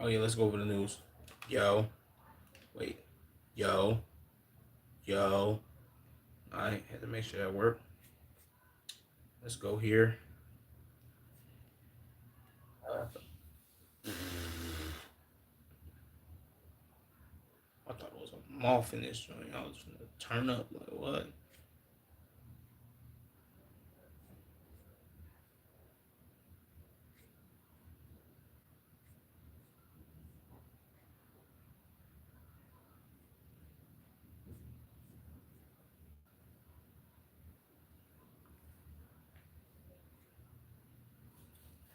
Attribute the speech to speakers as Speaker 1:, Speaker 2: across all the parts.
Speaker 1: Oh yeah, let's go over the news. Yo, wait, yo, yo. I had to make sure that worked. Let's go here. I thought it was a moth in this joint. I was gonna turn up like what?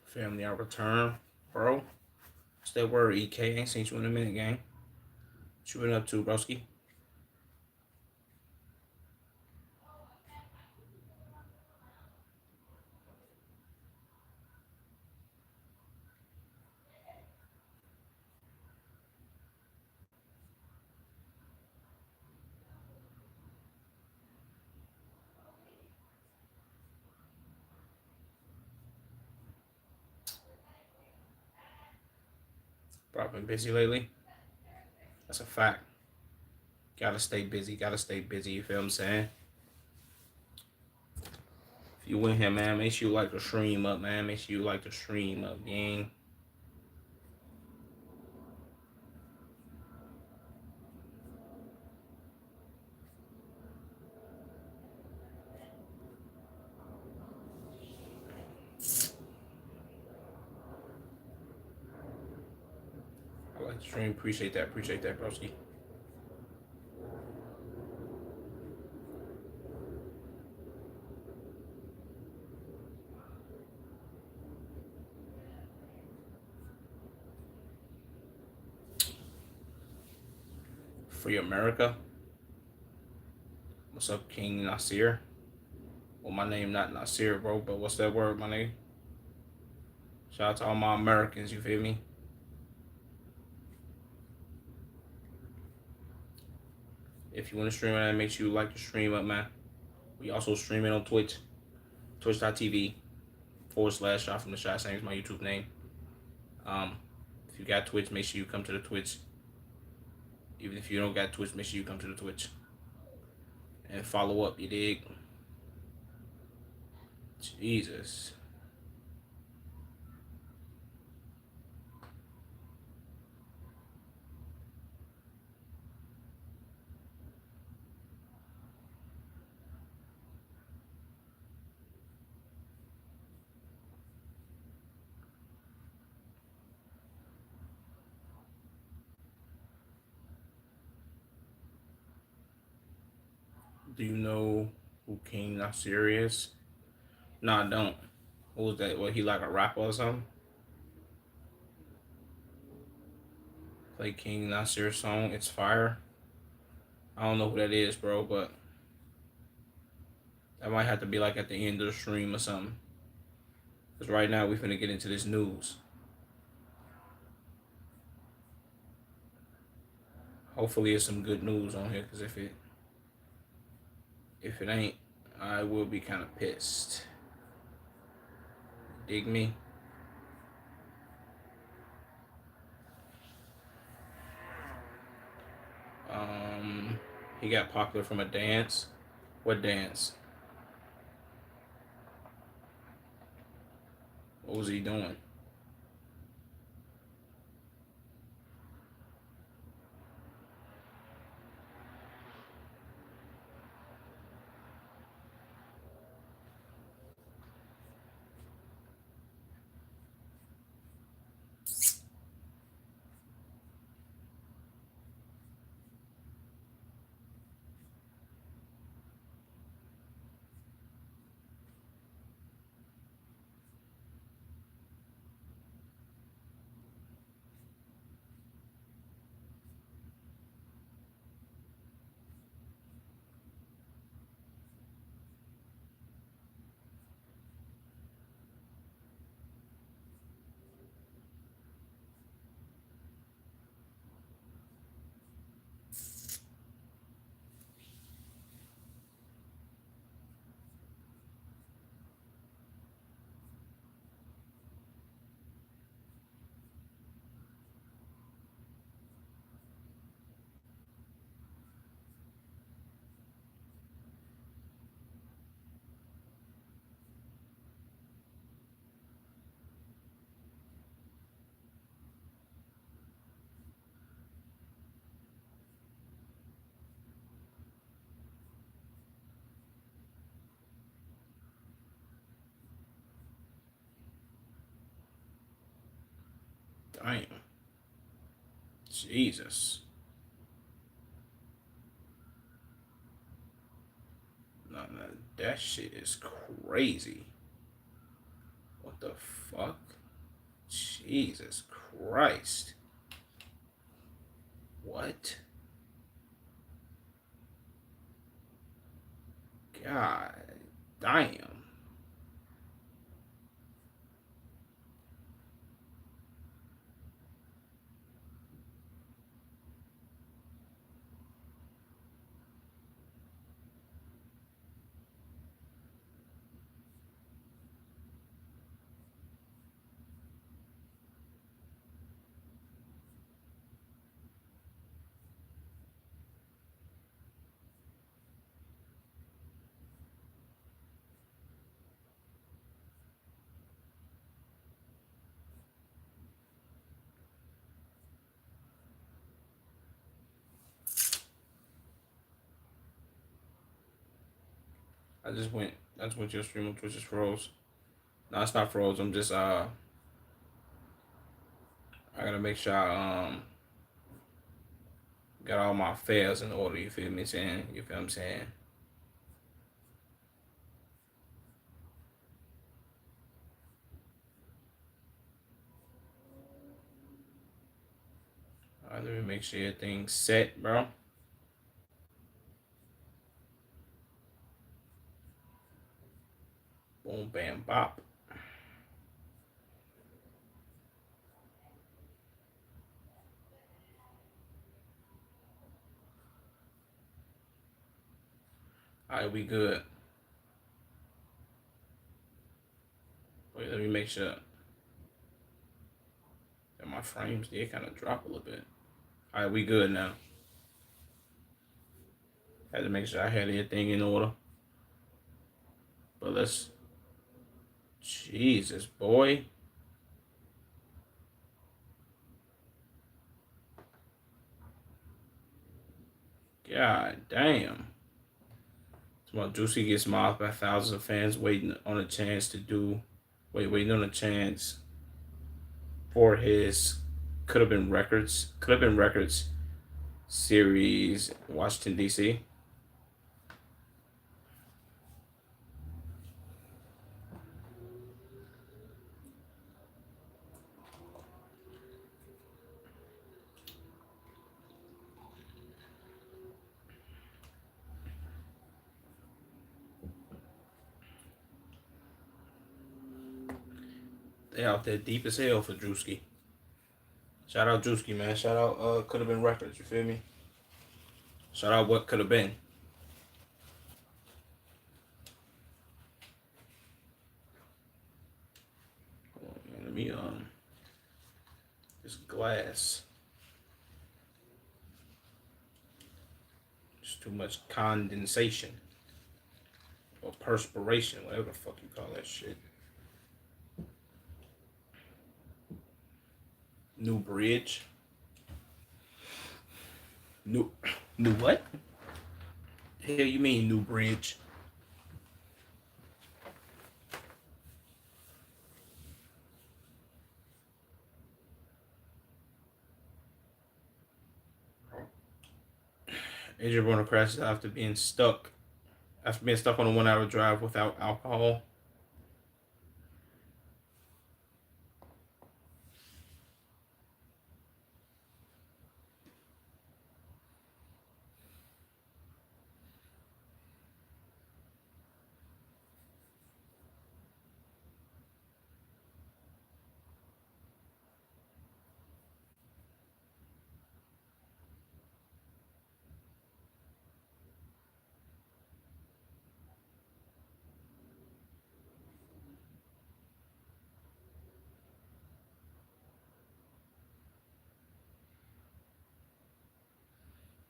Speaker 1: Family, I return, bro. What's that word? EK ain't seen you in a minute, gang. What you been up to, broski? Bro, been busy lately. That's a fact. Gotta stay busy. Gotta stay busy. You feel what I'm saying? If you in here, man, make sure you like the stream up, man. Make sure you like the stream up, gang. I like the stream. Appreciate that. Appreciate that, broski. Free America. What's up, King Nasir? Well, my name not Nasir, bro, but what's that word, my name? Shout out to all my Americans, you feel me? If you want to stream it, make sure you like the stream up, man. We also stream it on Twitch, twitch.tv/shot from the shot. Same as my YouTube name. If you got Twitch, make sure you come to the Twitch. Even if you don't got Twitch, make sure you come to the Twitch and follow up. You dig? Jesus. Do you know who King Nasir is? No, I don't. Who was that? What, he like a rapper or something? Play King Nasir song. It's fire. I don't know who that is, bro, but that might have to be like at the end of the stream or something. Because right now we finna get into this news. Hopefully it's some good news on here, because if it ain't, I will be kind of pissed. Dig me? He got popular from a dance. What dance? What was he doing? Damn. Jesus. No, that shit is crazy. What the fuck? Jesus Christ. What? God damn. That's what your stream on Twitch is froze. No, it's not froze. I'm just I gotta make sure I got all my fails in order, you feel me saying? You feel what I'm saying? Alright, let me make sure everything's set, bro. Boom, bam, bop. Alright, we good. Wait, let me make sure that my frames did kind of drop a little bit. Alright, we good now. Had to make sure I had everything in order. But let's... Jesus, boy. God damn. Tomorrow Juicy gets mobbed by thousands of fans waiting on a chance to do... waiting on a chance for his Could Have Been Records series in Washington, D.C. They out there deep as hell for Drewski. Shout out Drewski, man. Shout out Could Have Been Records, you feel me? Shout out What Could Have Been. Let me this glass. It's too much condensation. Or perspiration, whatever the fuck you call that shit. New bridge. New what? The hell you mean new bridge? Adrian Broner crashes after being stuck on a 1-hour drive without alcohol.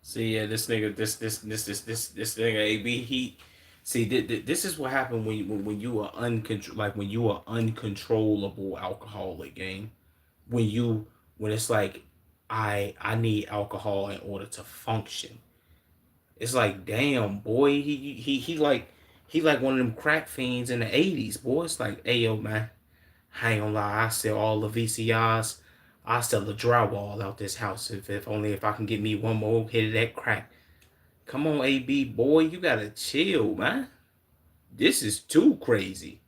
Speaker 1: See, yeah, this nigga AB, he see this is what happened when you are when you are uncontrollable alcoholic, game. When it's like I need alcohol in order to function. It's like, damn, boy, he like one of them crack fiends in the 80s, boy. It's like, hey yo, man, I ain't gonna lie, I sell all the VCRs. I'll sell the drywall out this house if only if I can get me one more hit of that crack. Come on, AB boy, you gotta chill, man. This is too crazy.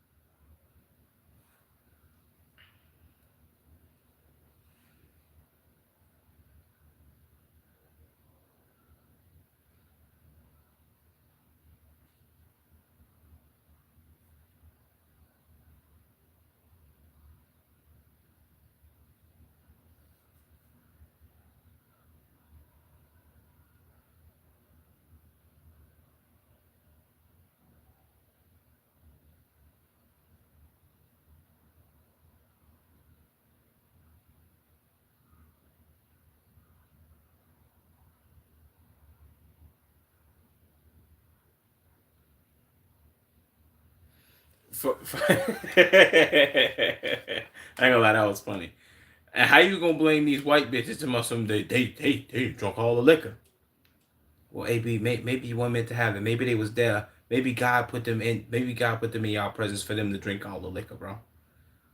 Speaker 1: I ain't gonna lie, that was funny. And how you gonna blame these white bitches to some they drunk all the liquor? Well, AB, maybe you weren't meant to have it. Maybe they was there. Maybe God put them in. Maybe God put them in y'all presence for them to drink all the liquor, bro.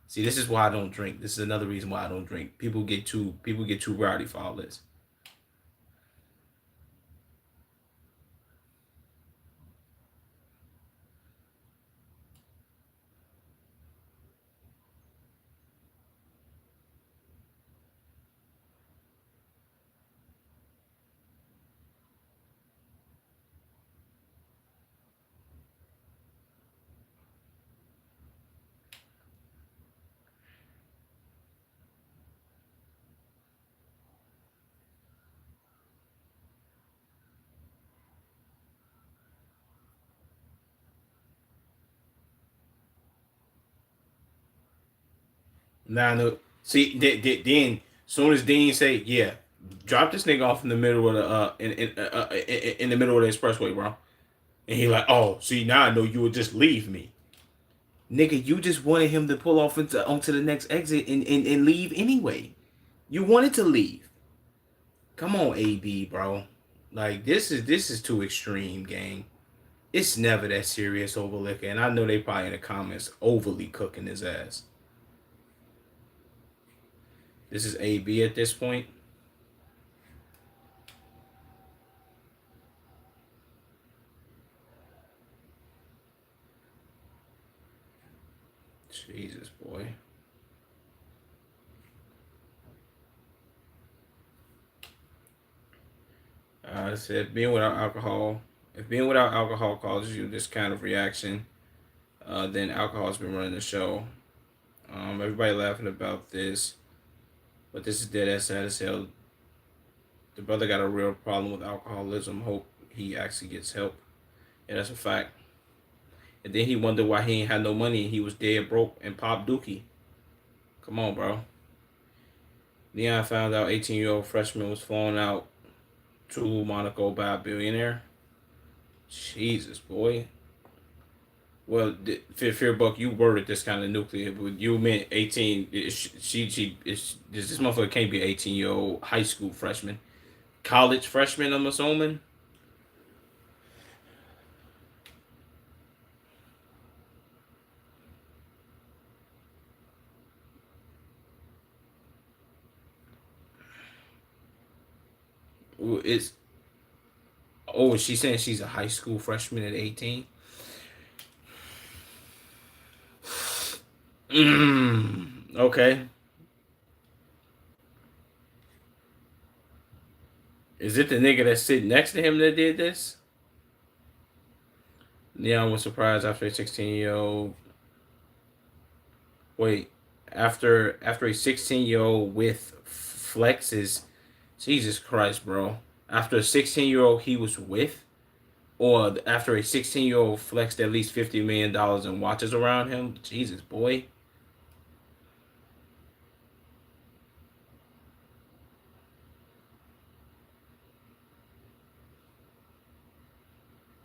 Speaker 1: See, this is why I don't drink. This is another reason why I don't drink. People get too rowdy for all this. Nah, no. See, then soon as Dean say, "Yeah, drop this nigga off in the middle of the in the middle of the expressway, bro," and he like, "Oh, see, now I know you would just leave me, nigga. You just wanted him to pull off onto the next exit and leave anyway. You wanted to leave. Come on, AB, bro. Like this is too extreme, gang. It's never that serious over liquor, and I know they probably in the comments overly cooking his ass. This is AB at this point. Jesus, boy. I said being without alcohol. If being without alcohol causes you this kind of reaction, then alcohol's been running the show. Everybody laughing about this, but this is dead ass sad as hell. The brother got a real problem with alcoholism. Hope he actually gets help. Yeah, that's a fact. And then he wondered why he ain't had no money and he was dead broke and pop dookie. Come on, bro. Leon found out 18-year-old freshman was falling out to Monaco by a billionaire. Jesus, boy. Well, Fear Buck, you worded this kind of nuclear, but you meant 18. This motherfucker can't be an 18-year-old high school freshman. College freshman, I'm assuming. It's Oh, she's saying she's a high school freshman at 18. Okay. Is it the nigga that's sitting next to him that did this? Leon was surprised after a 16-year-old. Wait, after a 16-year-old with flexes. Jesus Christ, bro. After a 16-year-old he was with, or after a 16-year-old flexed at least $50 million in watches around him. Jesus, boy.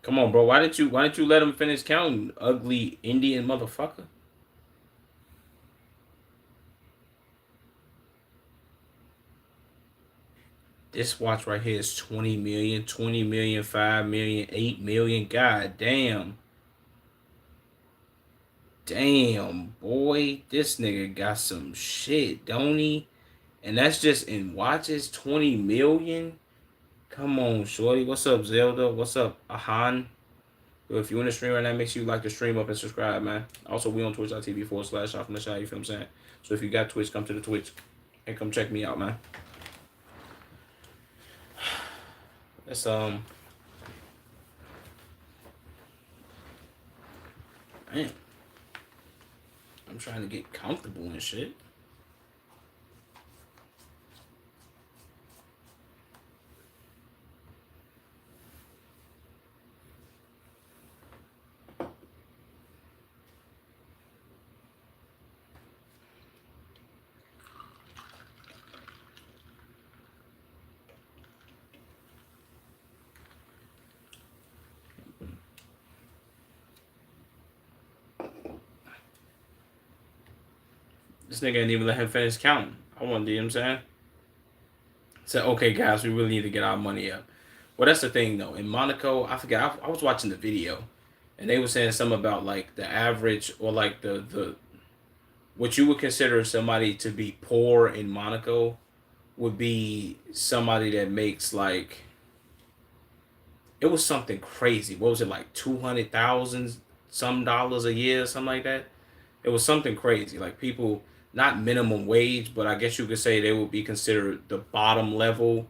Speaker 1: Come on, bro. Why didn't you let him finish counting, ugly Indian motherfucker? This watch right here is 20 million, 20 million, 5 million, 8 million. God damn. Damn, boy. This nigga got some shit, don't he? And that's just in watches, 20 million. Come on, shorty. What's up, Zelda? What's up, Ahan? If you in the stream right now, make sure you like the stream up and subscribe, man. Also, we on twitch.tv/off from the shot, you feel what I'm saying? So if you got Twitch, come to the Twitch and come check me out, man. That's man. I'm trying to get comfortable and shit. This nigga didn't even let him finish counting. I want to, you know what I'm saying? Said, okay, guys, we really need to get our money up. Well, that's the thing, though. In Monaco, I forgot, I was watching the video, and they were saying something about, like, the average, or, like, the what you would consider somebody to be poor in Monaco would be somebody that makes, like, it was something crazy. What was it, like 200,000 some dollars a year, something like that? It was something crazy. Like people, not minimum wage, but I guess you could say they would be considered the bottom level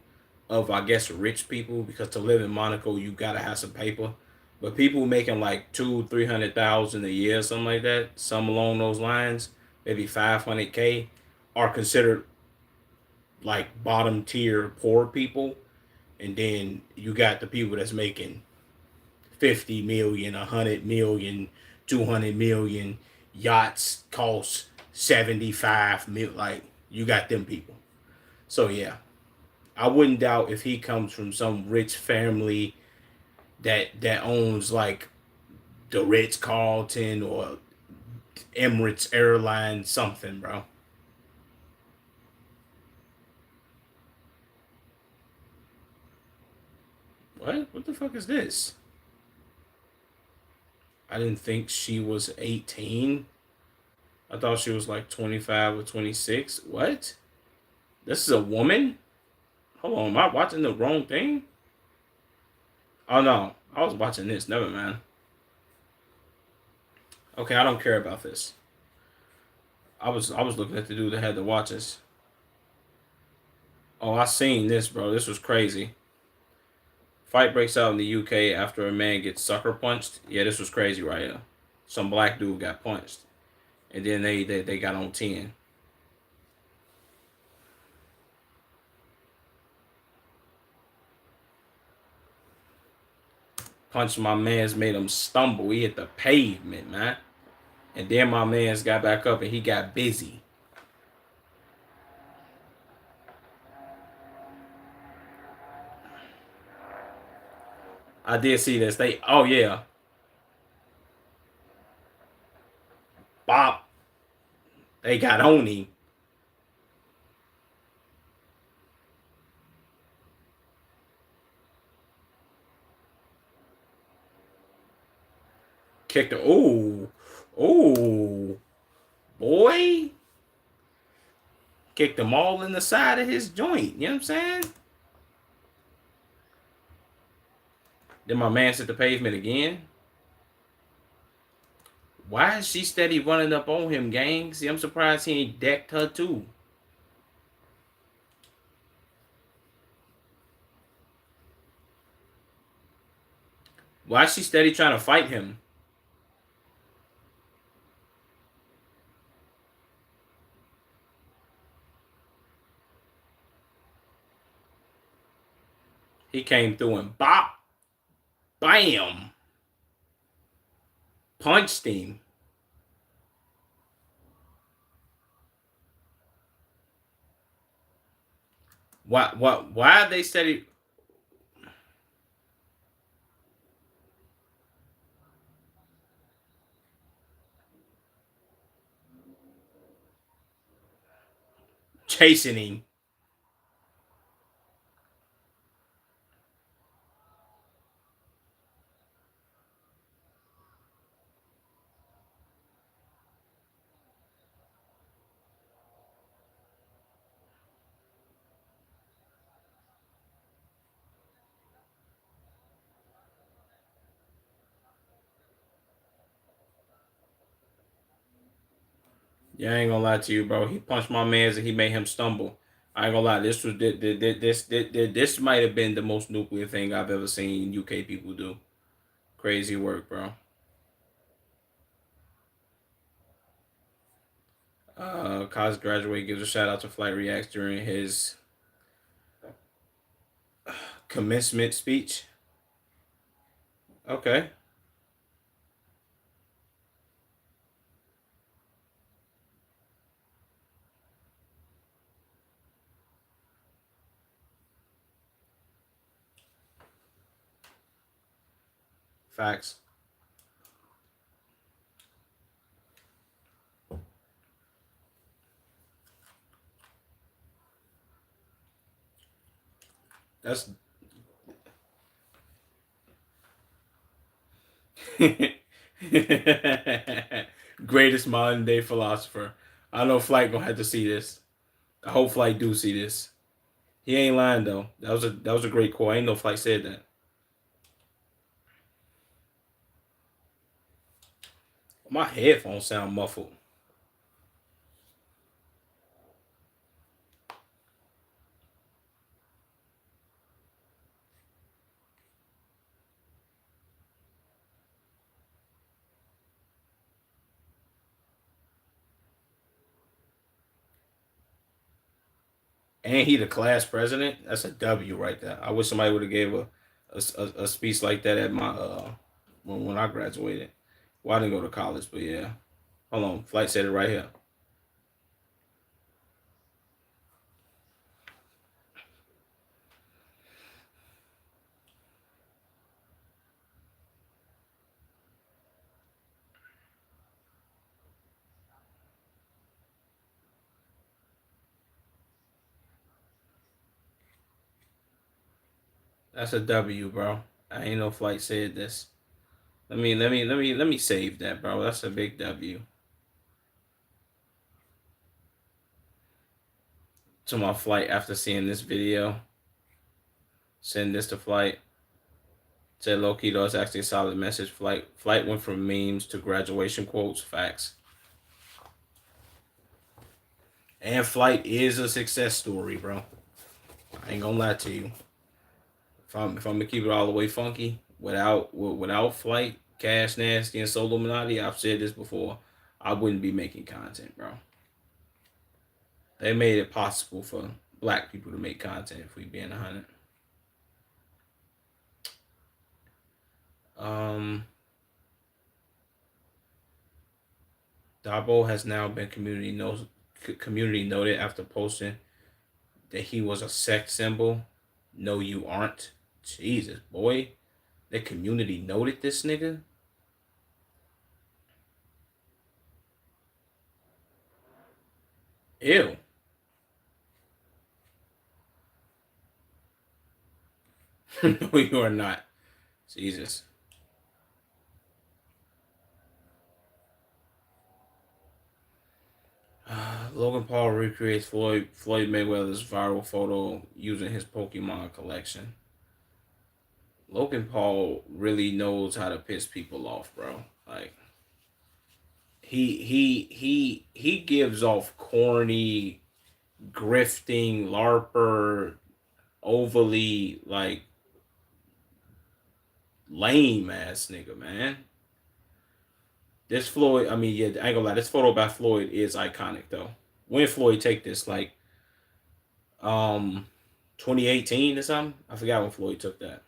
Speaker 1: of, I guess, rich people, because to live in Monaco you gotta have some paper. But people making like 200,000-300,000 a year, something like that, some along those lines, maybe 500K, are considered like bottom tier poor people. And then you got the people that's making 50 million, 100 million, 200 million. Yachts cost 75 million. Like, you got them people. So yeah, I wouldn't doubt if he comes from some rich family that owns like the Ritz Carlton or Emirates Airlines, something, bro. What the fuck is this? I didn't think she was 18. I thought she was like 25 or 26. What? This is a woman? Hold on, am I watching the wrong thing? Oh no, I was watching this. Never mind. Okay, I don't care about this. I was looking at the dude that had the watches. Oh, I seen this, bro. This was crazy. Fight breaks out in the UK after a man gets sucker punched. Yeah, this was crazy right here. Some black dude got punched, and then they got on 10. Punched my man's, made him stumble. He hit the pavement, man. And then my man's got back up and he got busy. I did see this. Oh yeah, Bob. They got on him. Kicked the. Ooh, ooh, boy. Kicked them all in the side of his joint. You know what I'm saying? Then my man hit the pavement again. Why is she steady running up on him, gang? See, I'm surprised he ain't decked her too. Why is she steady trying to fight him? He came through and bop, bam, punched him. Why are they steady chasing him? Yeah, I ain't gonna lie to you, bro. He punched my man's and he made him stumble. I ain't gonna lie. This might have been the most nuclear thing I've ever seen UK people do. Crazy work, bro. College graduate gives a shout out to Flight Reacts during his commencement speech. Okay, facts. That's greatest modern day philosopher. I know Flight gonna have to see this. I hope Flight do see this. He ain't lying though. That was a great quote. I ain't know Flight said that. My headphones sound muffled. And he the class president. That's a W right there. I wish somebody would have gave a speech like that at my when I graduated. Well, I didn't go to college, but yeah. Hold on, Flight said it right here. That's a W, bro. I ain't no Flight said this. Let me save that, bro. That's a big W. To my Flight after seeing this video. Send this to Flight. Said low key though, it's actually a solid message. Flight went from memes to graduation quotes. Facts. And Flight is a success story, bro. I ain't gonna lie to you. If I'm gonna keep it all the way funky, without Flight, Cash Nasty, and Solo Illuminati, I've said this before, I wouldn't be making content, bro. They made it possible for black people to make content. If we being 100, um, Dabo has now been community noted after posting that he was a sex symbol. No, you aren't. Jesus, boy, the community noted this nigga. Ew. No, you are not. Jesus. Logan Paul recreates Floyd Mayweather's viral photo using his Pokemon collection. Logan Paul really knows how to piss people off, bro. Like he gives off corny, grifting, larper, overly like lame ass nigga, man. This Floyd, I mean, yeah, I ain't gonna lie. This photo by Floyd is iconic though. When Floyd take this, like, um, 2018 or something? I forgot when Floyd took that.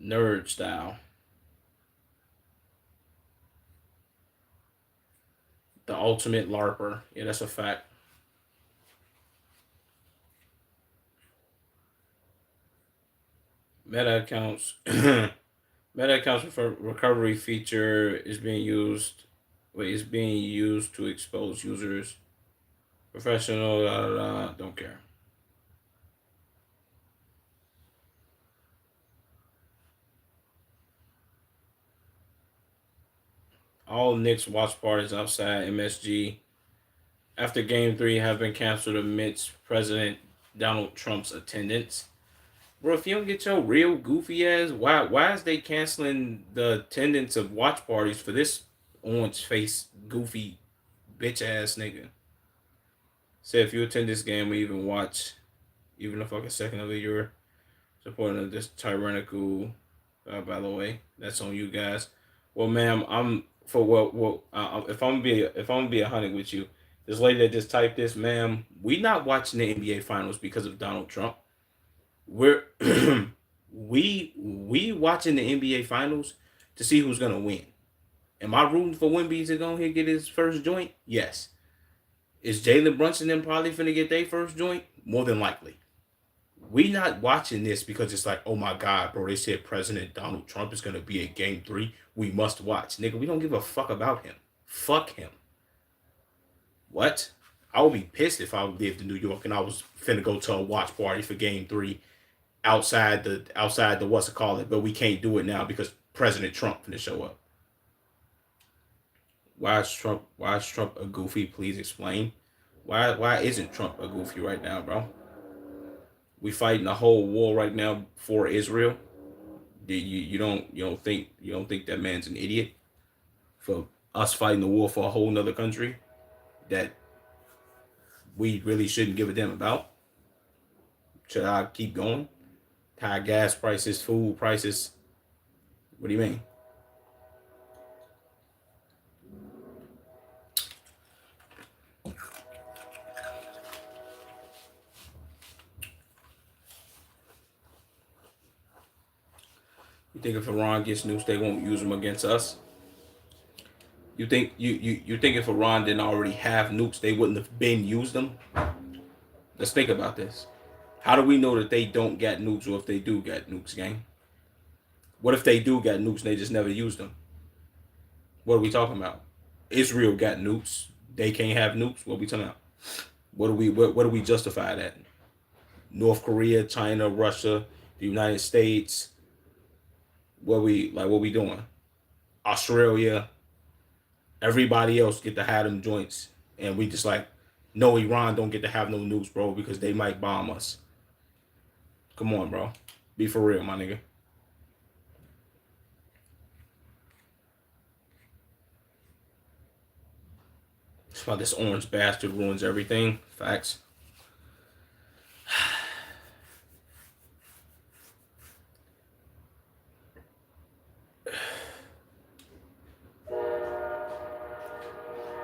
Speaker 1: Nerd style. The ultimate LARPer. Yeah, that's a fact. Meta accounts. Meta accounts for recovery feature is being used. Wait, is being used to expose users. Professional. Don't care. All Knicks watch parties outside MSG after Game 3 have been canceled amidst President Donald Trump's attendance. Bro, if you don't get your real goofy ass, why is they canceling the attendance of watch parties for this orange face goofy bitch ass nigga. Said if you attend this game or even watch even a fucking second of it, you're supporting this tyrannical. By the way, that's on you guys. Well, ma'am, I'm for what if I'm gonna be 100 with you, this lady that just typed this, ma'am, we not watching the NBA finals because of Donald Trump. We're we watching the NBA finals to see who's gonna win. Am I rooting for Wemby to go ahead and get his first joint? Yes. Is Jalen Brunson then probably finna get their first joint? More than likely. We not watching this because it's like, oh my God, bro, they said President Donald Trump is gonna be at game 3. We must watch. Nigga, we don't give a fuck about him. Fuck him. What? I would be pissed if I lived in New York and I was finna go to a watch party for game 3 outside the what's it called it, but we can't do it now because President Trump finna show up. Why is Trump a goofy? Please explain. Why isn't Trump a goofy right now, bro? We fighting a whole war right now for Israel. You don't think that man's an idiot for us fighting the war for a whole nother country that we really shouldn't give a damn about? Should I keep going? High gas prices, food prices. What do you mean? You think if Iran gets nukes, they won't use them against us? You think you think if Iran didn't already have nukes, they wouldn't have been used them? Let's think about this. How do we know that they don't get nukes, or if they do get nukes, gang? What if they do get nukes and they just never used them? What are we talking about? Israel got nukes. They can't have nukes. What are we talking about? What do we justify that? North Korea, China, Russia, the United States. What we doing? Australia. Everybody else get to have them joints, and we just like, no, Iran don't get to have no nukes, bro, because they might bomb us. Come on, bro. Be for real, my nigga. It's about this orange bastard ruins everything. Facts.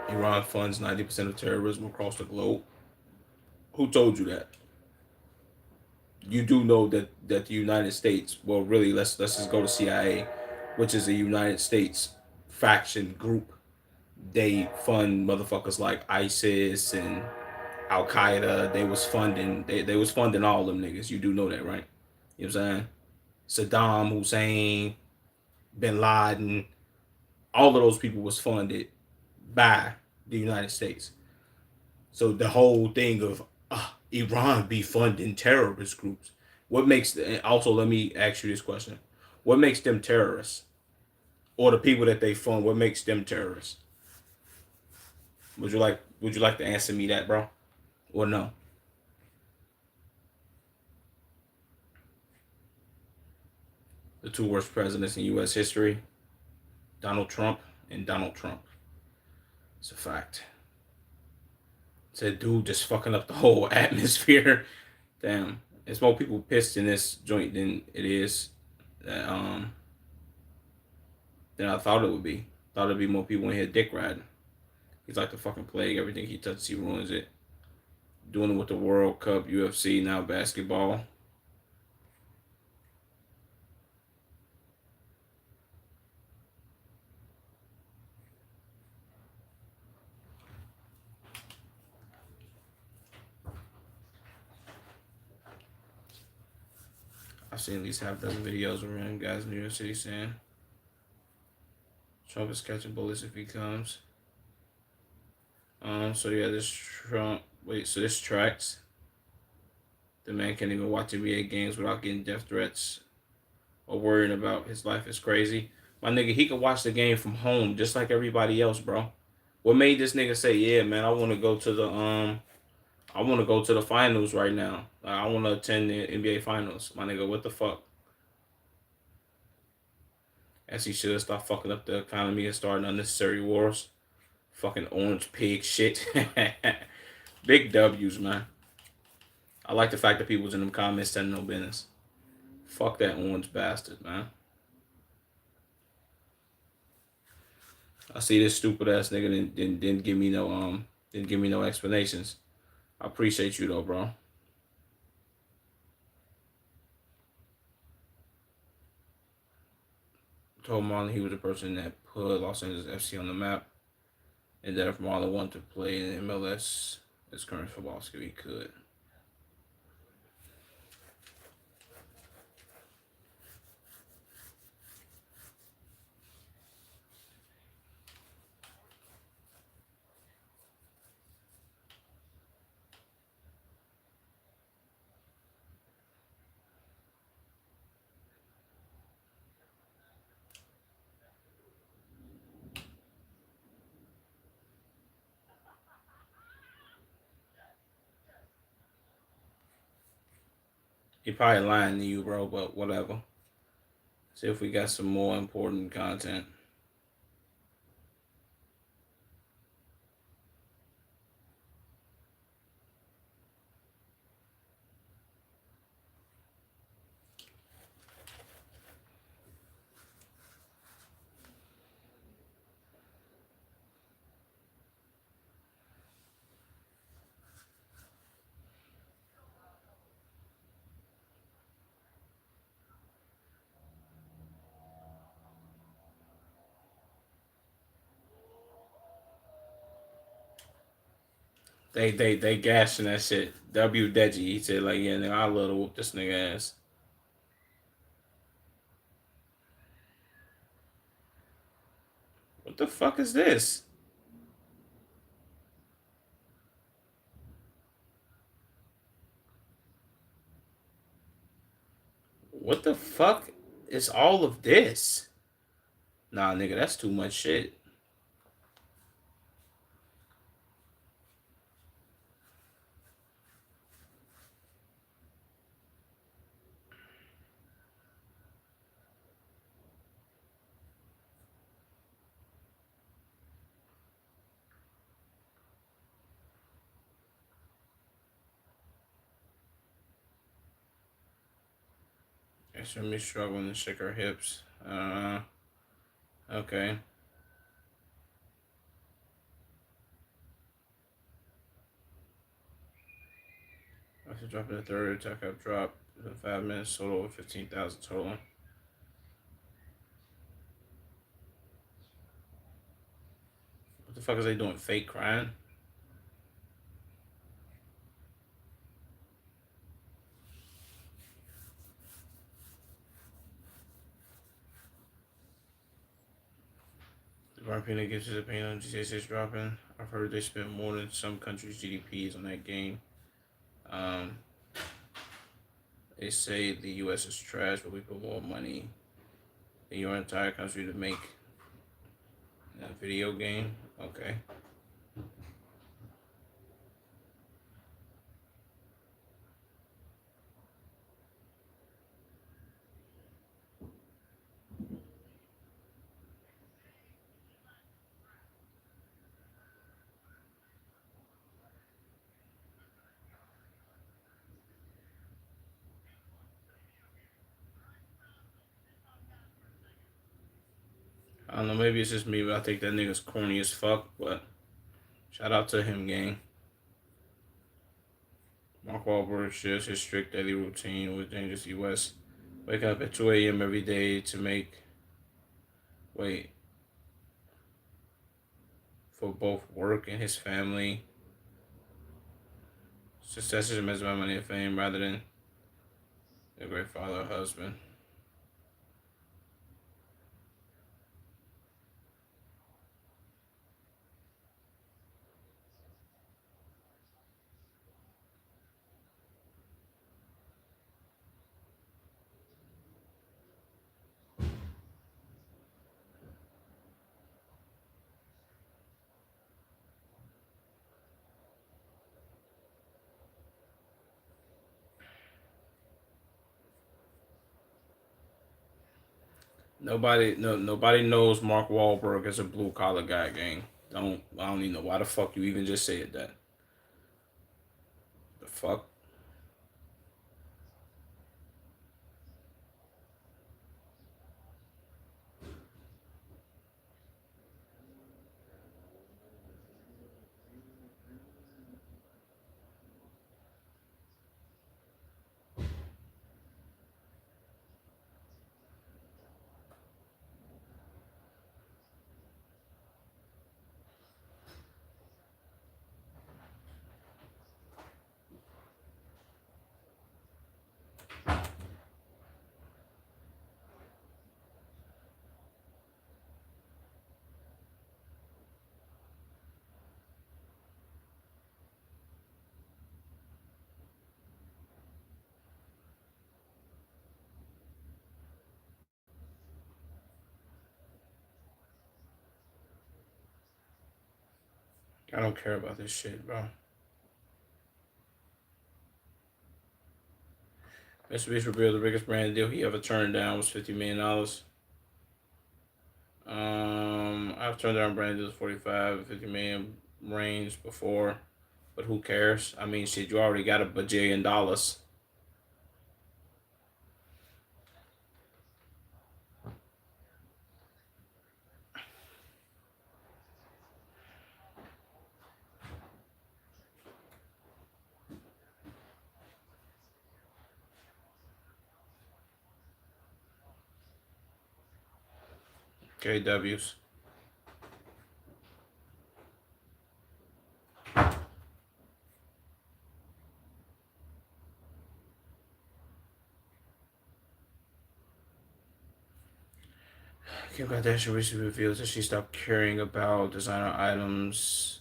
Speaker 1: Iran funds 90% of terrorism across the globe. Who told you that? You do know that the United States, well, really, let's just go to CIA, which is a United States faction group. They fund motherfuckers like ISIS and Al Qaeda. They was funding all them niggas. You do know that, right? You know what I'm saying? Saddam Hussein, Bin Laden, all of those people was funded by the United States. So the whole thing of Iran be funding terrorist groups. What makes also let me ask you this question: what makes them terrorists, or the people that they fund? What makes them terrorists? Would you like to answer me that, bro, or no? The two worst presidents in U.S. history: Donald Trump and Donald Trump. It's a fact. Said dude just fucking up the whole atmosphere. Damn, it's more people pissed in this joint than it is that than I thought it would be. Thought it'd be more people in here dick riding. He's like the fucking plague. Everything he touches, he ruins it. Doing it with the World Cup, UFC, now basketball. I've seen at least half a dozen videos of random guys in New York City saying Trump is catching bullets if he comes. So yeah, this Trump. Wait, so this tracks. The man can't even watch NBA games without getting death threats or worrying about his life is crazy. My nigga, he could watch the game from home just like everybody else, bro. What made this nigga say, yeah, man, I want to go to the finals right now. I want to attend the NBA finals. My nigga, what the fuck? As he should stop fucking up the economy and starting unnecessary wars. Fucking orange pig shit. Big W's, man. I like the fact that people was in them comments telling no business. Fuck that orange bastard, man. I see this stupid ass nigga didn't give me no didn't give me no explanations. I appreciate you though, bro. Told Marlon he was the person that put Los Angeles FC on the map, and that if Marlon wanted to play in MLS as current football skill, he could. He probably lying to you, bro, but whatever. See if we got some more important content. They gashing that shit. W Deji, he said like, yeah, nigga, I love to whoop this nigga ass. What the fuck is this? What the fuck is all of this? Nah, nigga, that's too much shit. Extremely struggling to shake her hips. Okay. After dropping the third attack, I've dropped 5 minutes total, 15,000 total. What the fuck is they doing? Fake crying? The Argentina gives his opinion on GTA 6 dropping. I've heard they spent more than some countries' GDPs on that game. They say the U.S. is trash, but we put more money in your entire country to make a video game. Okay. I don't know, maybe it's just me, but I think that nigga's corny as fuck, but shout out to him, gang. Mark Wahlberg shares his strict daily routine with Dangerous US. Wake up at 2 a.m. every day to make, wait, for both work and his family. Success is measured by money and fame rather than a great father or husband. Nobody knows Mark Wahlberg as a blue collar guy, gang. I don't even know why the fuck you even just said that. The fuck? I don't care about this shit, bro. Mitsubishi revealed the biggest brand deal he ever turned down was $50 million. I've turned down brand deals 45 to 50 million range before, but who cares? I mean, shit, you already got a bajillion dollars. KWs. Kim Kardashian recently revealed that she stopped caring about designer items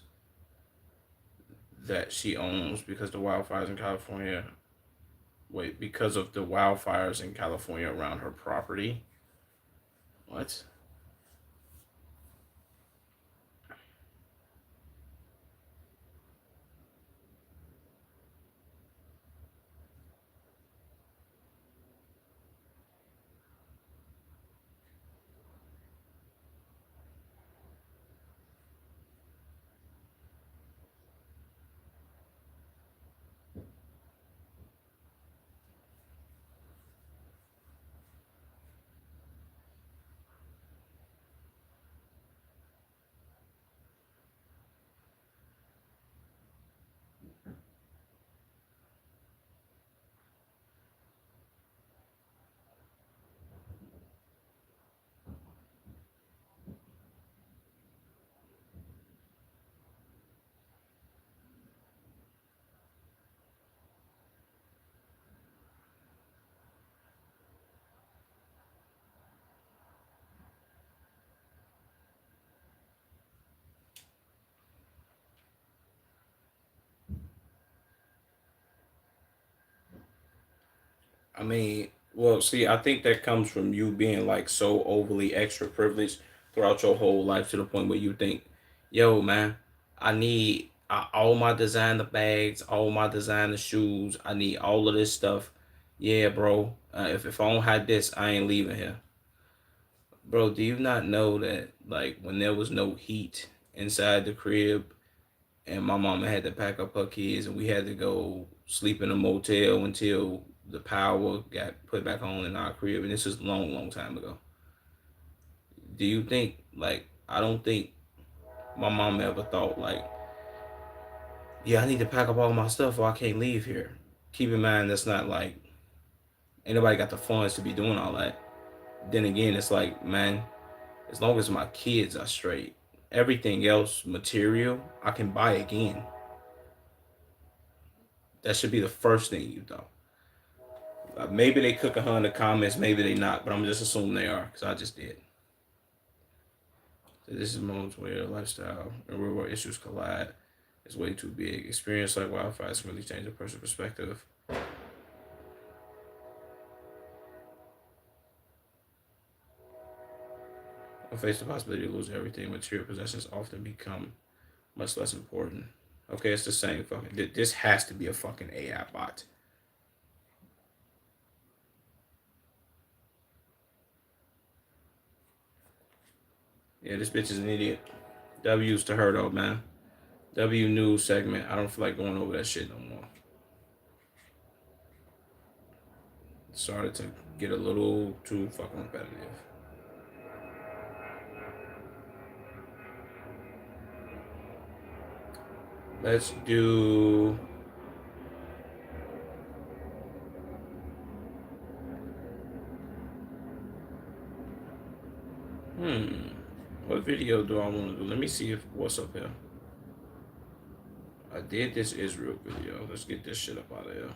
Speaker 1: that she owns because the wildfires in California. Wait, because of the wildfires in California around her property. What? I mean, well, see, I think that comes from you being like so overly extra privileged throughout your whole life to the point where you think, yo, man, I need all my designer bags, all my designer shoes. I need all of this stuff. Yeah, bro. If I don't have this, I ain't leaving here. Bro, do you not know that, like, when there was no heat inside the crib and my mama had to pack up her kids and we had to go sleep in a motel until the power got put back on in our crib, and this is a long, long time ago. Do you think, like, I don't think my mom ever thought like, yeah, I need to pack up all my stuff or I can't leave here. Keep in mind that's not like anybody got the funds to be doing all that. Then again, it's like, man, as long as my kids are straight, everything else material I can buy again. That should be the first thing you thought. Maybe they cooking her in the comments, maybe they not, but I'm just assuming they are because I just did. So this is moments where lifestyle and real world issues collide. It's way too big. Experience like wildfires can really change a person's perspective. When face the possibility of losing everything, material possessions often become much less important. Okay, it's the same fucking. This has to be a fucking AI bot. Yeah, this bitch is an idiot. W's to her though, man. W news segment. I don't feel like going over that shit no more. Started to get a little too fucking repetitive. Let's do. What video do I want to do? Let me see if what's up here. I did this Israel video. Let's get this shit up out of here.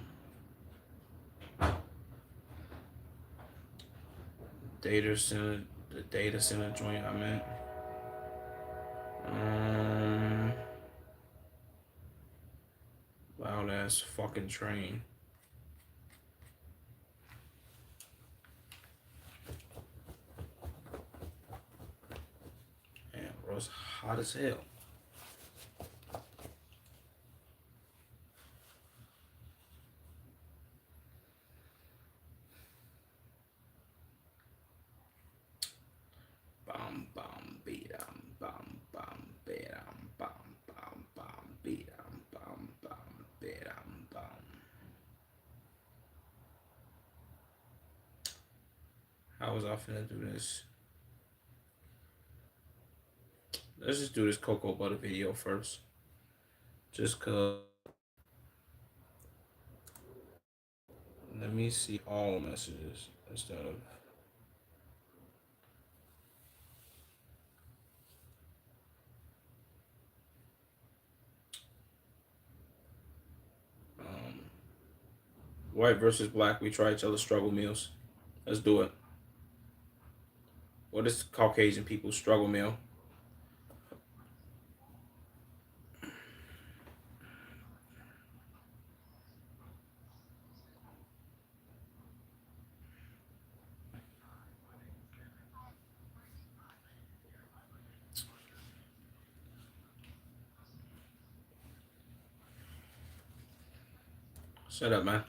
Speaker 1: Data center, the data center joint I meant. Loud ass fucking train. Damn, bro, it's hot as hell. Bam bam beam bam bam bam bam bam bam beam bam bam bam. How was I finna do this? Let's just do this cocoa butter video first. Just cause. Let me see all messages instead of. White versus black. We try each other's struggle meals. Let's do it. What is Caucasian people's struggle meal? Shut up, man.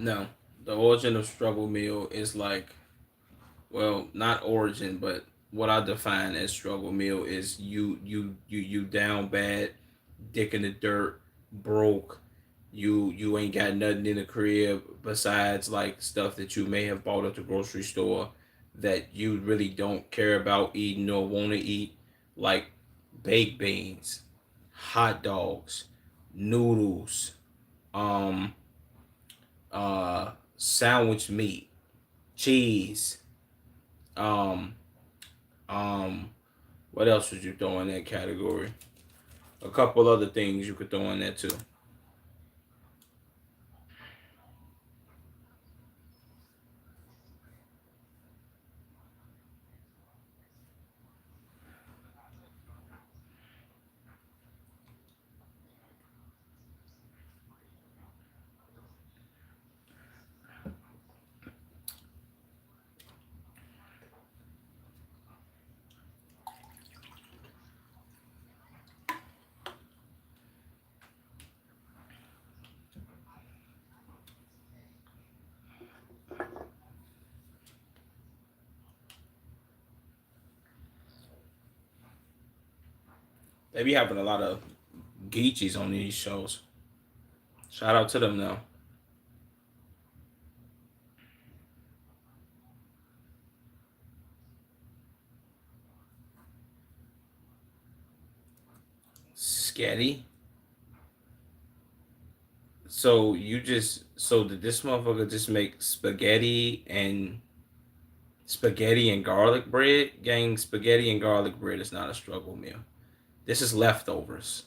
Speaker 1: No, the origin of struggle meal is like, well, not origin, but what I define as struggle meal is you down bad, dick in the dirt, broke. You ain't got nothing in the crib besides like stuff that you may have bought at the grocery store that you really don't care about eating or want to eat, like baked beans, hot dogs, noodles, um, sandwich meat, cheese, um, um, what else would you throw in that category? A couple other things you could throw in there too. They be having a lot of geechies on these shows. Shout out to them now. Scatty. So did this motherfucker just make spaghetti and garlic bread? Gang, spaghetti and garlic bread is not a struggle meal. This is leftovers.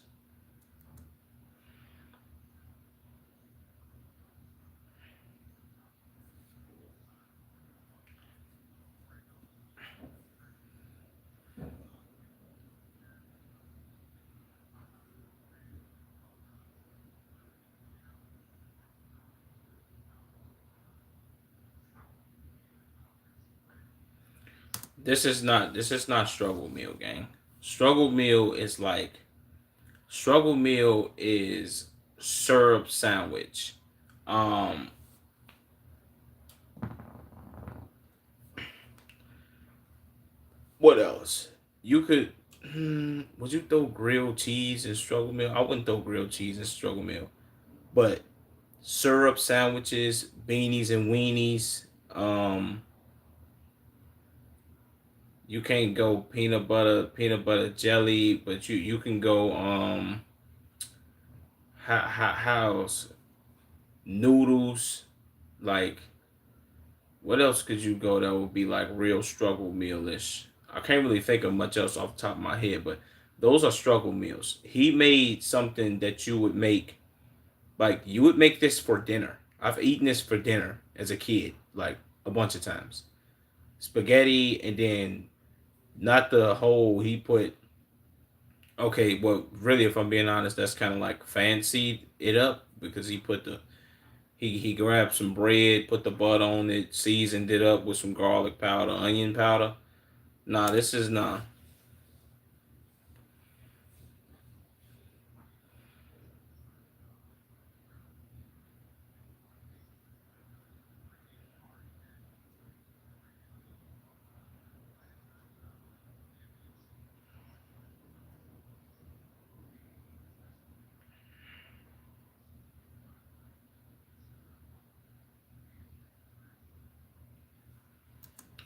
Speaker 1: This is not struggle meal, gang. Struggle meal is like struggle meal is syrup sandwich. Um, what else? You could. Would you throw grilled cheese in struggle meal? I wouldn't throw grilled cheese in struggle meal, but syrup sandwiches, beanies and weenies. You can't go peanut butter jelly, but you can go how's noodles. Like, what else could you go that would be like real struggle mealish? I can't really think of much else off the top of my head, but those are struggle meals. He made something that you would make, like you would make this for dinner. I've eaten this for dinner as a kid, like a bunch of times. Spaghetti, and then not the whole he put. Okay, well, really, if I'm being honest, that's kind of like fancied it up because he put the he grabbed some bread, put the butter on it, seasoned it up with some garlic powder, onion powder. Nah, this is not.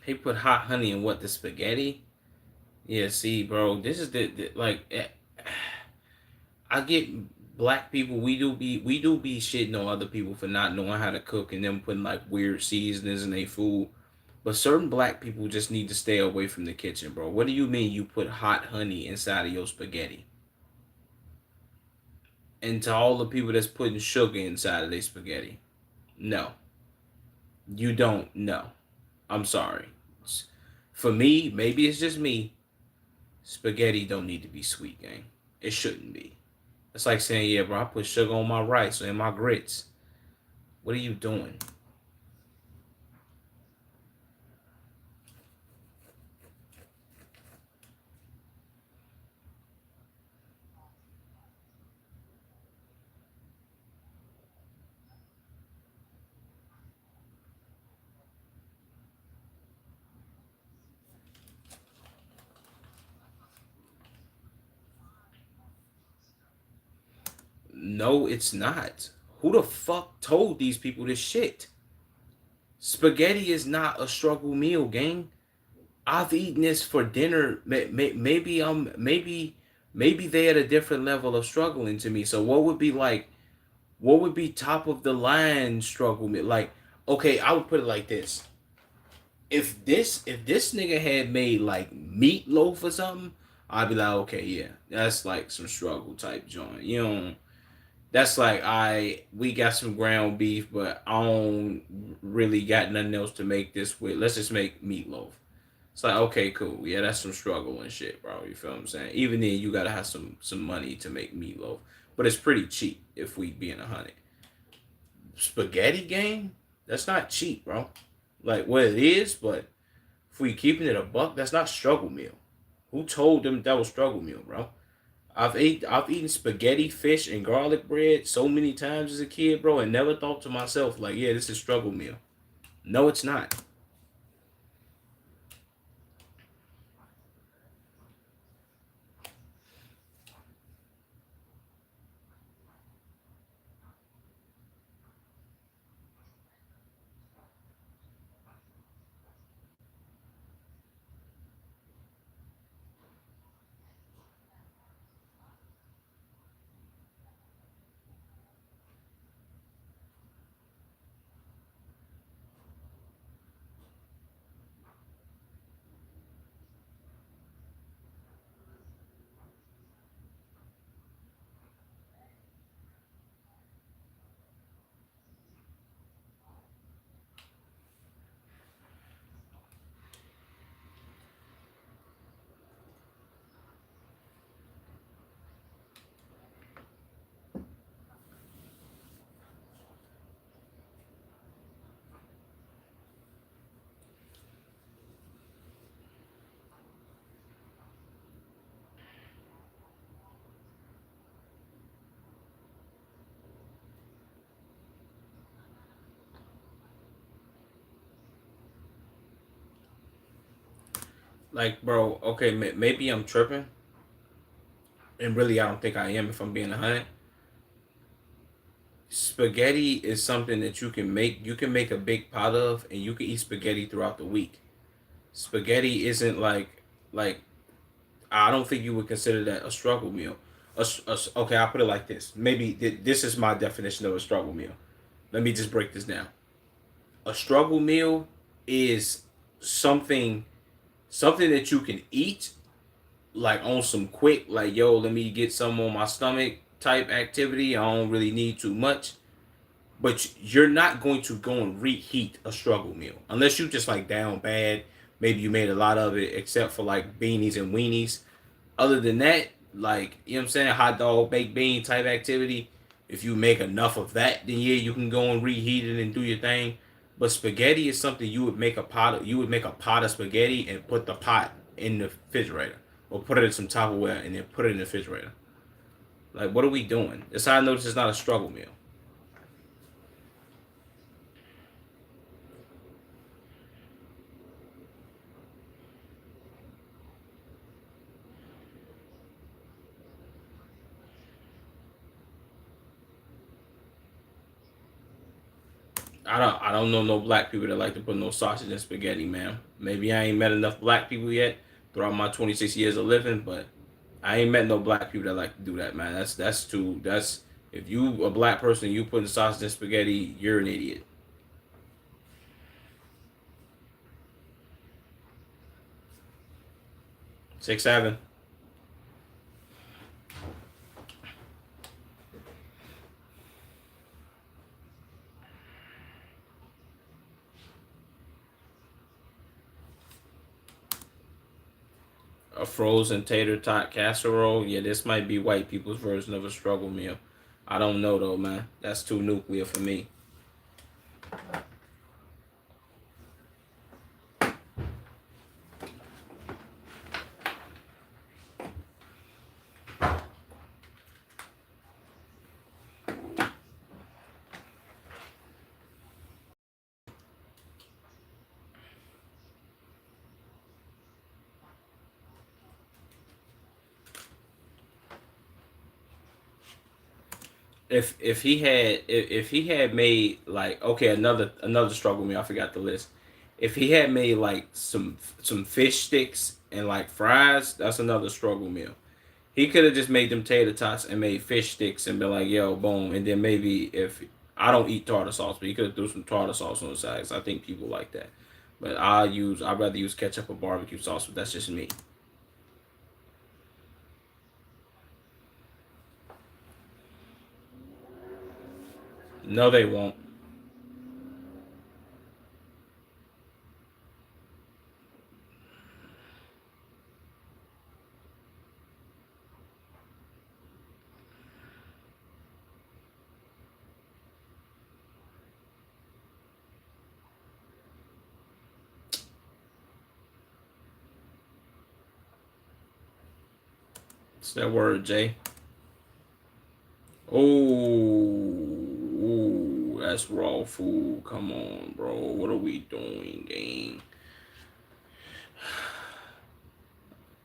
Speaker 1: He put hot honey in what, the spaghetti? Yeah, see, bro, this is the like. I get black people. We do be shitting on other people for not knowing how to cook and them putting like weird seasonings in their food. But certain black people just need to stay away from the kitchen, bro. What do you mean you put hot honey inside of your spaghetti? And to all the people that's putting sugar inside of their spaghetti, no, you don't know. I'm sorry. For me, maybe it's just me. Spaghetti don't need to be sweet, gang. It shouldn't be. It's like saying, yeah, bro, I put sugar on my rice or in my grits. What are you doing? No, it's not. Who the fuck told these people this shit? Spaghetti is not a struggle meal, gang. I've eaten this for dinner. Maybe they at a different level of struggling to me. So what would be like? What would be top of the line struggle meal? Like, okay, I would put it like this: if this nigga had made like meatloaf or something, I'd be like, okay, yeah, that's like some struggle type joint. You know, that's like we got some ground beef, but I don't really got nothing else to make this with. Let's just make meatloaf. It's like, okay, cool. Yeah, that's some struggle and shit, bro. You feel what I'm saying? Even then, you gotta have some money to make meatloaf, but it's pretty cheap if we being a hundred. Spaghetti game, that's not cheap, bro. Like what it is, but if we keeping it a buck, that's not struggle meal. Who told them that was struggle meal, bro? I've eaten spaghetti, fish, and garlic bread so many times as a kid, bro, and never thought to myself like, yeah, this is struggle meal. No, it's not. Like, bro, okay, maybe I'm tripping, and really, I don't think I am. If I'm being 100, spaghetti is something that you can make. You can make a big pot of, and you can eat spaghetti throughout the week. Spaghetti isn't like I don't think you would consider that a struggle meal. Okay, I'll put it like this. Maybe this is my definition of a struggle meal. Let me just break this down. A struggle meal is something something that you can eat like on some quick, like yo, let me get some on my stomach type activity. I don't really need too much, but you're not going to go and reheat a struggle meal unless you just like down bad. Maybe you made a lot of it, except for like beanies and weenies. Other than that, like you know what I'm saying, hot dog, baked bean type activity. If you make enough of that, then yeah, you can go and reheat it and do your thing. But spaghetti is something you would make a pot of. You would make a pot of spaghetti and put the pot in the refrigerator, or put it in some Tupperware and then put it in the refrigerator. Like, what are we doing? That's how I notice it's not a struggle meal. I don't know no black people that like to put no sausage in spaghetti, man. Maybe I ain't met enough black people yet throughout my 26 years of living, but I ain't met no black people that like to do that, man. That's too that's if you a black person you putting sausage in spaghetti, you're an idiot. 6'7". A frozen tater tot casserole. Yeah, this might be white people's version of a struggle meal. I don't know though, man. That's too nuclear for me. If he had made like okay another struggle meal, I forgot the list. If he had made like some fish sticks and like fries, that's another struggle meal. He could have just made them tater tots and made fish sticks and been like, yo, boom. And then maybe if I don't eat tartar sauce, but he could have threw some tartar sauce on the side. 'Cause I think people like that. But I'd rather use ketchup or barbecue sauce, but that's just me. No, they won't. It's that word, Jay. Oh, that's raw food. Come on, bro. What are we doing, gang?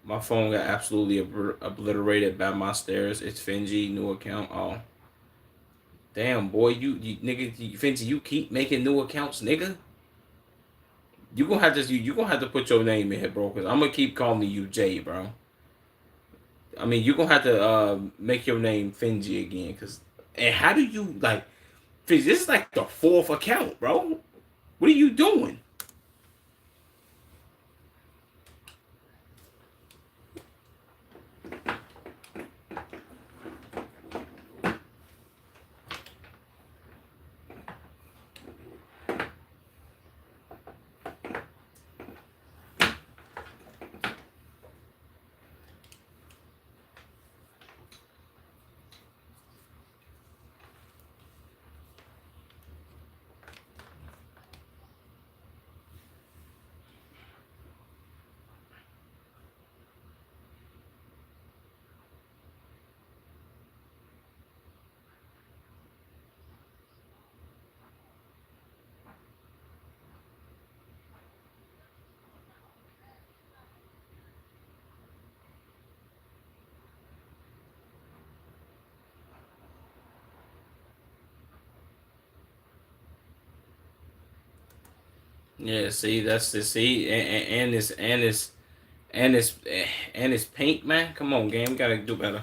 Speaker 1: My phone got absolutely obliterated by my stairs. It's Finji, new account. Oh, damn, boy, you nigga, Finji, you keep making new accounts, nigga. You gonna have to put your name in here, bro, because I'm gonna keep calling you Jay, bro. I mean, you gonna have to make your name Finji again, cause and how do you like? Finji, this is like the fourth account, bro. What are you doing? Yeah, see, that's the see, and and it's pink, man. Come on, game, gotta do better.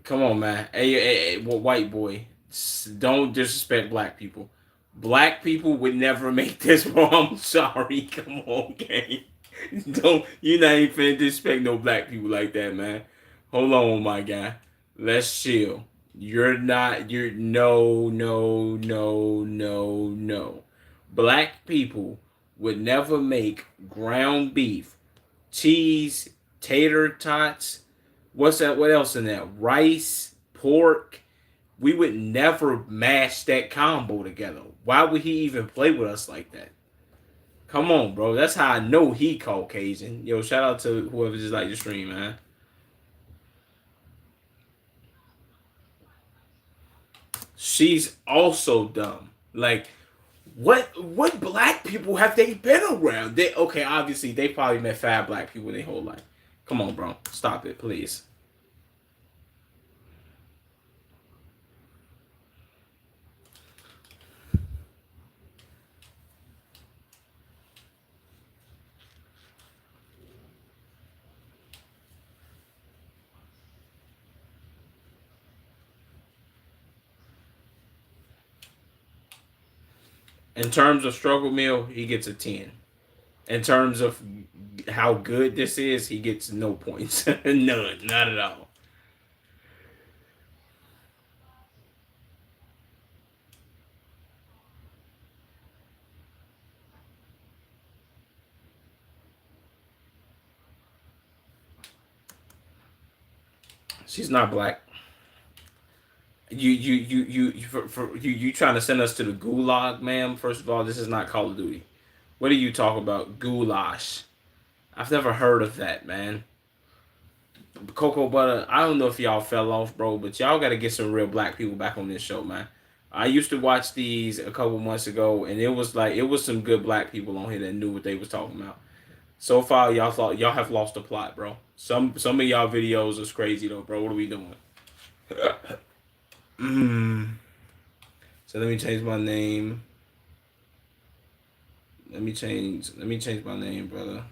Speaker 1: Come on, man. Hey, well, white boy, don't disrespect black people. Black people would never make this, bro. I'm sorry. Come on, gang. Don't you not even finna disrespect no black people like that, man. Hold on, my guy. Let's chill. You're not. You're no, no, no, no, no. Black people would never make ground beef, cheese, tater tots. What's that? What else in that? Rice, pork. We would never mash that combo together. Why would he even play with us like that? Come on, bro. That's how I know he Caucasian. Yo, shout out to whoever just like the stream, man. She's also dumb. Like, what black people have they been around? They okay, obviously they probably met 5 black people their whole life. Come on, bro. Stop it, please. In terms of struggle meal, he gets a 10. In terms of how good this is, he gets no points. None. Not at all. She's not black. You trying to send us to the gulag, ma'am? First of all, this is not Call of Duty. What do you talk about? Goulash. I've never heard of that, man. Cocoa butter. I don't know if y'all fell off, bro, but y'all got to get some real black people back on this show, man. I used to watch these a couple months ago, and it was some good black people on here that knew what they was talking about. So far, y'all have lost the plot, bro. Some of y'all videos is crazy though, bro. What are we doing? mm. So let me change my name. Let me change my name, brother.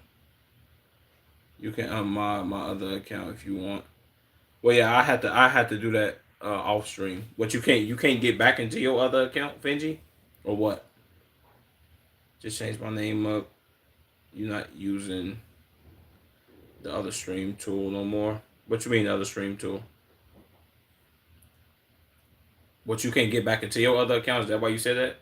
Speaker 1: You can unmod my other account if you want. Well, yeah, I had to do that off stream. What you can't get back into your other account, Finji, or what? Just change my name up. You're not using the other stream tool no more. What you mean the other stream tool? What you can't get back into your other account? Is that why you said that?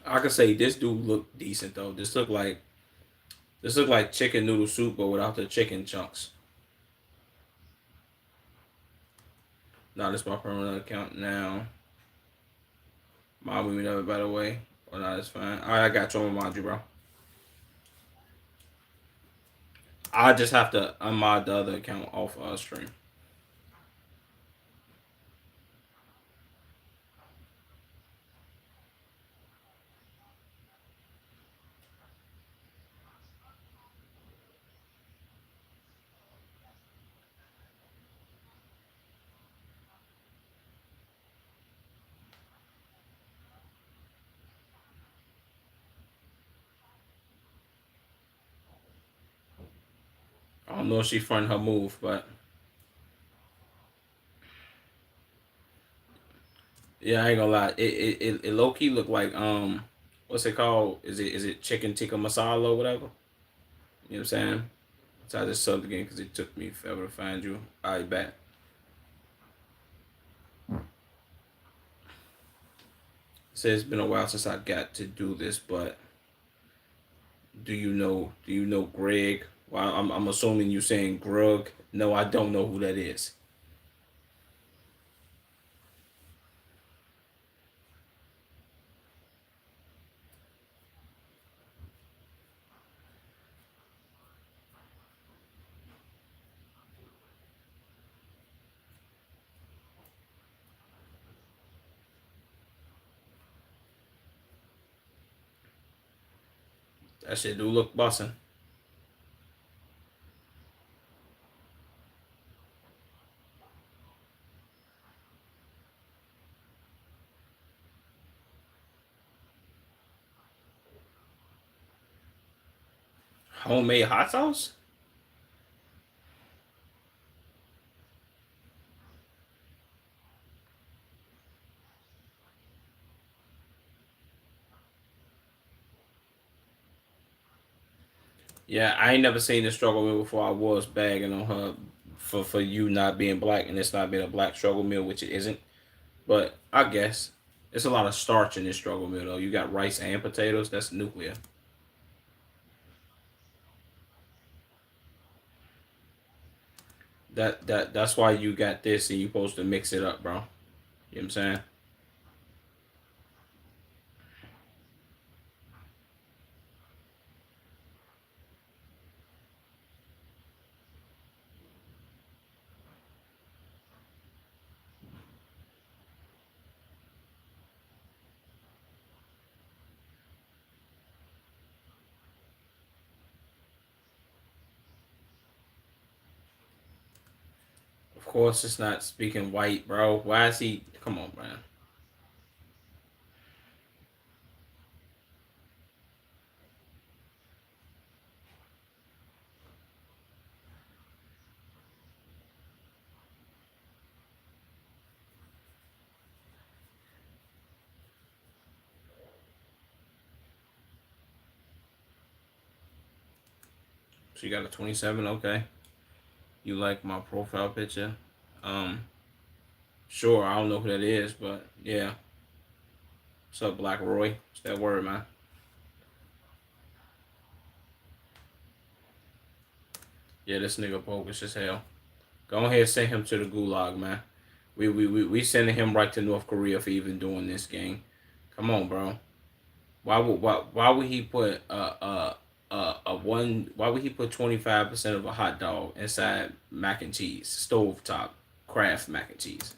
Speaker 1: I could say this dude look decent though. This look like chicken noodle soup, but without the chicken chunks. Now this is my permanent account now. Mob me never by the way. Or not, it's fine. Alright, I got you. I'm gonna mod you, bro. I just have to unmod the other account off stream. I don't know if she fronting her move, but yeah, I ain't gonna lie. It low key look like what's it called? Is it chicken tikka masala or whatever? You know what I'm saying? So I just subbed again because it took me forever to find you. I bet. Says it's been a while since I got to do this, but do you know Greg? Well, I'm assuming you saying Grug. No, I don't know who that is. That shit do look bussin'. Homemade hot sauce? Yeah, I ain't never seen this struggle meal before. I was bagging on her for you not being black and it's not being a black struggle meal, which it isn't. But I guess it's a lot of starch in this struggle meal though. You got rice and potatoes. That's nuclear. That's why you got this and you supposed to mix it up, bro. You know what I'm saying? Of course, it's not speaking white, bro. Why is he? Come on, man. So you got a 27, okay. You like my profile picture? Um, sure. I don't know who that is, but yeah. What's up, Black Roy? What's that word, man? Yeah, this nigga bogus as hell. Go ahead and send him to the gulag, man. We sending him right to North Korea for even doing this game. Come on, bro. Why would he put a one? Why would he put 25% of a hot dog inside mac and cheese, stovetop, Kraft mac and cheese?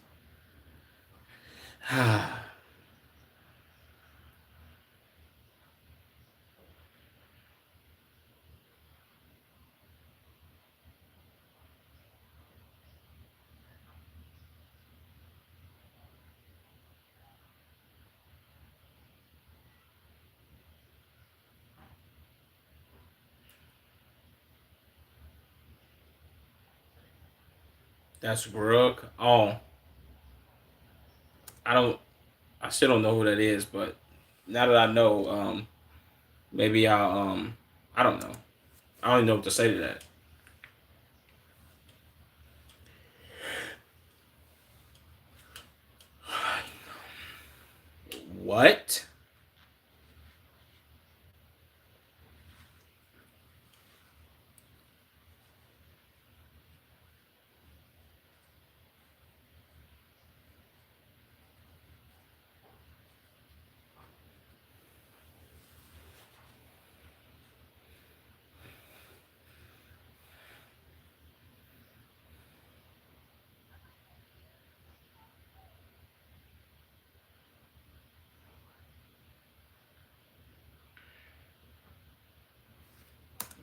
Speaker 1: That's Grug. Oh, I don't. I still don't know who that is, but now that I know, maybe I'll. I don't know. I don't even know what to say to that. What?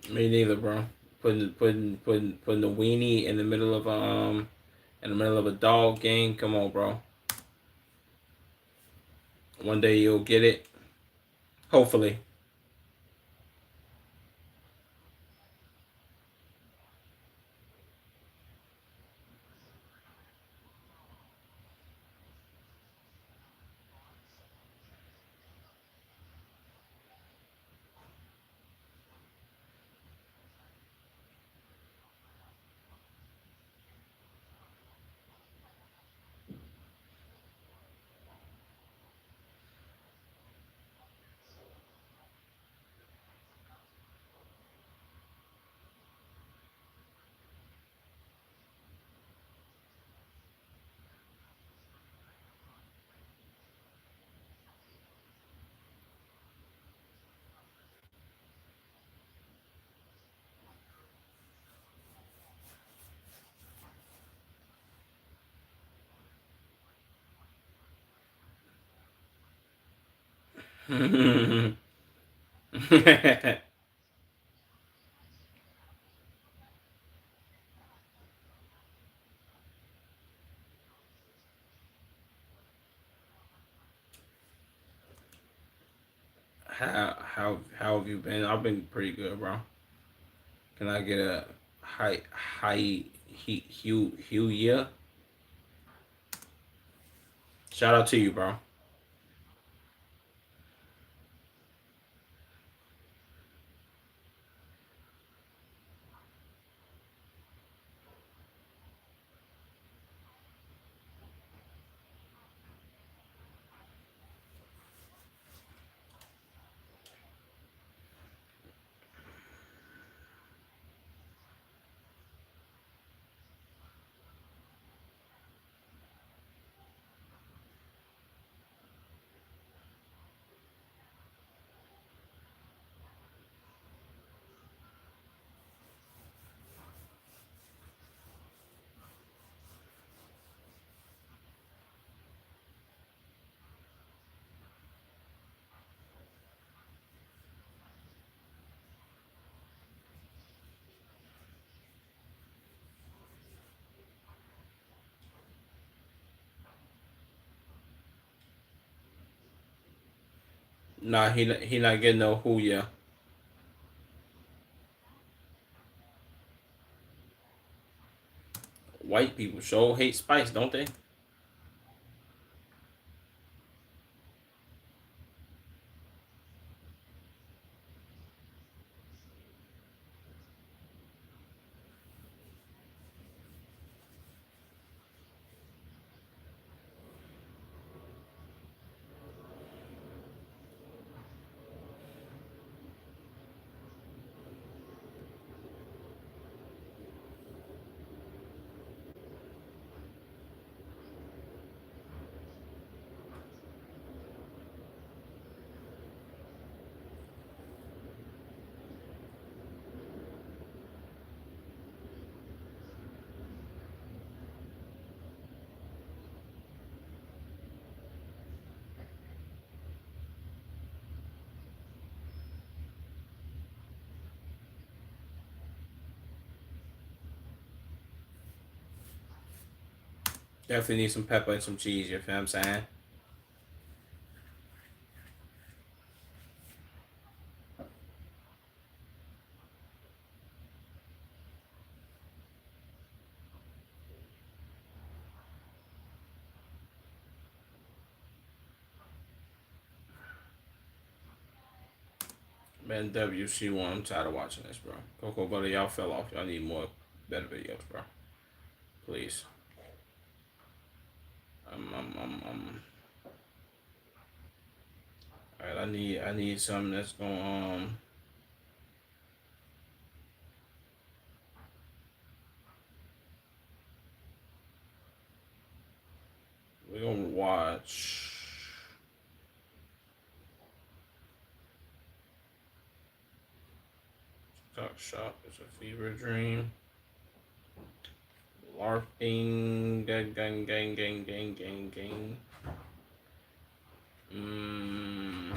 Speaker 1: Me neither, bro. Putting the weenie in the middle of a dog game. Come on, bro. One day you'll get it. Hopefully. have you been? I've been pretty good, bro. Can I get a hue yeah? Shout out to you, bro. Nah, he not getting no who yeah. White people sure hate spice, don't they? Definitely need some pepper and some cheese. You feel what I'm saying? Man, WC1, I'm tired of watching this, bro. Cocoa Butter, y'all fell off. Y'all need more better videos, bro. Please. Alright, I need something that's going we're gonna watch Talk Shop is a fever dream. LARPing, gang. Mm,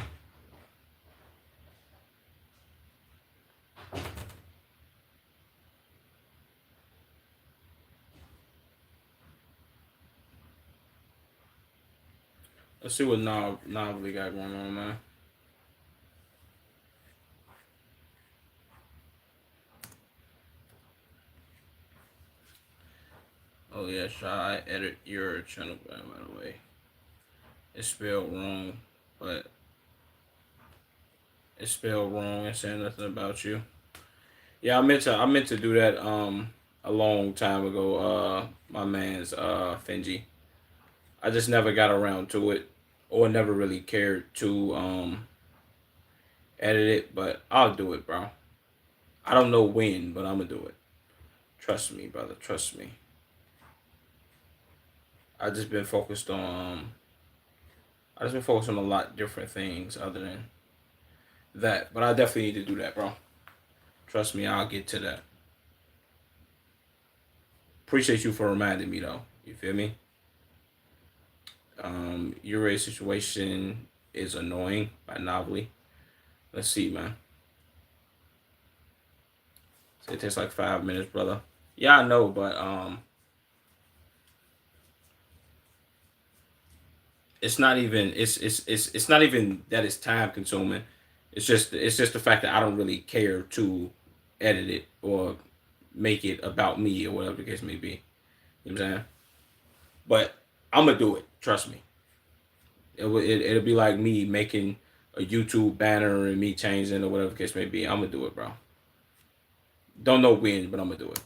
Speaker 1: let's see what Novelty got going on, man. Oh yeah, I edit your channel by the way. It's spelled wrong, but it's spelled wrong. It's saying nothing about you. Yeah, I meant to do that a long time ago. My man's Finji. I just never got around to it, or never really cared to edit it. But I'll do it, bro. I don't know when, but I'm gonna do it. Trust me, brother. Trust me. I just been focused on I just been focused on a lot different things other than that. But I definitely need to do that, bro. Trust me, I'll get to that. Appreciate you for reminding me though. You feel me? Your situation is annoying by Novelty. Let's see, man. So it takes like 5 minutes, brother. Yeah, I know, but it's not even it's not even that it's time consuming. It's just the fact that I don't really care to edit it or make it about me or whatever the case may be. You know what I'm saying? But I'm gonna do it. Trust me. It'll be like me making a YouTube banner and me changing or whatever the case may be. I'm gonna do it, bro. Don't know when, but I'm gonna do it.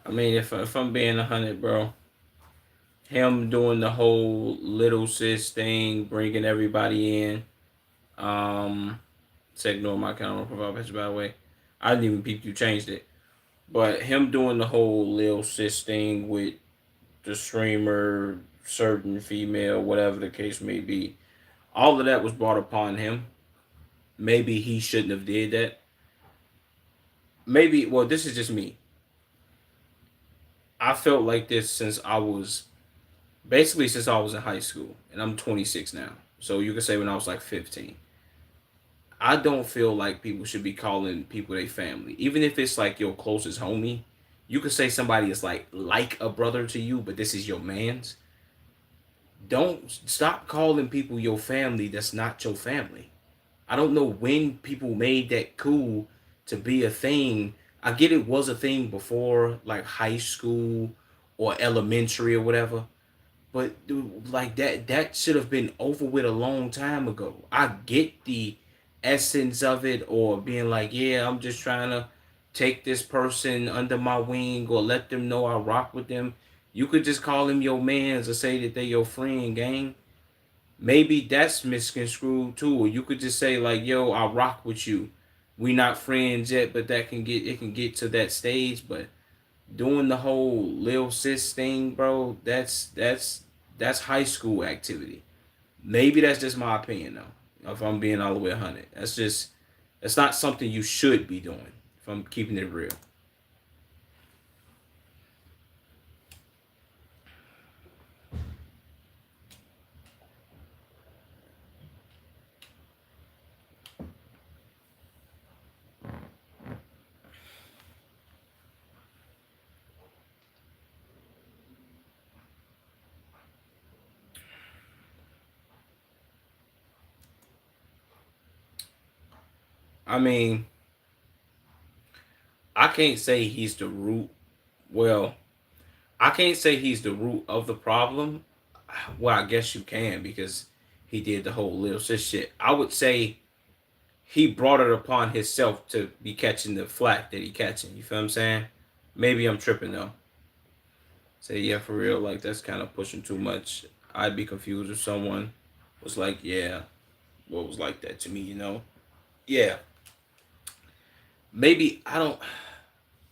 Speaker 1: I mean, if I'm being 100, bro, him doing the whole little sis thing, bringing everybody in. Um, to ignore my camera profile picture, by the way. I didn't even peep you changed it. But him doing the whole little sis thing with the streamer, certain female, whatever the case may be, all of that was brought upon him. Maybe he shouldn't have did that. Maybe, well, this is just me. I felt like this since I was basically since I was in high school, and I'm 26 now. So you could say when I was like 15. I don't feel like people should be calling people their family, even if it's like your closest homie. You could say somebody is like a brother to you, but this is your man's. Don't stop calling people your family. That's not your family. I don't know when people made that cool to be a thing. I get it was a thing before like high school or elementary or whatever. But dude, like that should have been over with a long time ago. I get the essence of it or being like, yeah, I'm just trying to take this person under my wing or let them know I rock with them. You could just call them your mans or say that they're your friend, gang. Maybe that's misconstrued too. Or you could just say like, yo, I rock with you. We not friends yet, but that can get to that stage. But doing the whole Lil Sis thing, bro, that's high school activity. Maybe that's just my opinion though. If I'm being all the way 100, that's not something you should be doing. If I'm keeping it real, I mean, I can't say he's the root. Well, I can't say he's the root of the problem. Well, I guess you can because he did the whole Lil Sis shit. I would say he brought it upon himself to be catching the flack that he catching. You feel what I'm saying? Maybe I'm tripping though. Say yeah, for real. Like that's kind of pushing too much. I'd be confused if someone was like, yeah, what was like that to me, you know? Yeah, maybe I don't.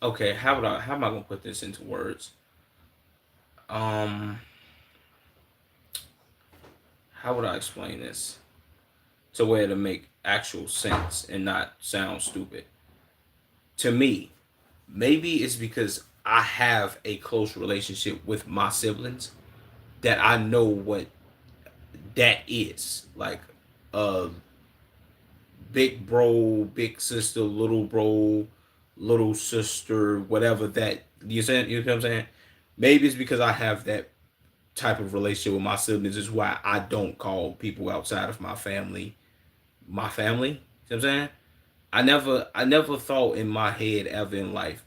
Speaker 1: Okay, how am I gonna put this into words? Um, how would I explain this to where to make actual sense and not sound stupid? To me, maybe it's because I have a close relationship with my siblings that I know what that is. Like, uh, big bro, big sister, little bro, little sister, whatever that you know what I'm saying? Maybe it's because I have that type of relationship with my siblings is why I don't call people outside of my family my family. You know what I'm saying? I never thought in my head ever in life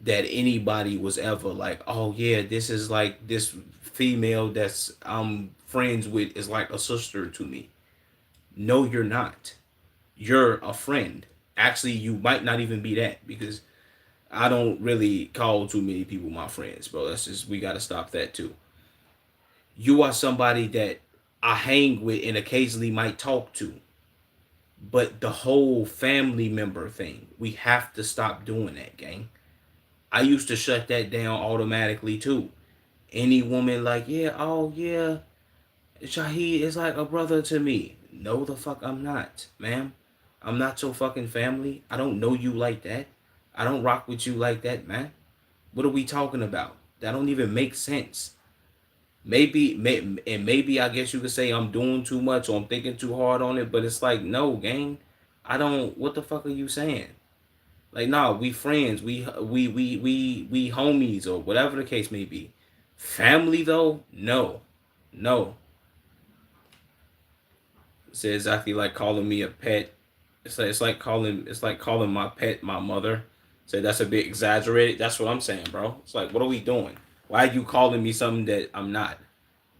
Speaker 1: that anybody was ever like, oh yeah, this is like this female that's I'm friends with is like a sister to me. No, you're not. You're a friend. Actually, you might not even be that because I don't really call too many people my friends, bro. That's just we gotta stop that too. You are somebody that I hang with and occasionally might talk to. But the whole family member thing, we have to stop doing that, gang. I used to shut that down automatically too. Any woman like, yeah, oh yeah, Shaheed is like a brother to me. No, the fuck I'm not, ma'am. I'm not your fucking family. I don't know you like that. I don't rock with you like that, man. What are we talking about? That don't even make sense. Maybe I guess you could say I'm doing too much or I'm thinking too hard on it, but it's like no, gang. I don't. What the fuck are you saying? Like, nah, we friends, we homies or whatever the case may be. Family though, no, no. It's exactly like calling me a pet. It's like calling my pet my mother. Say that's a bit exaggerated. That's what I'm saying, bro. It's like, what are we doing? Why are you calling me something that I'm not?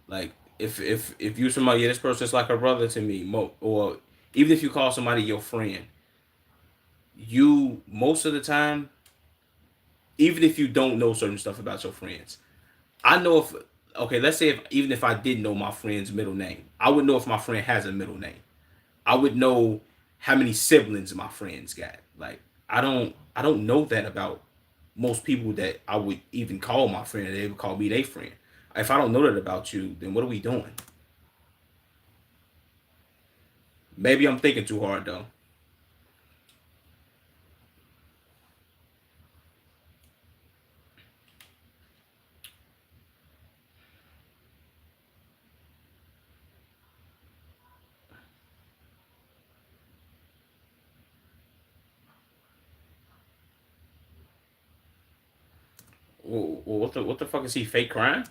Speaker 1: Like, if you somebody, yeah, this person's like a brother to me, or even if you call somebody your friend, you most of the time, even if you don't know certain stuff about your friends, I know if okay, let's say if even if I didn't know my friend's middle name, I would know if my friend has a middle name. I would know how many siblings my friends got. Like I don't know that about most people that I would even call my friend. They would call me their friend. If I don't know that about you, then what are we doing? Maybe I'm thinking too hard though. Well, what the fuck is he fake crying?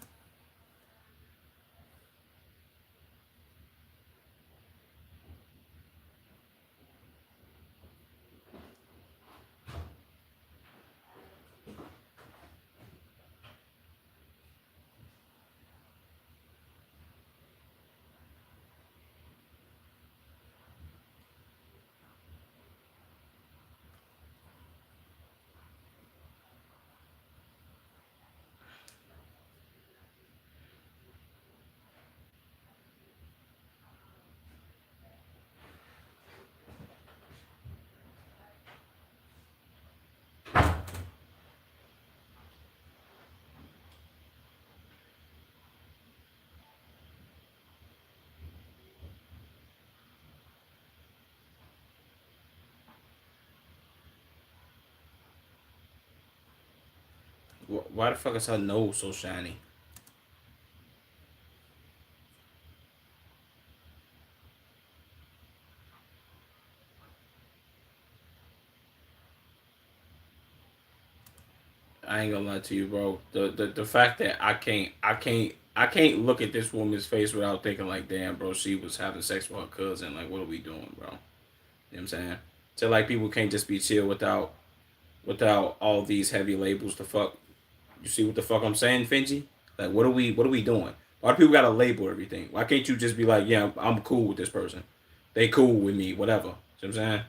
Speaker 1: Why the fuck is her nose so shiny? I ain't gonna lie to you, bro. The fact that I can't look at this woman's face without thinking like, damn, bro, she was having sex with her cousin. Like, what are we doing, bro? You know what I'm saying? So like, people can't just be chill without all these heavy labels. The fuck, you see what the fuck I'm saying, Finji? Like, what are we doing? Why do people gotta label everything? Why can't you just be like, yeah, I'm cool with this person. They cool with me, whatever. You know what I'm saying?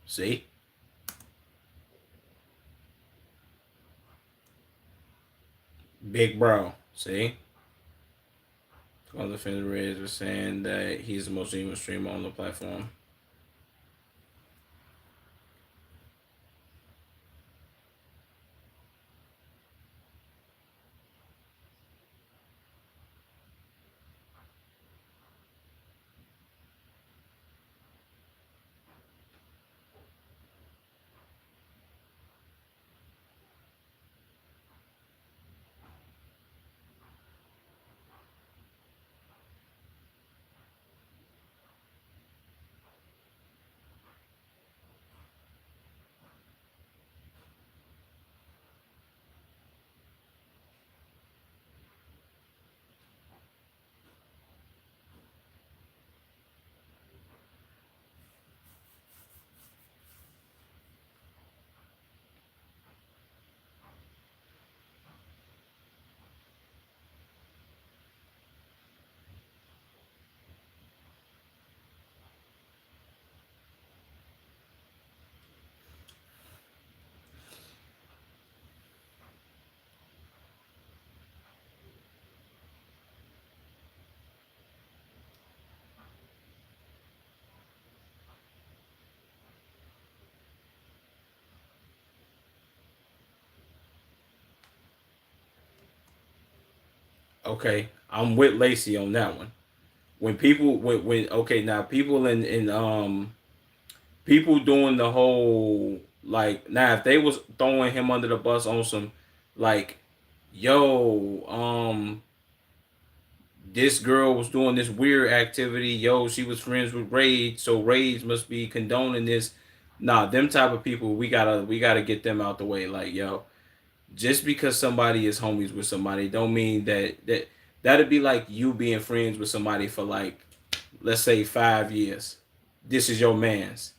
Speaker 1: See, big bro. See. Other fans raised were saying that he's the most famous streamer on the platform. Okay, I'm with Lacey on that one. When people when okay now people in people doing the whole like now if they was throwing him under the bus on some like yo this girl was doing this weird activity. Yo, she was friends with Rage, so Rage must be condoning this. Nah, them type of people, we gotta get them out the way. Like, yo, just because somebody is homies with somebody, don't mean that'd be like you being friends with somebody for like, let's say 5 years. This is your man's.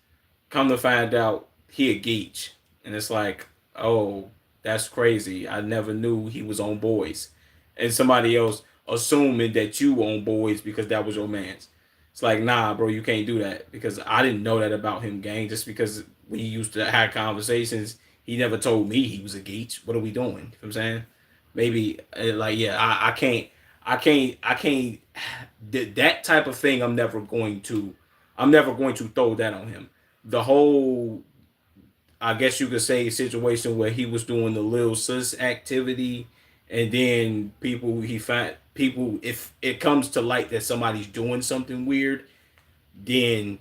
Speaker 1: Come to find out, he a geech, and it's like, oh, that's crazy. I never knew he was on boys, and somebody else assuming that you on boys because that was your man's. It's like, nah, bro, you can't do that because I didn't know that about him, gang. Just because we used to have conversations, he never told me he was a geech. What are we doing? You know what I'm saying? Maybe like yeah, I can't that type of thing. I'm never going to throw that on him. The whole I guess you could say situation where he was doing the Lil Sis activity, and then he find people if it comes to light that somebody's doing something weird, then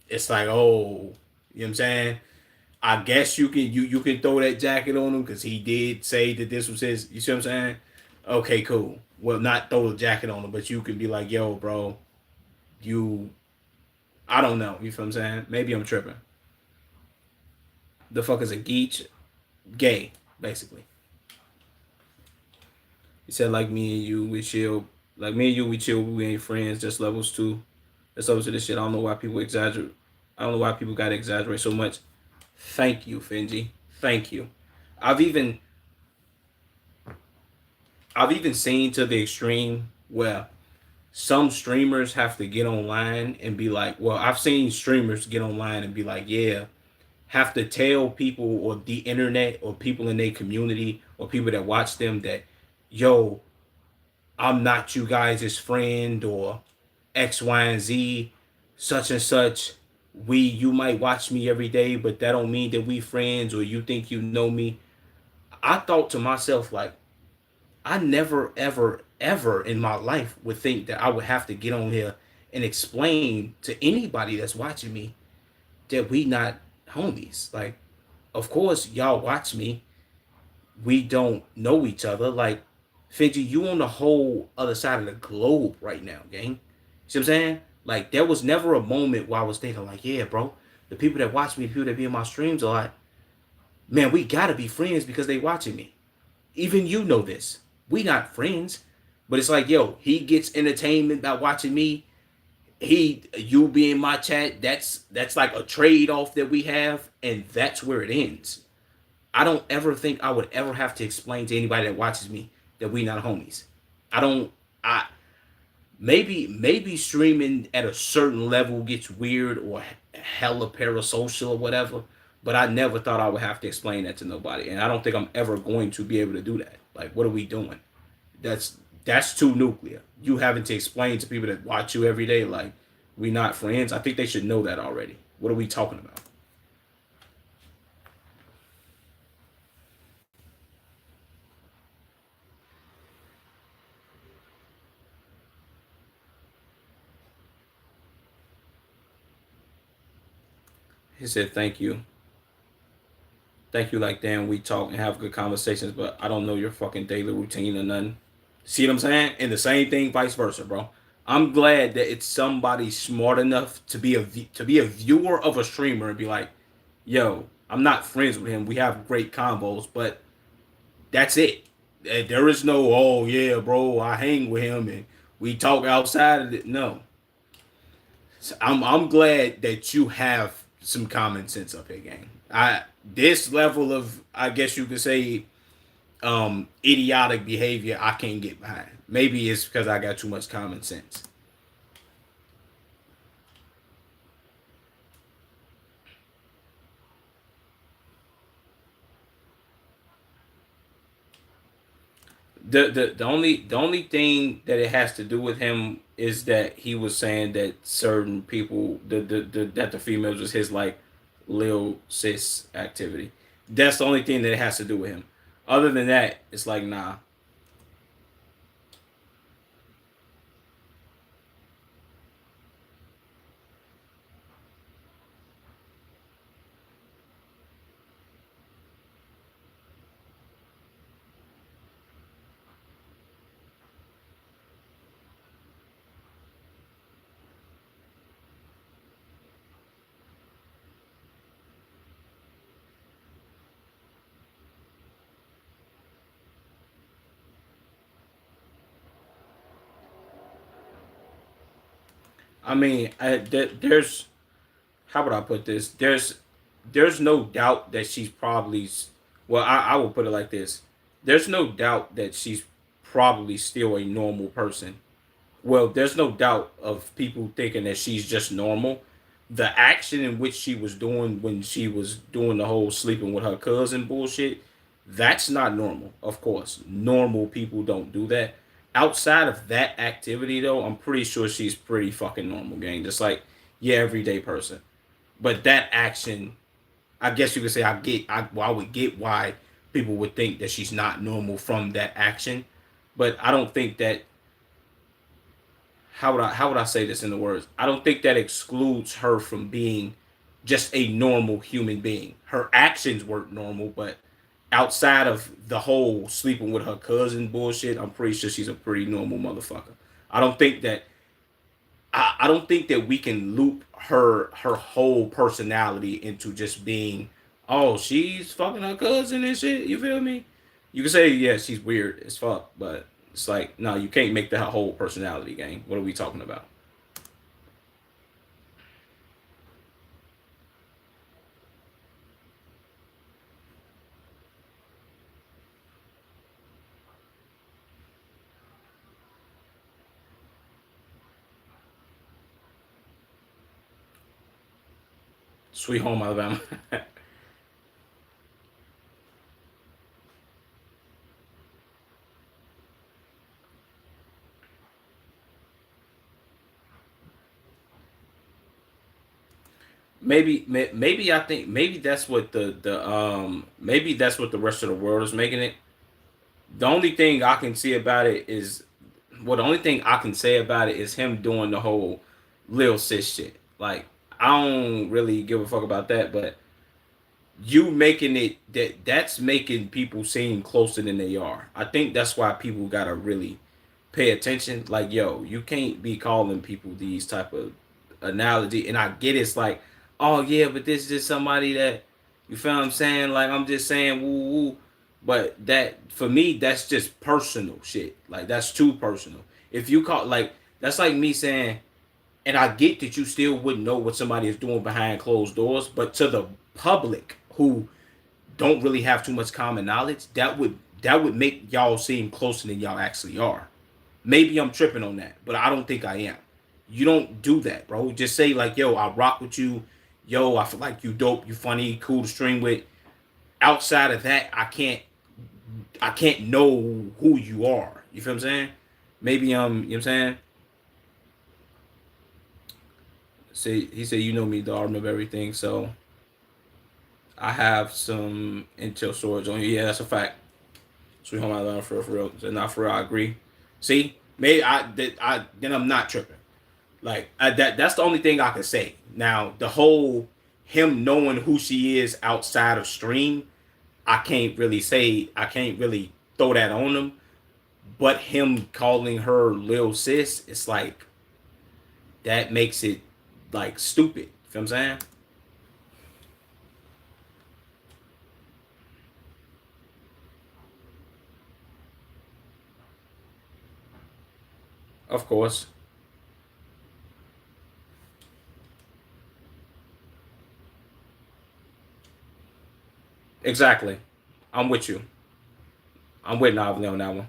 Speaker 1: it's like oh, you know what I'm saying. I guess you can throw that jacket on him because he did say that this was his. You see what I'm saying? Okay, cool. Well, not throw the jacket on him, but you can be like, yo, bro, you. I don't know. You feel what I'm saying? Maybe I'm tripping. The fuck is a geech? Gay, basically. He said like me and you, we chill. Like me and you, we chill. We ain't friends. Just levels too. That's levels to this shit. I don't know why people exaggerate. I don't know why people gotta exaggerate so much. Thank you, Finji. Thank you. I've even I've even seen to the extreme where some streamers have to get online and be like, well, I've seen streamers get online and be like, yeah, have to tell people or the internet or people in their community or people that watch them that, yo, I'm not you guys' friend or X, Y, and Z, such and such. You might watch me every day, but that don't mean that we friends or you think you know me. I thought to myself like, I never, ever, ever in my life would think that I would have to get on here and explain to anybody that's watching me that we not homies. Like, of course, y'all watch me. We don't know each other. Like, Fiji, you on the whole other side of the globe right now, gang. See what I'm saying? Like, there was never a moment where I was thinking, like, yeah, bro, the people that watch me, the people that be in my streams a lot, man, we gotta be friends because they watching me. Even you know this. We not friends, but it's like, yo, he gets entertainment by watching me. You be in my chat. That's like a trade off that we have, and that's where it ends. I don't ever think I would ever have to explain to anybody that watches me that we not homies. I don't. I maybe streaming at a certain level gets weird or hella parasocial or whatever. But I never thought I would have to explain that to nobody, and I don't think I'm ever going to be able to do that. Like, what are we doing? That's that's too nuclear. You having to explain to people that watch you every day, like we not friends. I think they should know that already. What are we talking about? He said, "Thank you, thank you." Like, damn, we talk and have good conversations, but I don't know your fucking daily routine or nothing. See what I'm saying? And the same thing, vice versa, bro. I'm glad that it's somebody smart enough to be a viewer of a streamer and be like, "Yo, I'm not friends with him. We have great combos, but that's it. There is no, oh yeah, bro, I hang with him and we talk outside of it. No, so I'm glad that you have some common sense up here, gang. I this level of I guess you could say idiotic behavior I can't get behind. Maybe it's because I got too much common sense. The only thing that it has to do with him is that he was saying that certain people that the females was his like lil sis activity. That's the only thing that it has to do with him. Other than that, it's like nah. I mean, there's how would I put this? There's no doubt that she's probably well, I will put it like this. There's no doubt that she's probably still a normal person. Well, there's no doubt of people thinking that she's just normal. The action in which she was doing when she was doing the whole sleeping with her cousin bullshit, that's not normal. Of course, normal people don't do that. Outside of that activity, though, I'm pretty sure she's pretty fucking normal, gang. Just like your everyday person. But that action, I guess you could say well, I would get why people would think that she's not normal from that action. But I don't think that how would I say this in the words? I don't think that excludes her from being just a normal human being. Her actions weren't normal, but outside of the whole sleeping with her cousin bullshit, I'm pretty sure she's a pretty normal motherfucker. I don't think that I don't think that we can loop her whole personality into just being, oh, she's fucking her cousin and shit. You feel me? You can say, yeah, she's weird as fuck, but it's like, no, you can't make that whole personality, gang. What are we talking about? Sweet Home Alabama. Maybe I think maybe that's what the maybe that's what the rest of the world is making it. The only thing I can see about it is well, the only thing I can say about it is him doing the whole Lil Sis shit. Like, I don't really give a fuck about that, but you making it that's making people seem closer than they are. I think that's why people gotta really pay attention. Like, yo, you can't be calling people these type of analogy. And I get it's like, oh yeah, but this is just somebody that you feel what I'm saying. Like, I'm just saying woo woo, but that for me that's just personal shit. Like, that's too personal. If you call like that's like me saying, and I get that you still wouldn't know what somebody is doing behind closed doors, but to the public who don't really have too much common knowledge, that would make y'all seem closer than y'all actually are. Maybe I'm tripping on that, but I don't think I am. You don't do that, bro. Just say like, yo, I rock with you. Yo, I feel like you dope, you funny, cool to stream with. Outside of that, I can't know who you are. You feel what I'm saying? Maybe you know what I'm saying? Say he said you know me, though I remember everything, so I have some intel storage on you. Yeah, that's a fact. Sweet Home Alabama for real. So not for real, I agree. See, maybe I then I'm not tripping. Like that's the only thing I can say. Now the whole him knowing who she is outside of stream, I can't really say. I can't really throw that on him. But him calling her Lil Sis, it's like that makes it like stupid. You feel what I'm saying? Of course, exactly. I'm with you. I'm with Novely on that one.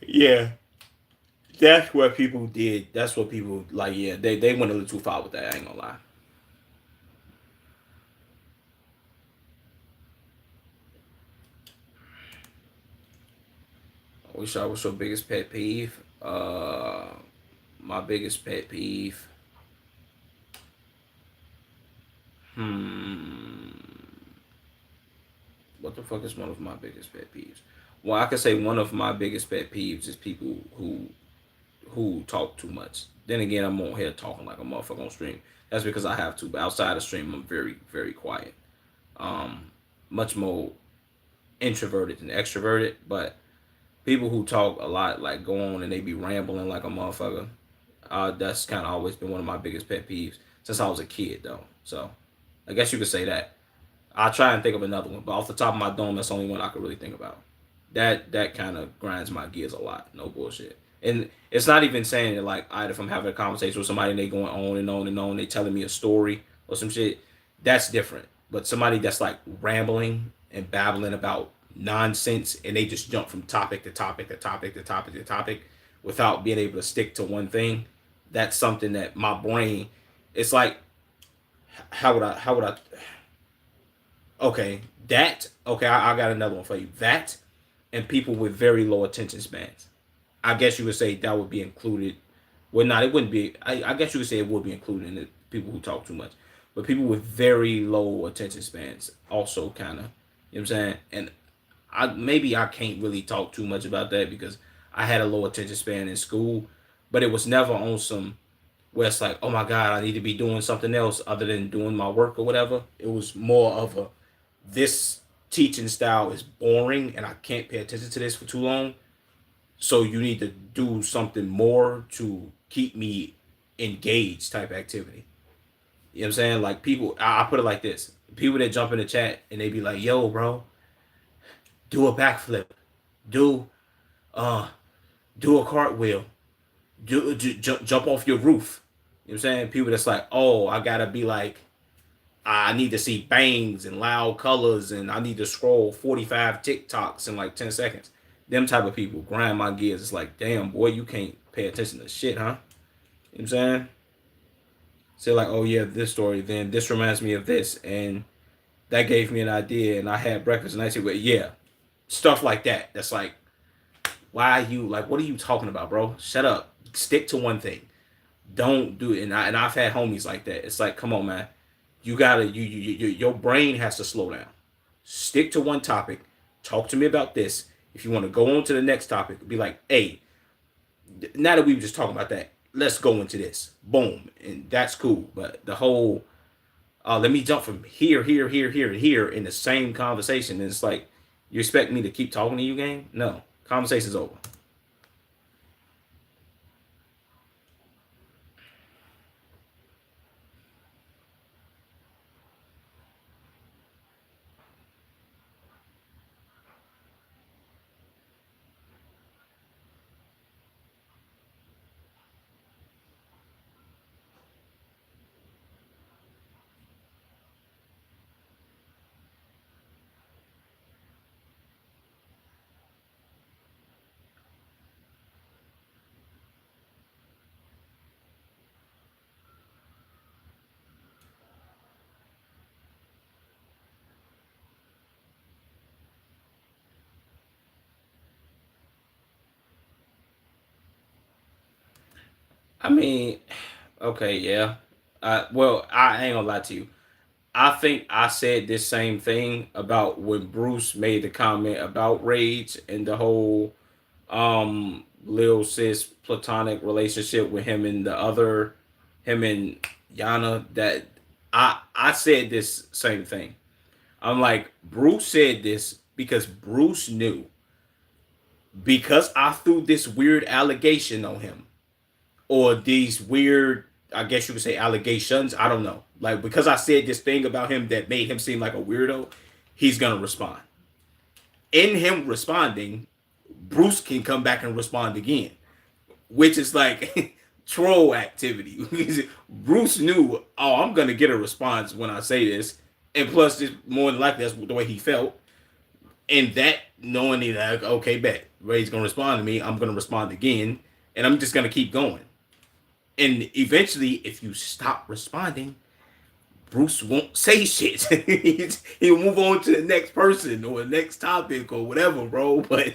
Speaker 1: Yeah, that's what people did. That's what people like. Yeah, they went a little too far with that. I ain't gonna lie. What's your biggest pet peeve? My biggest pet peeve. Hmm. What the fuck is one of my biggest pet peeves? Well, I could say one of my biggest pet peeves is people who talk too much. Then again, I'm on here talking like a motherfucker on stream. That's because I have to. But outside of stream, I'm very, very quiet. Much more introverted than extroverted. But people who talk a lot, like go on and they be rambling like a motherfucker. That's kind of always been one of my biggest pet peeves since I was a kid, though. So I guess you could say that. I'll try and think of another one, but off the top of my dome, that's the only one I could really think about. That kind of grinds my gears a lot. No bullshit. And it's not even saying that like, if I'm having a conversation with somebody and they going on and on and on, they telling me a story or some shit, that's different. But somebody that's like rambling and babbling about nonsense and they just jump from topic to topic to topic to topic to topic without being able to stick to one thing, that's something that my brain, it's like, how would I okay, that, okay, I got another one for you. That and people with very low attention spans. I guess you would say that would be included. Well, not, it wouldn't be. I guess you would say it would be included in the people who talk too much. But people with very low attention spans also kind of, you know what I'm saying? And maybe I can't really talk too much about that because I had a low attention span in school, but it was never on some where it's like, oh my God, I need to be doing something else other than doing my work or whatever. It was more of a, this teaching style is boring and I can't pay attention to this for too long. So you need to do something more to keep me engaged type activity. You know what I'm saying? Like people, I put it like this. People that jump in the chat and they be like, yo, bro, do a backflip. Do uh do a cartwheel. Jump off your roof. You know what I'm saying? People that's like, oh, I gotta be like, I need to see bangs and loud colors and I need to scroll 45 TikToks in like 10 seconds. Them type of people grind my gears. It's like, damn, boy, you can't pay attention to shit, huh? You know what I'm saying? Say like, oh yeah, this story, then this reminds me of this, and that gave me an idea, and I had breakfast, and I said, well, yeah, stuff like that. That's like, why are you like, what are you talking about, bro? Shut up. Stick to one thing. Don't do it. And I've had homies like that. It's like, come on, man. You gotta, your brain has to slow down. Stick to one topic. Talk to me about this. If you want to go on to the next topic, be like, hey, now that we were just talking about that, let's go into this. Boom. And that's cool. But the whole, let me jump from here, and here in the same conversation. And it's like, you expect me to keep talking to you, gang? No. Conversation's over. I mean, okay, yeah. Well, I ain't gonna lie to you. I think I said this same thing about when Bruce made the comment about Rage and the whole Lil Sis platonic relationship with him and the other, him and Yana. That I said this same thing. I'm like, Bruce said this because Bruce knew, because I threw this weird allegation on him, or these weird, I guess you could say, allegations. I don't know. Like, because I said this thing about him that made him seem like a weirdo, he's gonna respond. In him responding, Bruce can come back and respond again, which is like troll activity. Bruce knew, oh, I'm gonna get a response when I say this, and plus, it's more than likely that's the way he felt. And that, knowing that, okay, bet Ray's gonna respond to me, I'm gonna respond again, and I'm just gonna keep going. And eventually, if you stop responding, Bruce won't say shit. He'll move on to the next person or the next topic or whatever, bro. But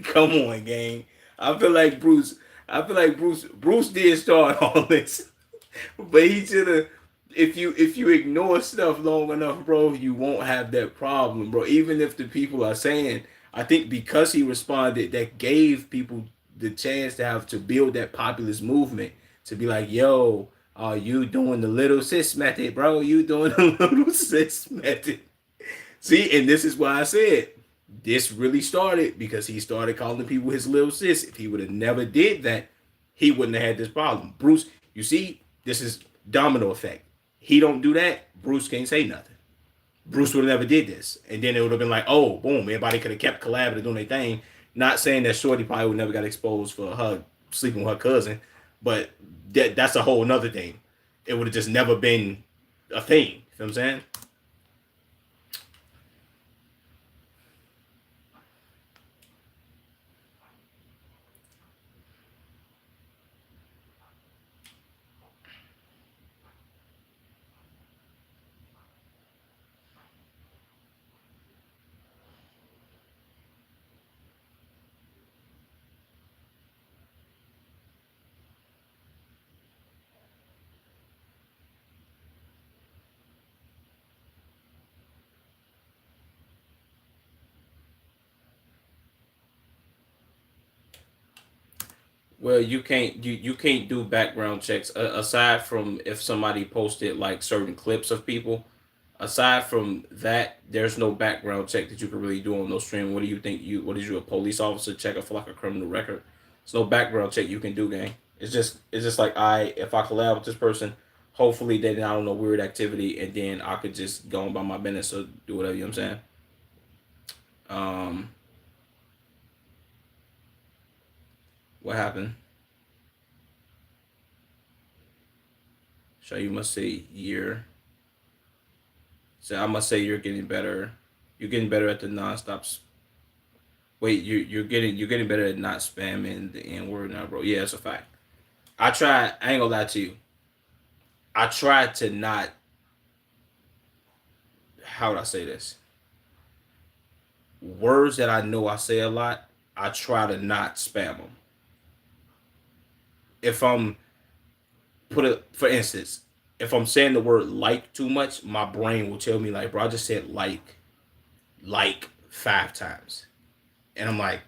Speaker 1: come on, gang. I feel like Bruce. I feel like Bruce did start all this, but he should have. If you ignore stuff long enough, bro, you won't have that problem, bro. Even if the people are saying, I think because he responded, that gave people the chance to have to build that populist movement to be like, yo, you doing the little sis method, bro? You doing the little sis method? See, and this is why I said this really started because he started calling people his little sis. If he would have never did that, he wouldn't have had this problem. Bruce, you see, this is domino effect. He don't do that, Bruce can't say nothing. Bruce would have never did this, and then it would have been like, oh, boom, everybody could have kept collabing doing their thing. Not saying that Shorty probably would never got exposed for her sleeping with her cousin, but that's a whole nother thing. It would have just never been a thing. You know what I'm saying? Well, you can't do background checks aside from if somebody posted like certain clips of people. Aside from that, there's no background check that you can really do on those streams. What do you think? What is you, a police officer check for like a criminal record? There's no background check you can do, gang. It's just like if I collab with this person, hopefully they not on no weird activity, and then I could just go on by my business or do whatever. You know what I'm saying? Um, what happened? So you must say year. So I must say you're getting better. You're getting better at the nonstop. Wait, you're getting better at not spamming the N word now, bro. Yeah, it's a fact. I try. I ain't gonna lie to you. I try to not. How would I say this? Words that I know I say a lot. I try to not spam them. If I'm for instance, if I'm saying the word like too much, my brain will tell me like, bro, I just said like 5 times, and I'm like,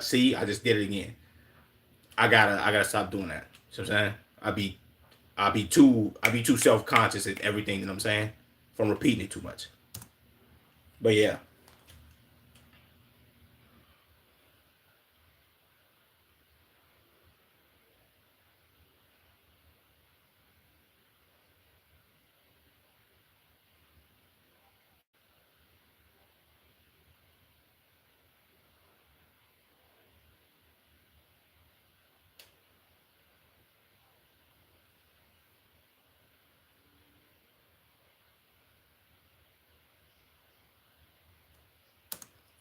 Speaker 1: see, I just did it again. I gotta stop doing that. You know what I'm saying? I be too self conscious at everything that I'm saying from repeating it too much. But yeah,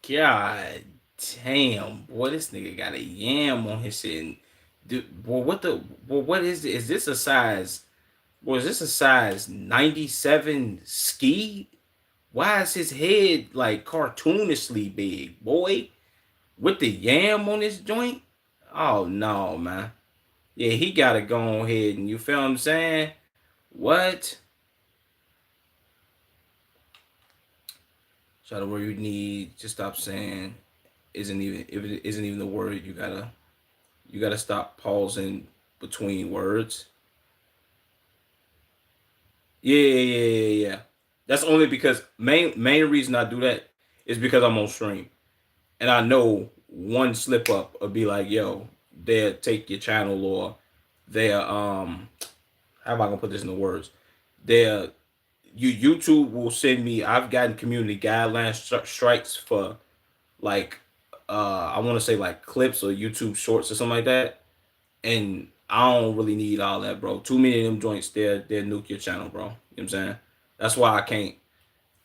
Speaker 1: God damn, boy, this nigga got a yam on his shit. And, dude, boy, what is it? Is this a size? Was this a size 97 ski? Why is his head like cartoonishly big, boy? With the yam on his joint? Oh no, man. Yeah, he gotta go ahead and you feel what I'm saying? What? Shout out where you need to stop saying isn't even if it isn't even the word you gotta stop pausing between words. Yeah, yeah, yeah, yeah, yeah. That's only because main reason I do that is because I'm on stream. And I know one slip up will be like, yo, they'll take your channel or they'll how am I gonna put this in the words? They'll YouTube will send me. I've gotten community guidelines strikes for like I want to say like clips or YouTube shorts or something like that, and I don't really need all that, bro. Too many of them joints, they'll nuke your channel, bro. You know what I'm saying? That's why I can't.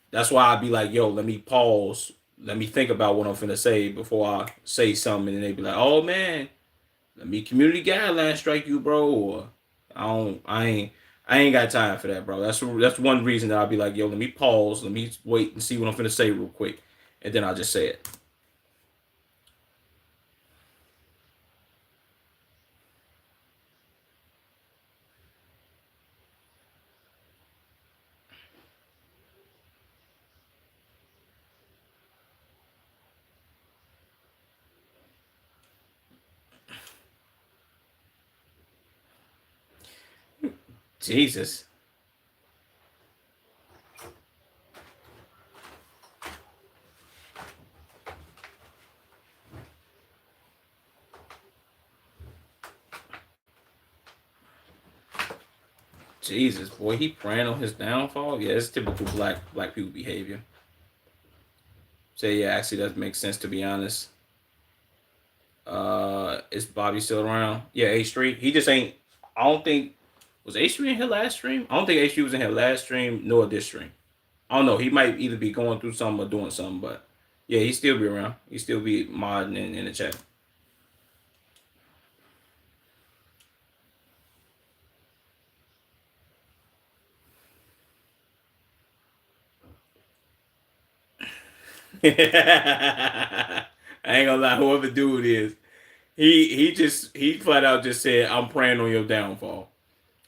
Speaker 1: That's why I'd be like, yo, let me pause. Let me think about what I'm finna say before I say something, and they be like, oh man, let me community guidelines strike you, bro. Or I ain't got time for that, bro. That's one reason that I'll be like, yo, let me pause, let me wait and see what I'm finna say real quick, and then I'll just say it. Jesus. Jesus, boy, he praying on his downfall. Yeah, it's typical black people behavior. So yeah, actually doesn't make sense to be honest. Is Bobby still around? Yeah, H3. He just ain't. I don't think was H3 in here last stream. I don't think H3 was in here last stream nor this stream. I don't know. He might either be going through something or doing something, but yeah, he still be around. He still be modding in the chat. I ain't gonna lie, whoever dude is, he flat out just said, "I'm praying on your downfall."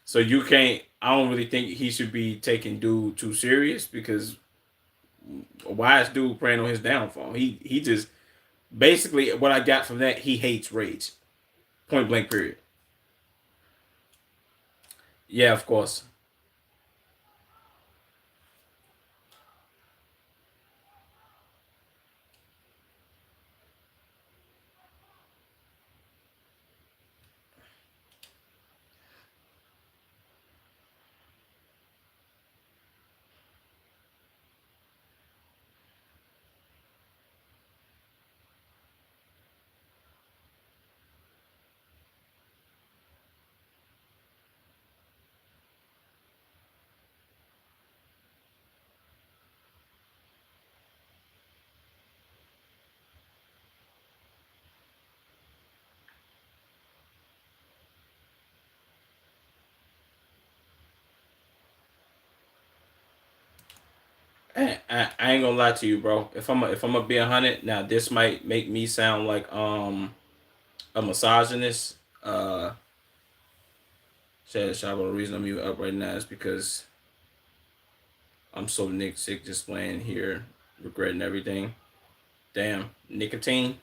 Speaker 1: So you can't. I don't really think he should be taking dude too serious because why is dude praying on his downfall? He just basically what I got from that, he hates rage. Point blank. Period. Yeah, of course. I ain't gonna lie to you, bro. If I'm gonna be 100, now this might make me sound like a misogynist. Shab, the reason I'm even up right now is because I'm so Nick sick just laying here regretting everything. Damn, nicotine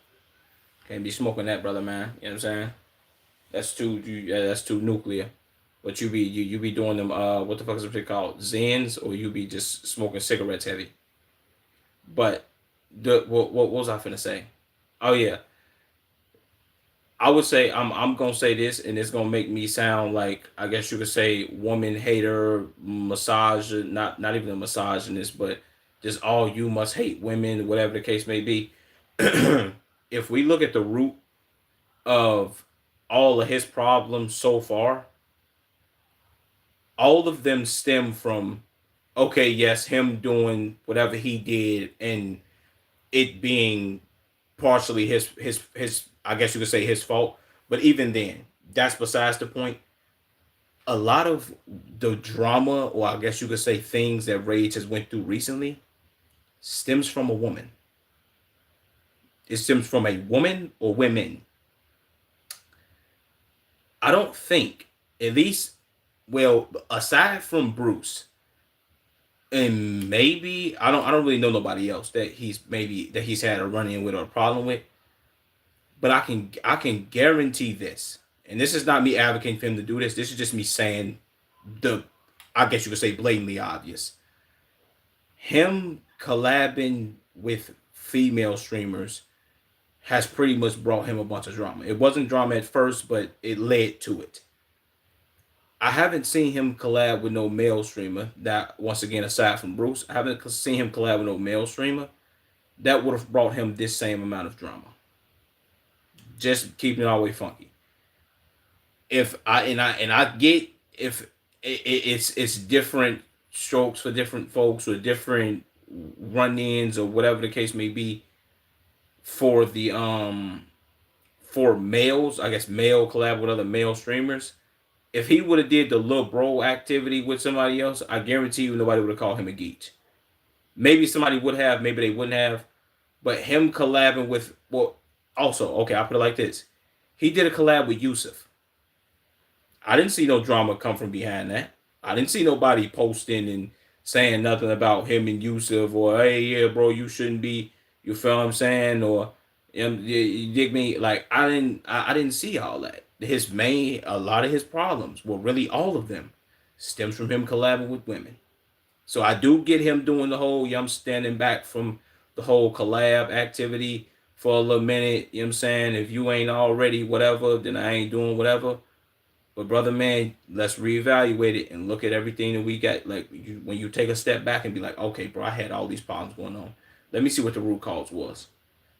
Speaker 1: can't be smoking that, brother, man. You know what I'm saying? Yeah, that's too nuclear. But you be doing them what the fuck is it called? Zins, or you be just smoking cigarettes heavy. But what was I finna say? Oh yeah, I would say I'm gonna say this, and it's gonna make me sound like I guess you could say woman hater, not even a misogynist, but just all you must hate women, whatever the case may be. If we look at the root of all of his problems so far, all of them stem from okay, yes, him doing whatever he did and it being partially his I guess you could say his fault. But even then, that's besides the point. A lot of the drama, or I guess you could say things that Rage has went through recently, stems from a woman. It stems from a woman or women. I don't think, at least, well, aside from Bruce, and maybe I don't really know nobody else that he's had a run in with or a problem with. But I can guarantee this, and this is not me advocating for him to do this. This is just me saying the, I guess you could say blatantly obvious. Him collabing with female streamers has pretty much brought him a bunch of drama. It wasn't drama at first, but it led to it. I haven't seen him collab with no male streamer. That once again, aside from Bruce, I haven't seen him collab with no male streamer that would have brought him this same amount of drama. Just keeping it all the way funky. If I get if it's different strokes for different folks or different run-ins or whatever the case may be for the for males, I guess male collab with other male streamers. If he would have did the little bro activity with somebody else, I guarantee you nobody would have called him a geek. Maybe somebody would have, maybe they wouldn't have. But him collabing with, well, also, okay, I'll put it like this. He did a collab with Yusuf. I didn't see no drama come from behind that. I didn't see nobody posting and saying nothing about him and Yusuf or hey yeah bro you shouldn't be, you feel what I'm saying, or you dig me, like I didn't see all that. His main, a lot of his problems, well really all of them, stems from him collabing with women. So I do get him doing the whole, I'm standing back from the whole collab activity for a little minute. You know what I'm saying? If you ain't already whatever, then I ain't doing whatever. But brother, man, let's reevaluate it and look at everything that we got. Like when you take a step back and be like, okay, bro, I had all these problems going on. Let me see what the root cause was.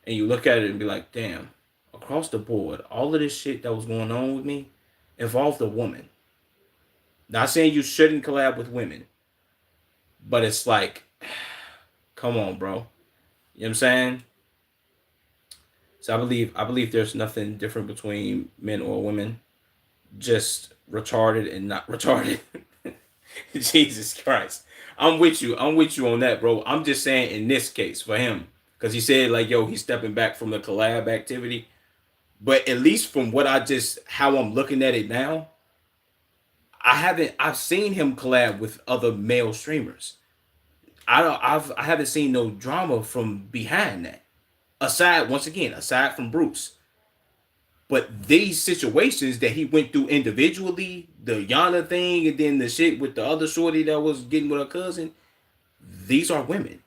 Speaker 1: And you look at it and be like, damn, across the board, all of this shit that was going on with me involved a woman. Not saying you shouldn't collab with women, but it's like, come on, bro. You know what I'm saying? So I believe there's nothing different between men or women, just retarded and not retarded. Jesus Christ. I'm with you. I'm with you on that, bro. I'm just saying in this case for him, because he said like, yo, he's stepping back from the collab activity. But at least from what I just how I'm looking at it now, I've seen him collab with other male streamers. I haven't seen no drama from behind that. Aside from Bruce. But these situations that he went through individually, the Yana thing, and then the shit with the other shorty that was getting with her cousin, these are women.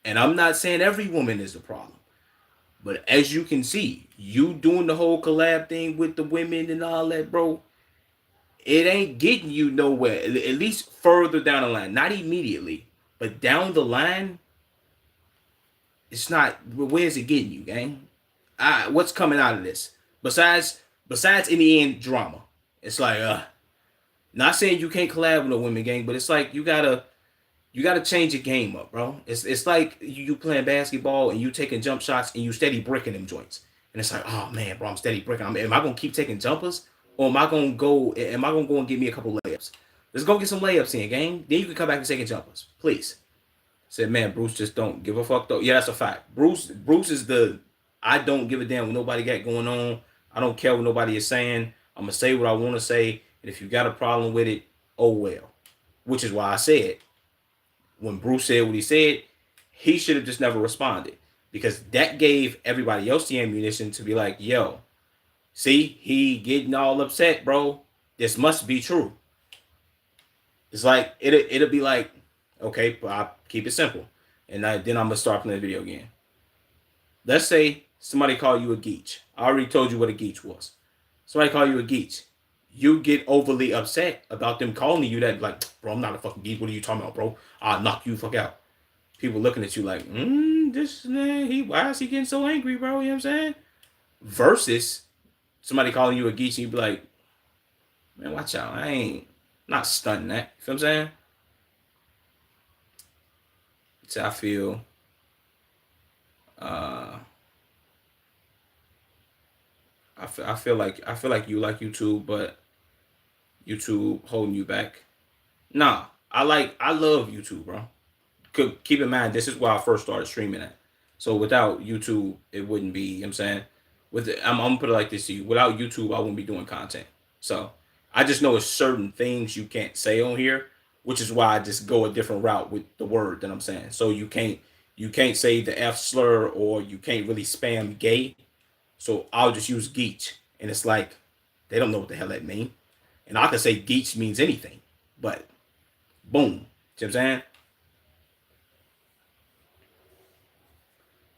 Speaker 1: And I'm not saying every woman is the problem. But as you can see, you doing the whole collab thing with the women and all that, bro, it ain't getting you nowhere. At least further down the line. Not immediately, but down the line, it's not. Where's it getting you, gang? What's coming out of this? Besides in the end drama. It's like not saying you can't collab with a women gang, but it's like you gotta change your game up, bro. It's like you playing basketball and you taking jump shots and you steady bricking them joints. And it's like, oh man, bro, I'm steady bricking. Am I gonna keep taking jumpers? Or am I gonna go and get me a couple layups? Let's go get some layups in, gang. Then you can come back and take jumpers. Please. Said, man, Bruce just don't give a fuck though. Yeah, that's a fact. Bruce is the I don't give a damn what nobody got going on. I don't care what nobody is saying. I'm gonna say what I want to say, and if you got a problem with it, oh well. Which is why I said when Bruce said what he said, he should have just never responded because that gave everybody else the ammunition to be like, yo, see, he getting all upset, bro. This must be true. It's like it'll be like, okay, but I'll keep it simple, and then I'm gonna start playing the video again. Let's say somebody call you a geech. I already told you what a geech was. Somebody call you a geech. You get overly upset about them calling you that, like, bro, I'm not a fucking geek. What are you talking about, bro? I'll knock you fuck out. People looking at you like, this man, why is he getting so angry, bro? You know what I'm saying? Versus somebody calling you a geek and you be like, man, watch out. I ain't not stunting that. You feel what I'm saying? So I feel I feel like you like YouTube, but YouTube holding you back. Nah, I love YouTube, bro. Keep in mind this is where I first started streaming at. So without YouTube, it wouldn't be, you know what I'm saying? I'm gonna put it like this to you. Without YouTube, I wouldn't be doing content. So I just know it's certain things you can't say on here, which is why I just go a different route with the word that I'm saying. So you can't say the F slur or you can't really spam gay. So I'll just use geech. And it's like, they don't know what the hell that means. And I can say geech means anything. But, boom. You know what I'm saying?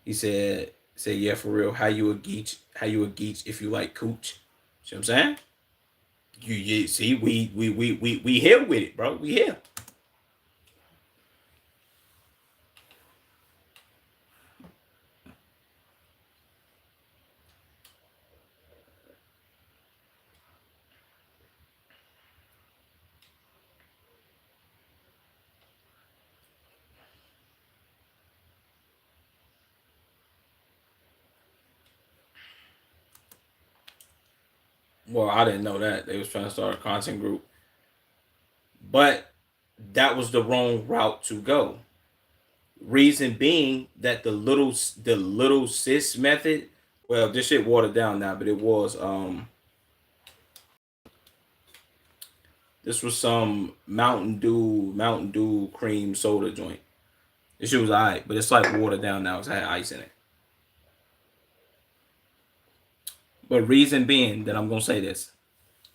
Speaker 1: He said, yeah, for real, how you a geech if you like cooch? See what I'm saying? You see, we here with it, bro. We here. Well, I didn't know that they was trying to start a content group, but that was the wrong route to go. Reason being that the little sis method. Well, this shit watered down now, but it was this was some Mountain Dew cream soda joint. This shit was alright, but it's like watered down now. It's had ice in it. But reason being that I'm gonna say this.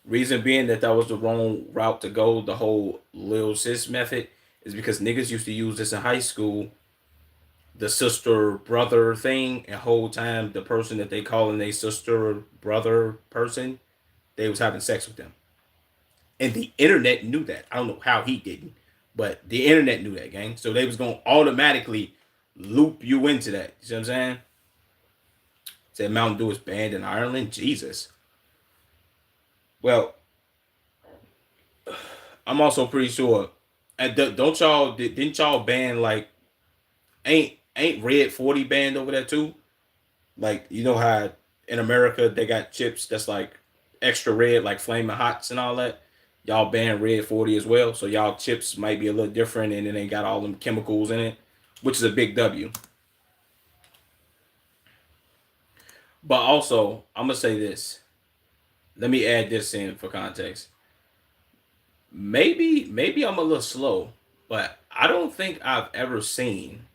Speaker 1: Reason being that was the wrong route to go. The whole Lil Sis method is because niggas used to use this in high school, the sister brother thing, and whole time the person that they calling a sister brother person, they was having sex with them, and the internet knew that. I don't know how he didn't, but the internet knew that, gang. So they was gonna automatically loop you into that. You see what I'm saying? Said Mountain Dew is banned in Ireland. Jesus. Well, I'm also pretty sure. And don't y'all didn't y'all ban like ain't Red 40 banned over there too? Like you know how in America they got chips that's like extra red, like flaming hots and all that. Y'all ban Red 40 as well, so y'all chips might be a little different, and then they got all them chemicals in it, which is a big W. But also, I'm gonna say this. Let me add this in for context. Maybe I'm a little slow, but I don't think I've ever seen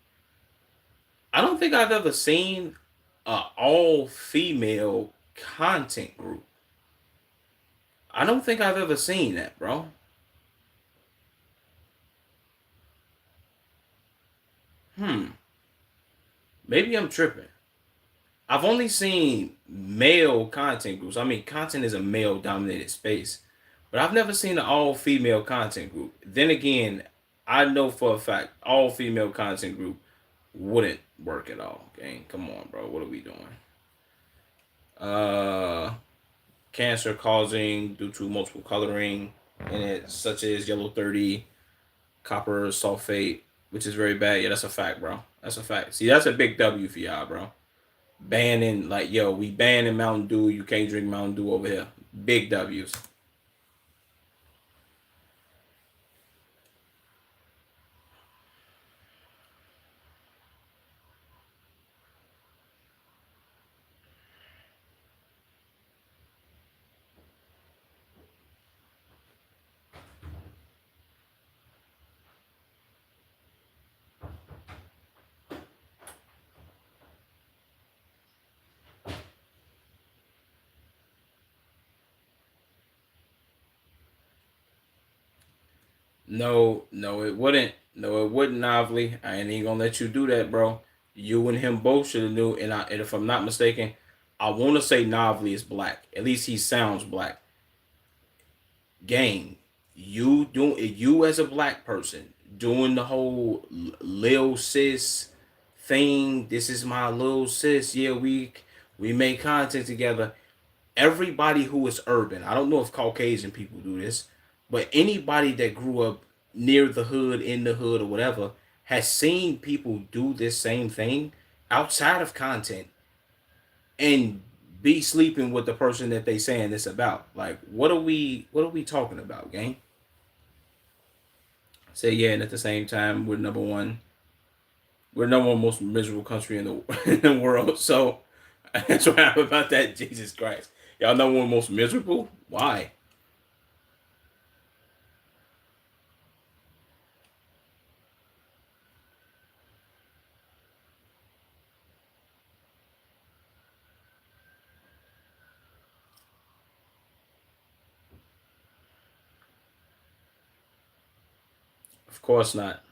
Speaker 1: a all female content group. I don't think I've ever seen that, bro. Hmm. Maybe I'm tripping. I've only seen male content groups. I mean, content is a male dominated space, but I've never seen an all female content group. Then again, I know for a fact all female content group wouldn't work at all. Gang, come on, bro. What are we doing? Uh, Cancer causing due to multiple coloring in it, such as yellow 30, copper sulfate, which is very bad. Yeah, that's a fact, bro. That's a fact. See, that's a big W for y'all, bro. Banning like yo, we banning Mountain Dew. You can't drink Mountain Dew over here. Big W's. No, no, it wouldn't. No, it wouldn't, Novely. I ain't even gonna let you do that, bro. You and him both should have knew. And if I'm not mistaken, I want to say Novely is black. At least he sounds black. Gang, you as a black person doing the whole lil sis thing. This is my little sis. Yeah, we make content together. Everybody who is urban, I don't know if Caucasian people do this, but anybody that grew up near the hood, in the hood, or whatever, has seen people do this same thing outside of content and be sleeping with the person that they saying this about. Like, what are we talking about, gang? Say yeah, and at the same time, we're number one. We're number one most miserable country in the in the world. So that's what happened about that. Jesus Christ, y'all number one most miserable. Why? Of course not.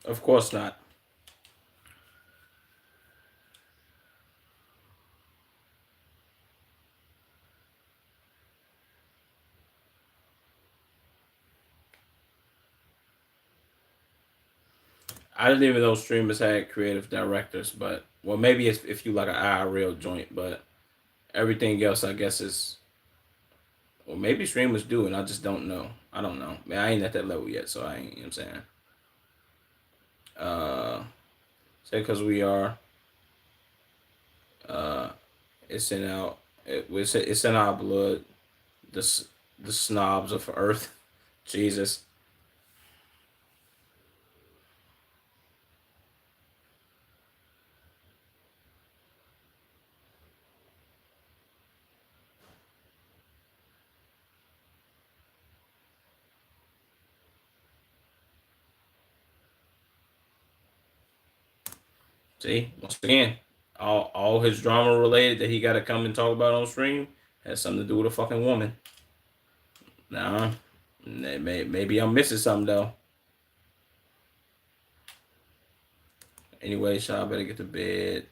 Speaker 1: Of course not. I didn't even know streamers had creative directors, but well, maybe if you like an IRL joint, but everything else, I guess, is well, maybe streamers do, and I just don't know. I don't know. Man, I ain't at that level yet, so I ain't. You know what I'm saying? Uh, say because we are. Uh, it's in our it's in our blood. The snobs of Earth. Jesus. See, once again, all his drama related that he got to come and talk about on stream has something to do with a fucking woman. Nah, maybe I'm missing something though. Anyway, y'all better get to bed.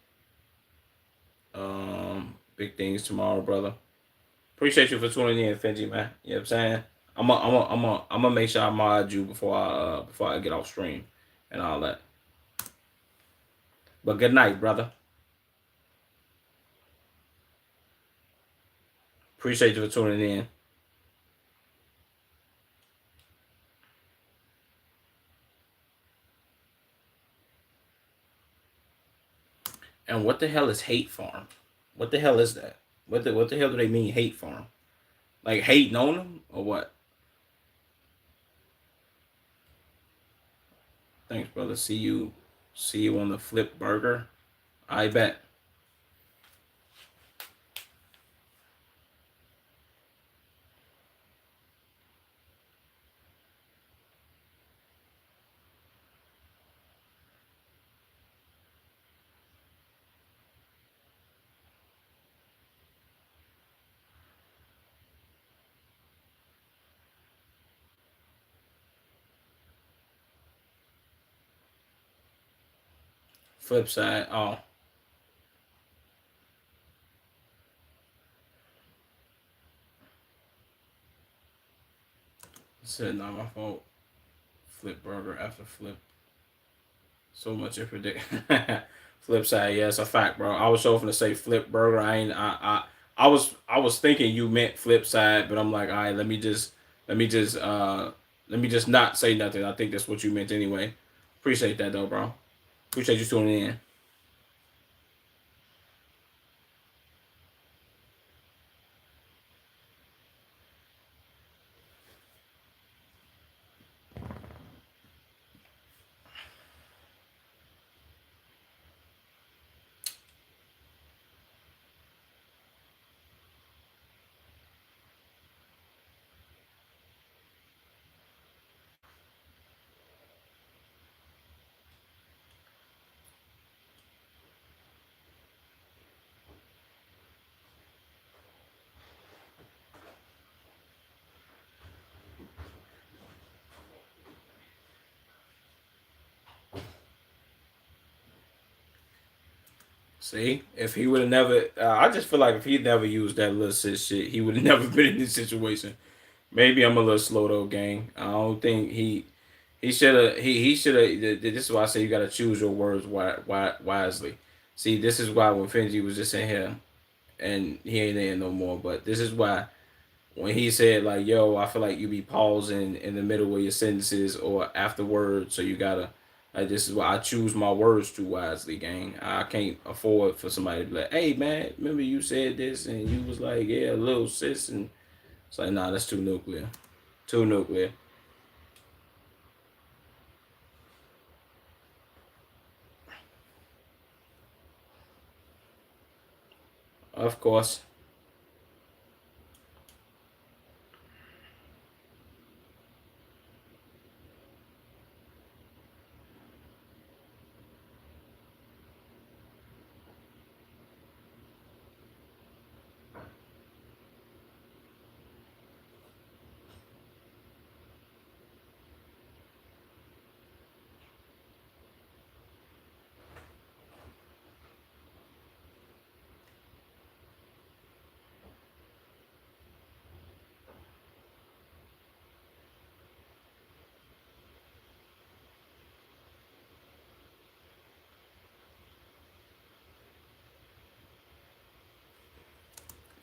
Speaker 1: Big things tomorrow, brother. Appreciate you for tuning in, Fenji, man. You know what I'm saying? I'm gonna make sure I mod you before I get off stream and all that. But good night, brother. Appreciate you for tuning in. And what the hell is hate farm? What the hell is that? What the hell do they mean hate farm? Like hating on them or what? Thanks, brother. See you on the flip burger. I bet. Flip side. Oh, it's not my fault. Flip burger after flip. So much in predict. Flip side, yeah, it's a fact, bro. I was so to say flip burger. I ain't. I was thinking you meant flip side, but I'm like, all right, let me just let me just not say nothing. I think that's what you meant anyway. Appreciate that though, bro. Appreciate you tuning in. See, if he would have never, I just feel like if he never used that little sis shit, he would have never been in this situation. Maybe I'm a little slow though, gang. I don't think he should have he should have. This is why I say you got to choose your words wisely. See, this is why when Finji was just in here and he ain't there no more. But this is why when he said like, "Yo, I feel like you be pausing in the middle of your sentences or afterwards, so you gotta." Like, this is why I choose my words too wisely, gang. I can't afford for somebody to be like, "Hey, man, remember you said this and you was like, yeah, little sis," and it's like, nah, that's too nuclear, too nuclear. Of course.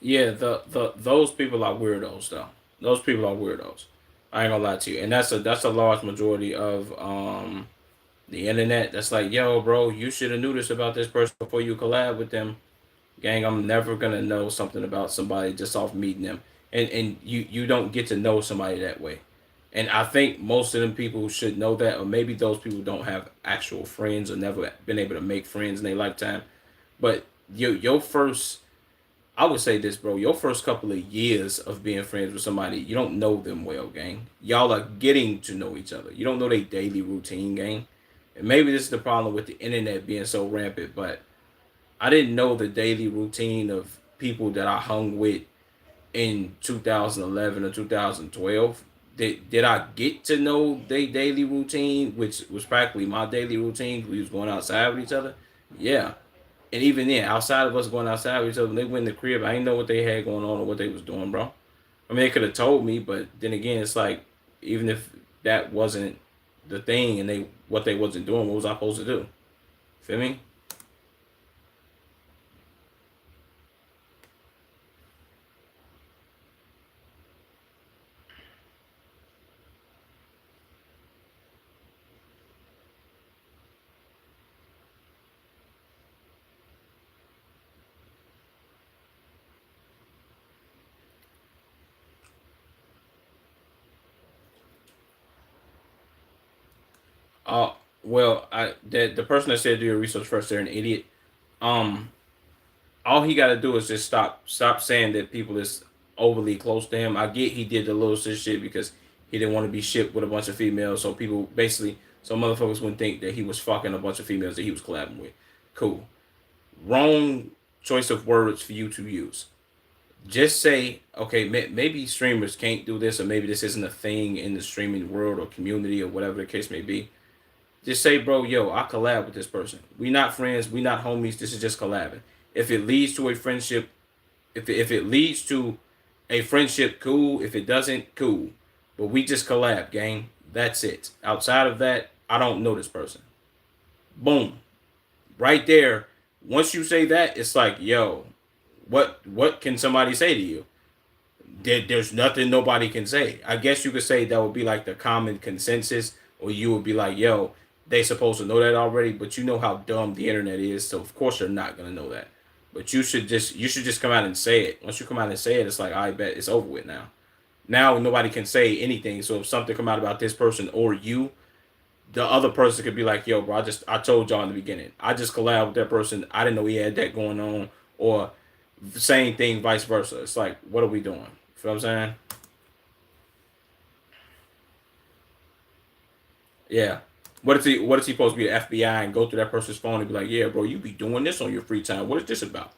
Speaker 1: Yeah, the those people are weirdos though. Those people are weirdos. I ain't gonna lie to you, and that's a large majority of the internet. That's like, yo, bro, you should have knew this about this person before you collab with them. Gang, I'm never gonna know something about somebody just off meeting them. And you don't get to know somebody that way. And I think most of them people should know that, or maybe those people don't have actual friends or never been able to make friends in their lifetime. But your first, I would say this, bro. Your first couple of years of being friends with somebody, you don't know them well, gang. Y'all are getting to know each other. You don't know their daily routine, gang. And maybe this is the problem with the internet being so rampant, but I didn't know the daily routine of people that I hung with in 2011 or 2012. Did I get to know their daily routine, which was practically my daily routine? We was going outside with each other. Yeah. And even then, outside of us going outside with each other, when they went in the crib, I didn't know what they had going on or what they was doing, bro. I mean, they could have told me, but then again, it's like, even if that wasn't the thing and they wasn't doing, what was I supposed to do? Feel me? Uh, well, the person that said do your research first, they're an idiot. Um, all he got to do is just stop saying that people is overly close to him. I get he did the little sis shit because he didn't want to be shipped with a bunch of females, so people basically so motherfuckers wouldn't think that he was fucking a bunch of females that he was collabing with. Cool. Wrong choice of words for you to use. Just say, okay, maybe streamers can't do this, or maybe this isn't a thing in the streaming world or community or whatever the case may be. Just say, bro, yo, I collab with this person. We not friends. We not homies. This is just collabing. If it leads to a friendship, if it leads to a friendship, cool. If it doesn't, cool. But we just collab, gang. That's it. Outside of that, I don't know this person. Boom. Right there. Once you say that, it's like, yo, what can somebody say to you? There's nothing nobody can say. I guess you could say that would be like the common consensus, or you would be like, yo, they supposed to know that already, but you know how dumb the internet is, so of course they're not gonna know that. But you should just come out and say it. Once you come out and say it, it's like I bet it's over with now. Now nobody can say anything. So if something come out about this person or you, the other person could be like, yo, bro, I told y'all in the beginning. I just collabed with that person. I didn't know he had that going on. Or same thing, vice versa. It's like, what are we doing? You feel what I'm saying? Yeah. What is he supposed to be the FBI and go through that person's phone and be like, yeah, bro, you be doing this on your free time. What is this about?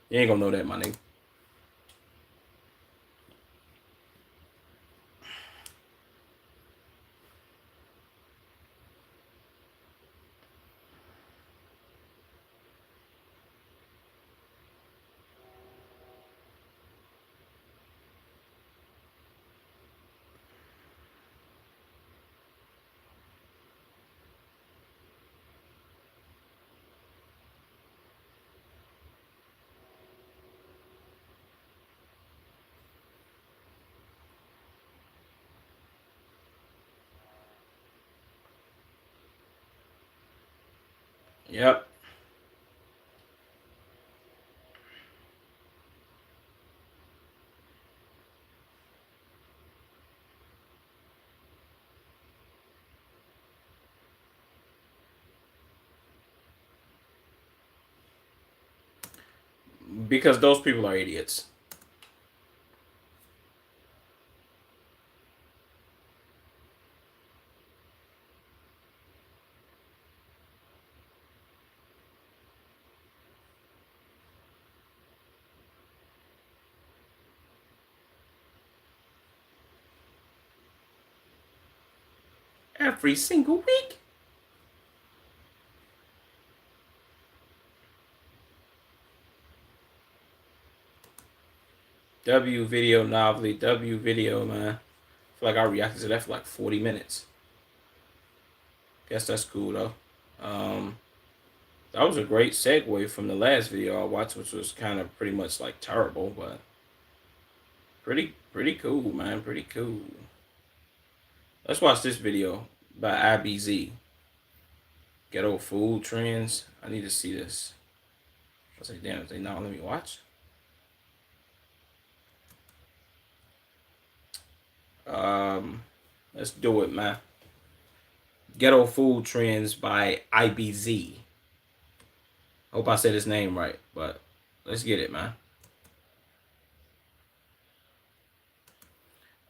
Speaker 1: You ain't gonna know that, my nigga. Yep. Because those people are idiots. Every single week. W video novelty. W video, man. I feel like I reacted to that for like 40 minutes. Guess that's cool though. Um, that was a great segue from the last video I watched, which was kind of pretty much like terrible, but pretty cool, man. Pretty cool. Let's watch this video by IBZ. Ghetto food trends. I need to see this. I say, damn, they not let me watch. Um, let's do it, man. Ghetto Food Trends by IBZ. Hope I said his name right, but let's get it, man.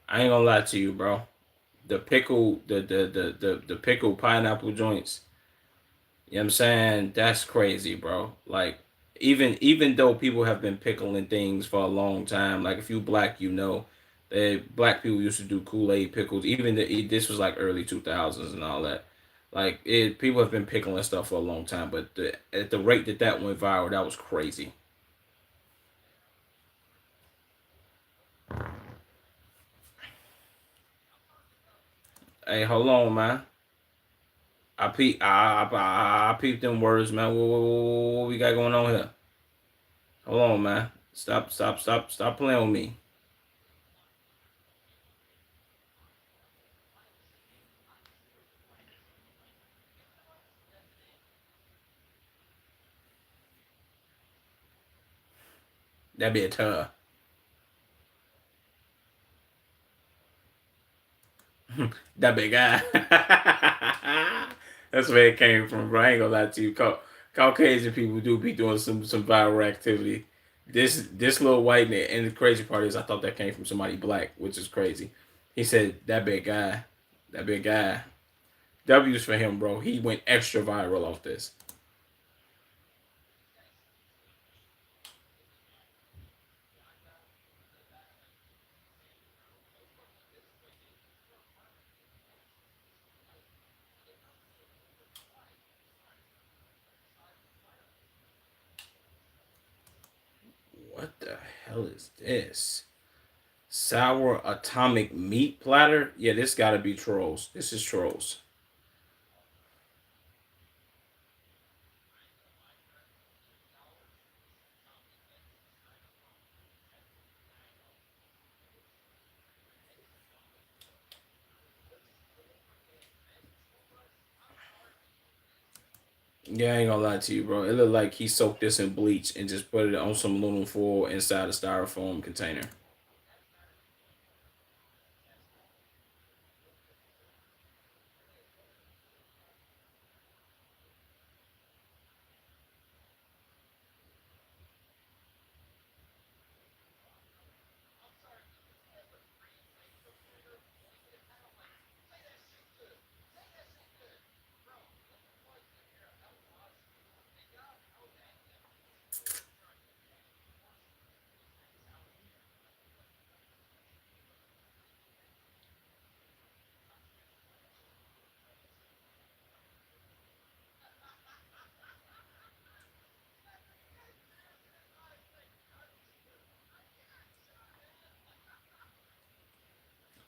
Speaker 1: I ain't gonna lie to you, bro. The pickle, the pickle pineapple joints. You know what I'm saying? That's crazy, bro. Like, even though people have been pickling things for a long time, like if you black, you know, black people used to do Kool-Aid pickles. Even this was like early 2000s and all that. Like people have been pickling stuff for a long time, but at the rate that that went viral, that was crazy. Hey, hold on, man. I peep them words, man. What we got going on here? Hold on, man. Stop playing with me. That be a tough. That big guy. That's where it came from, bro. I ain't gonna lie to you. Caucasian people do be doing some viral activity. This little white man, and the crazy part is I thought that came from somebody black, which is crazy. He said that big guy, that big guy. W's for him, bro. He went extra viral off this. What the hell is this? Sour atomic meat platter? Yeah, this gotta be trolls. This is trolls. Yeah, I ain't gonna lie to you, bro. It looked like he soaked this in bleach and just put it on some aluminum foil inside a styrofoam container.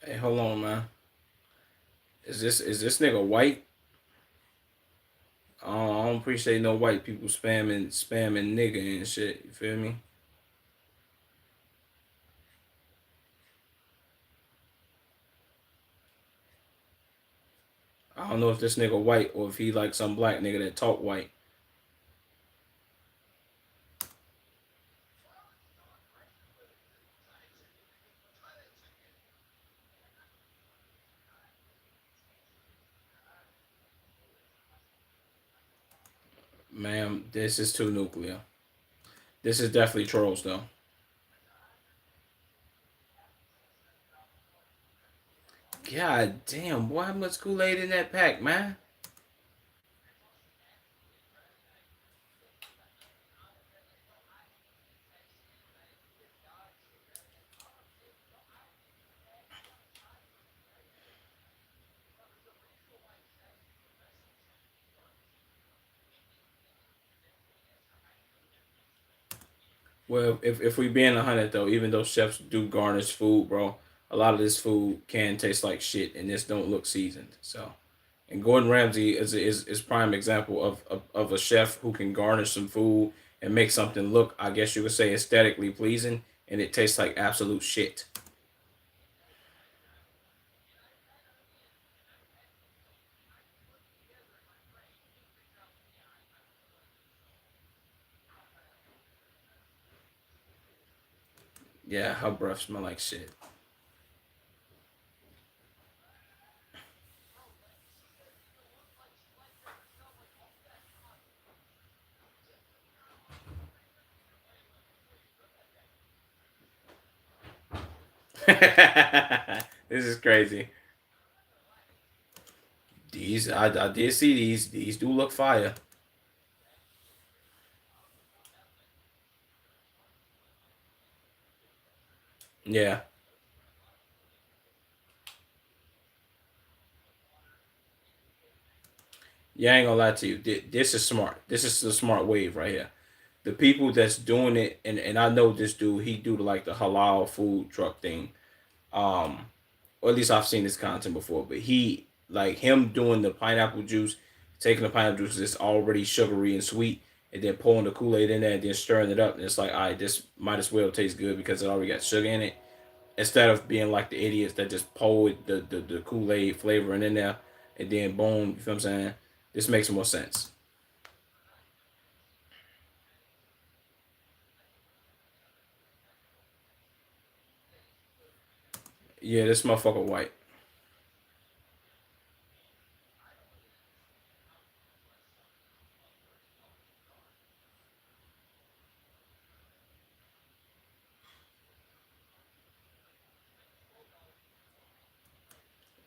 Speaker 1: Hey, hold on, man. Is this nigga white? I don't appreciate no white people spamming nigga and shit. You feel me? I don't know if this nigga white or if he like some black nigga that talk white. Ma'am, this is too nuclear. This is definitely trolls though. God damn, boy, how much Kool-Aid in that pack, man? Well, if we being 100 though, even though chefs do garnish food, bro, a lot of this food can taste like shit, and this don't look seasoned. So, and Gordon Ramsay is prime example of a chef who can garnish some food and make something look, I guess you could say, aesthetically pleasing, and it tastes like absolute shit. Yeah, her breath smell like shit. This is crazy. These I did see these. These do look fire. Yeah. Yeah, I ain't gonna lie to you. This is smart. This is the smart wave right here. The people that's doing it, and I know this dude. He do like the halal food truck thing. Um, or at least I've seen this content before. But he like him doing the pineapple juice, taking the pineapple juice that's already sugary and sweet, and then pouring the Kool Aid in there, and then stirring it up. And it's like, all right, this might as well taste good because it already got sugar in it. Instead of being like the idiots that just pour the Kool Aid flavoring in there, and then boom, you feel what I'm saying? This makes more sense. Yeah, this motherfucker white.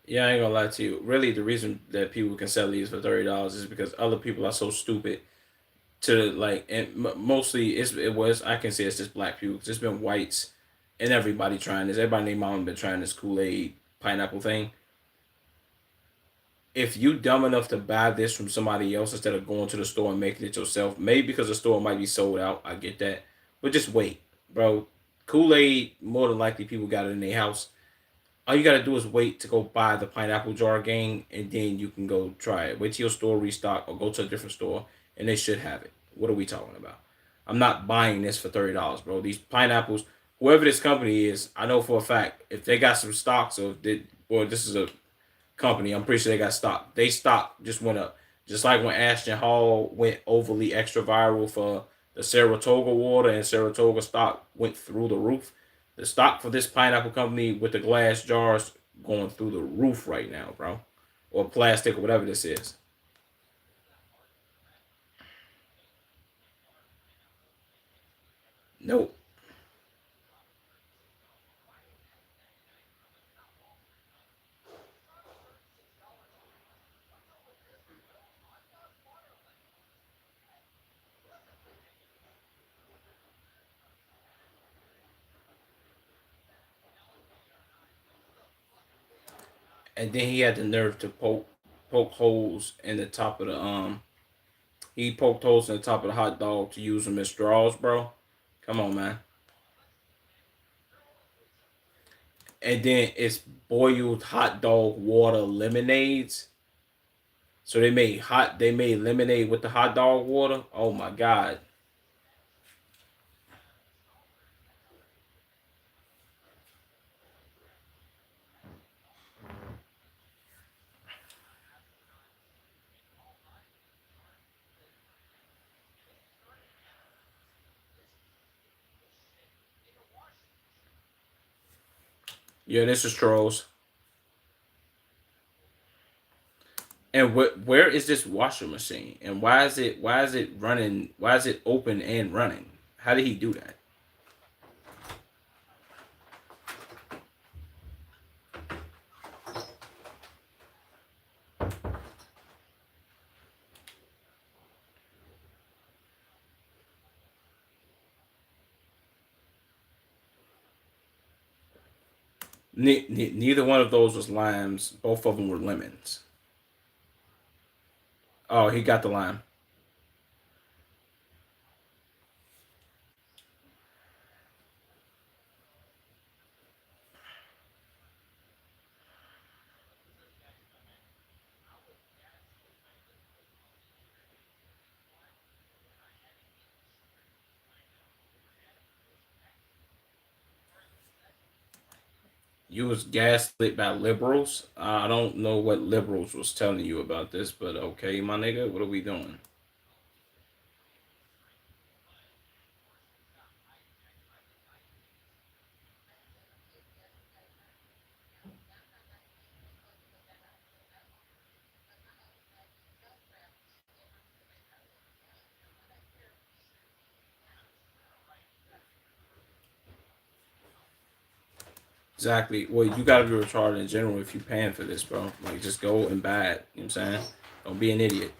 Speaker 1: Yeah, I ain't gonna lie to you. Really, the reason that people can sell these for $30 is because other people are so stupid to like, and mostly it was I can say it's just black people. 'Cause it's been whites and everybody trying this. Everybody named mom been trying this Kool Aid pineapple thing. If you dumb enough to buy this from somebody else instead of going to the store and making it yourself, maybe because the store might be sold out, I get that. But just wait, bro. Kool Aid more than likely people got it in their house. All you gotta do is wait to go buy the pineapple jar gang, and then you can go try it. Wait till your store restock or go to a different store, and they should have it. What are we talking about? I'm not buying this for $30, bro. These pineapples, whoever this company is, I know for a fact if they got some stocks of did or this is a company, I'm pretty sure they got stock. They stock just went up. Just like when Ashton Hall went overly extra viral for the Saratoga water and Saratoga stock went through the roof. The stock for this pineapple company with the glass jars going through the roof right now, bro. Or plastic or whatever this is. Nope. And then he had the nerve to poke holes in the top of the he poked holes in the top of the hot dog to use them as straws, bro. Come on, man. And then it's boiled hot dog water lemonades. So they made lemonade with the hot dog water. Oh my god. Yeah, this is trolls. And where is this washer machine? And why is it running? Why is it open and running? How did he do that? Neither one of those was limes. Both of them were lemons. Oh, he got the lime. You was gaslit by liberals. I don't know what liberals was telling you about this, but okay, my nigga, what are we doing? Exactly. Well, you gotta be retarded in general if you paying for this, bro. Like, just go and buy it. You know what I'm saying? Don't be an idiot.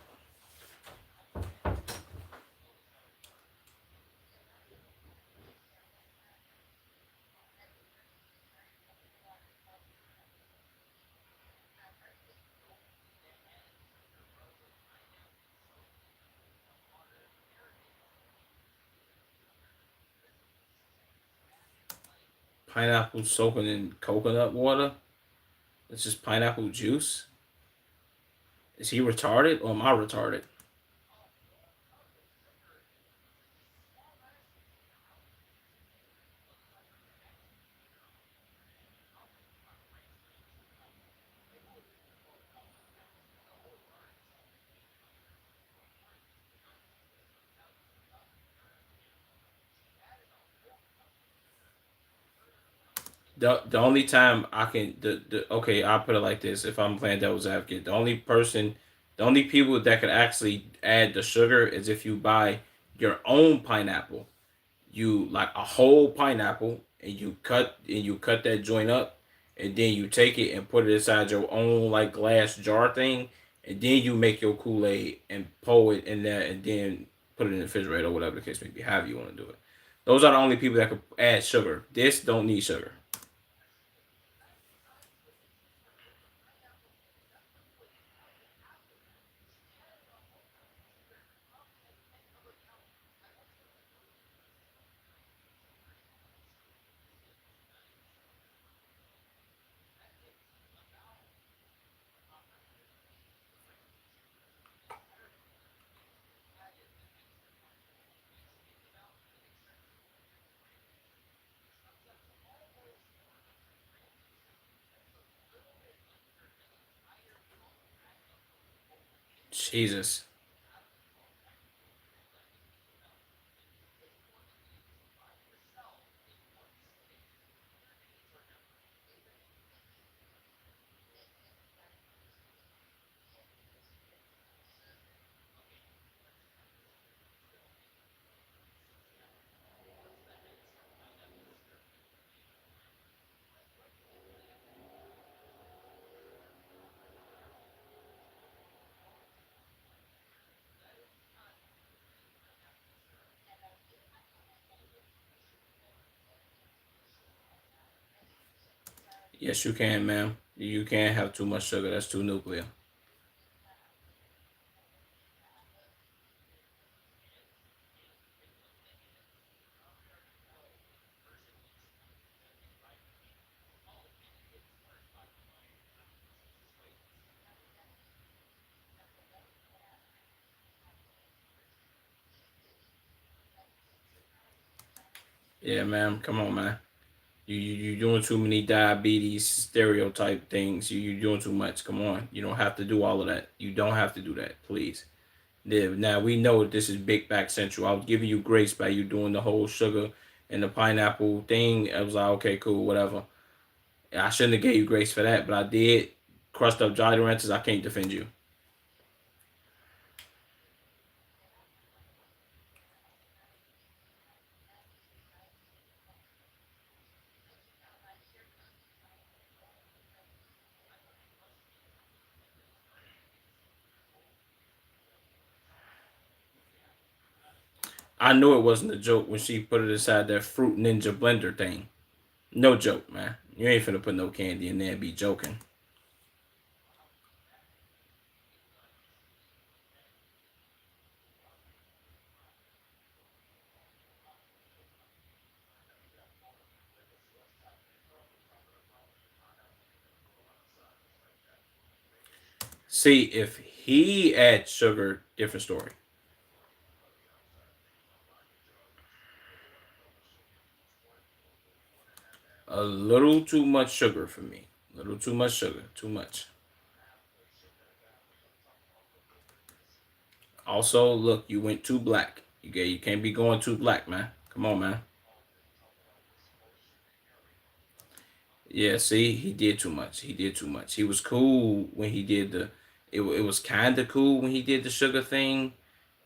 Speaker 1: Pineapple soaking in coconut water. It's just pineapple juice. Is he retarded or am I retarded? The only time I can the okay, I'll put it like this. If I'm playing devil's advocate, the only people that could actually add the sugar is if you buy your own pineapple. You like a whole pineapple and you cut that joint up and then you take it and put it inside your own like glass jar thing and then you make your Kool-Aid and pour it in there and then put it in the refrigerator or whatever the case may be, however you want to do it. Those are the only people that could add sugar. This don't need sugar. Jesus. Yes, you can, ma'am. You can't have too much sugar. That's too nuclear. Yeah, ma'am. Come on, man. You doing too many diabetes stereotype things. You doing too much. Come on. You don't have to do all of that. You don't have to do that, please. Yeah, now we know this is Big Back Central. I was giving you grace by you doing the whole sugar and the pineapple thing. I was like, okay, cool, whatever. I shouldn't have gave you grace for that, but I did. Crushed up Jolly Ranchers. I can't defend you. I knew it wasn't a joke when she put it inside that Fruit Ninja blender thing. No joke, man. You ain't finna put no candy in there and be joking. See, if he adds sugar, different story. A little too much sugar for me. A little too much sugar. Too much. Also, look, you went too black. You can't be going too black, man. Come on, man. Yeah, see, he did too much. He did too much. He was cool when he did the. It was kind of cool when he did the sugar thing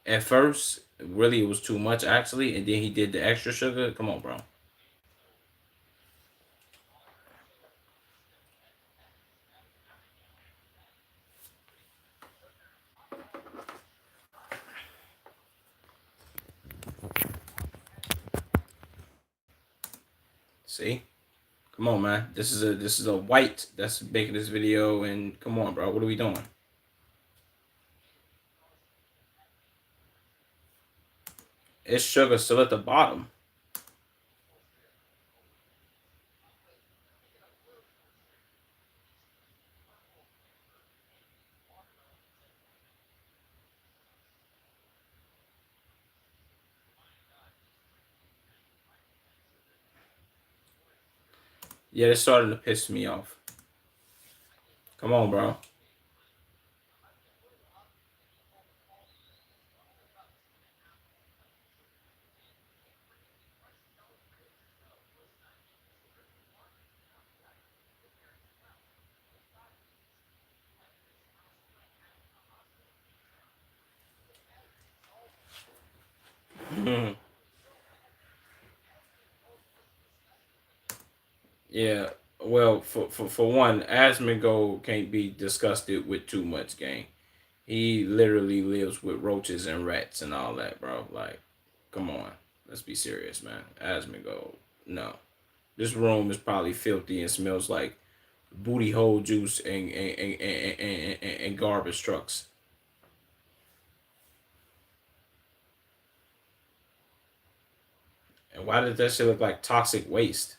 Speaker 1: at first. Really, it was too much actually, and then he did the extra sugar. Come on, bro. See, come on, man. This is a white that's making this video, and come on, bro. What are we doing? It's sugar still at the bottom. Yeah, it's starting to piss me off. Come on, bro. Yeah. Well, for one, Asmongold can't be disgusted with too much, gang. He literally lives with roaches and rats and all that, bro. Like, come on. Let's be serious, man. Asmongold. No. This room is probably filthy and smells like booty hole juice and garbage trucks. And why does that shit look like toxic waste?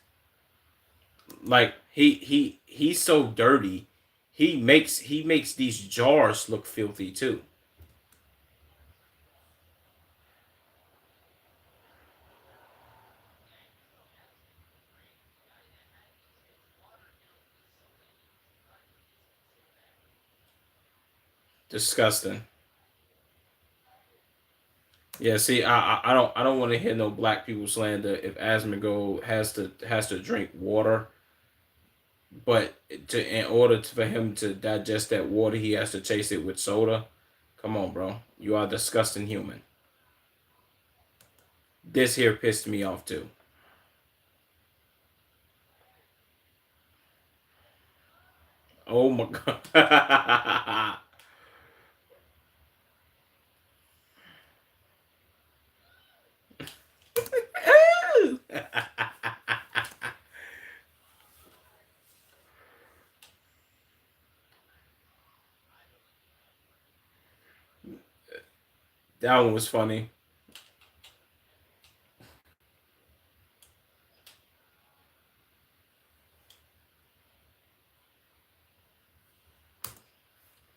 Speaker 1: Like he's so dirty. He makes these jars look filthy too. Disgusting. Yeah, see, I don't want to hear no black people slander if Asmongold has to drink water, but in order for him to digest that water, he has to chase it with soda. Come on, bro, you are a disgusting human. This here pissed me off too. Oh my god. That one was funny.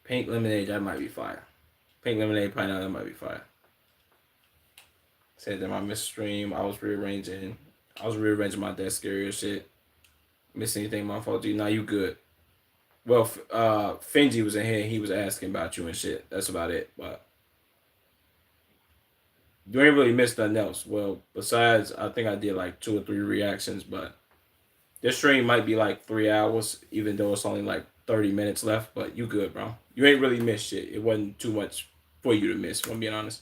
Speaker 1: Pink lemonade, that might be fire. Pink lemonade pineapple, that might be fire. Said that I missed stream. I was rearranging my desk area shit. Miss anything, my fault, G? Nah, you good. Well, Finji was in here. He was asking about you and shit. That's about it. But you ain't really missed nothing else. Well, besides, I think I did like 2 or 3 reactions. But this stream might be like 3 hours, even though it's only like 30 minutes left. But you good, bro. You ain't really missed shit. It wasn't too much for you to miss. If I'm being honest.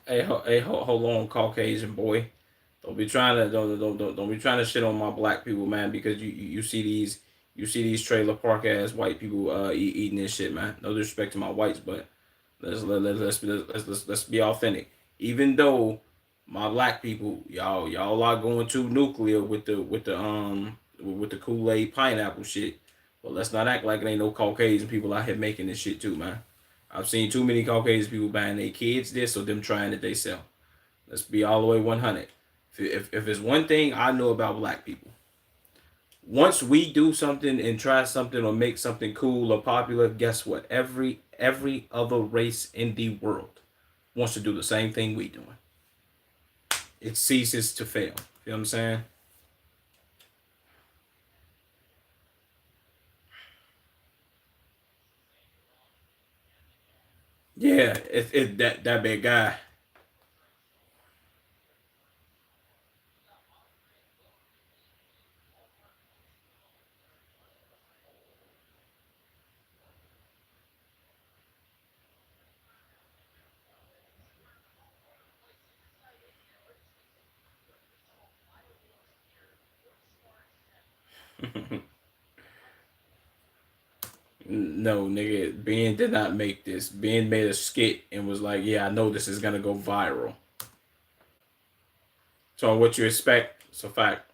Speaker 1: Hold on, Caucasian boy. Don't be trying to shit on my black people, man. Because you see these trailer park ass white people eating this shit, man. No disrespect to my whites, but let's be authentic. Even though my black people, y'all are going too nuclear with the Kool Aid pineapple shit, but let's not act like it ain't no Caucasian people out here making this shit too, man. I've seen too many Caucasian people buying their kids this or them trying it they sell. Let's be all the way 100. If it's one thing I know about black people, once we do something and try something or make something cool or popular, guess what? Every other race in the world wants to do the same thing we doing. It ceases to fail. You know what I'm saying? Yeah, it that big guy. No, nigga, Ben did not make this. Ben made a skit and was like, "Yeah, I know this is gonna go viral." So what you expect? It's a fact.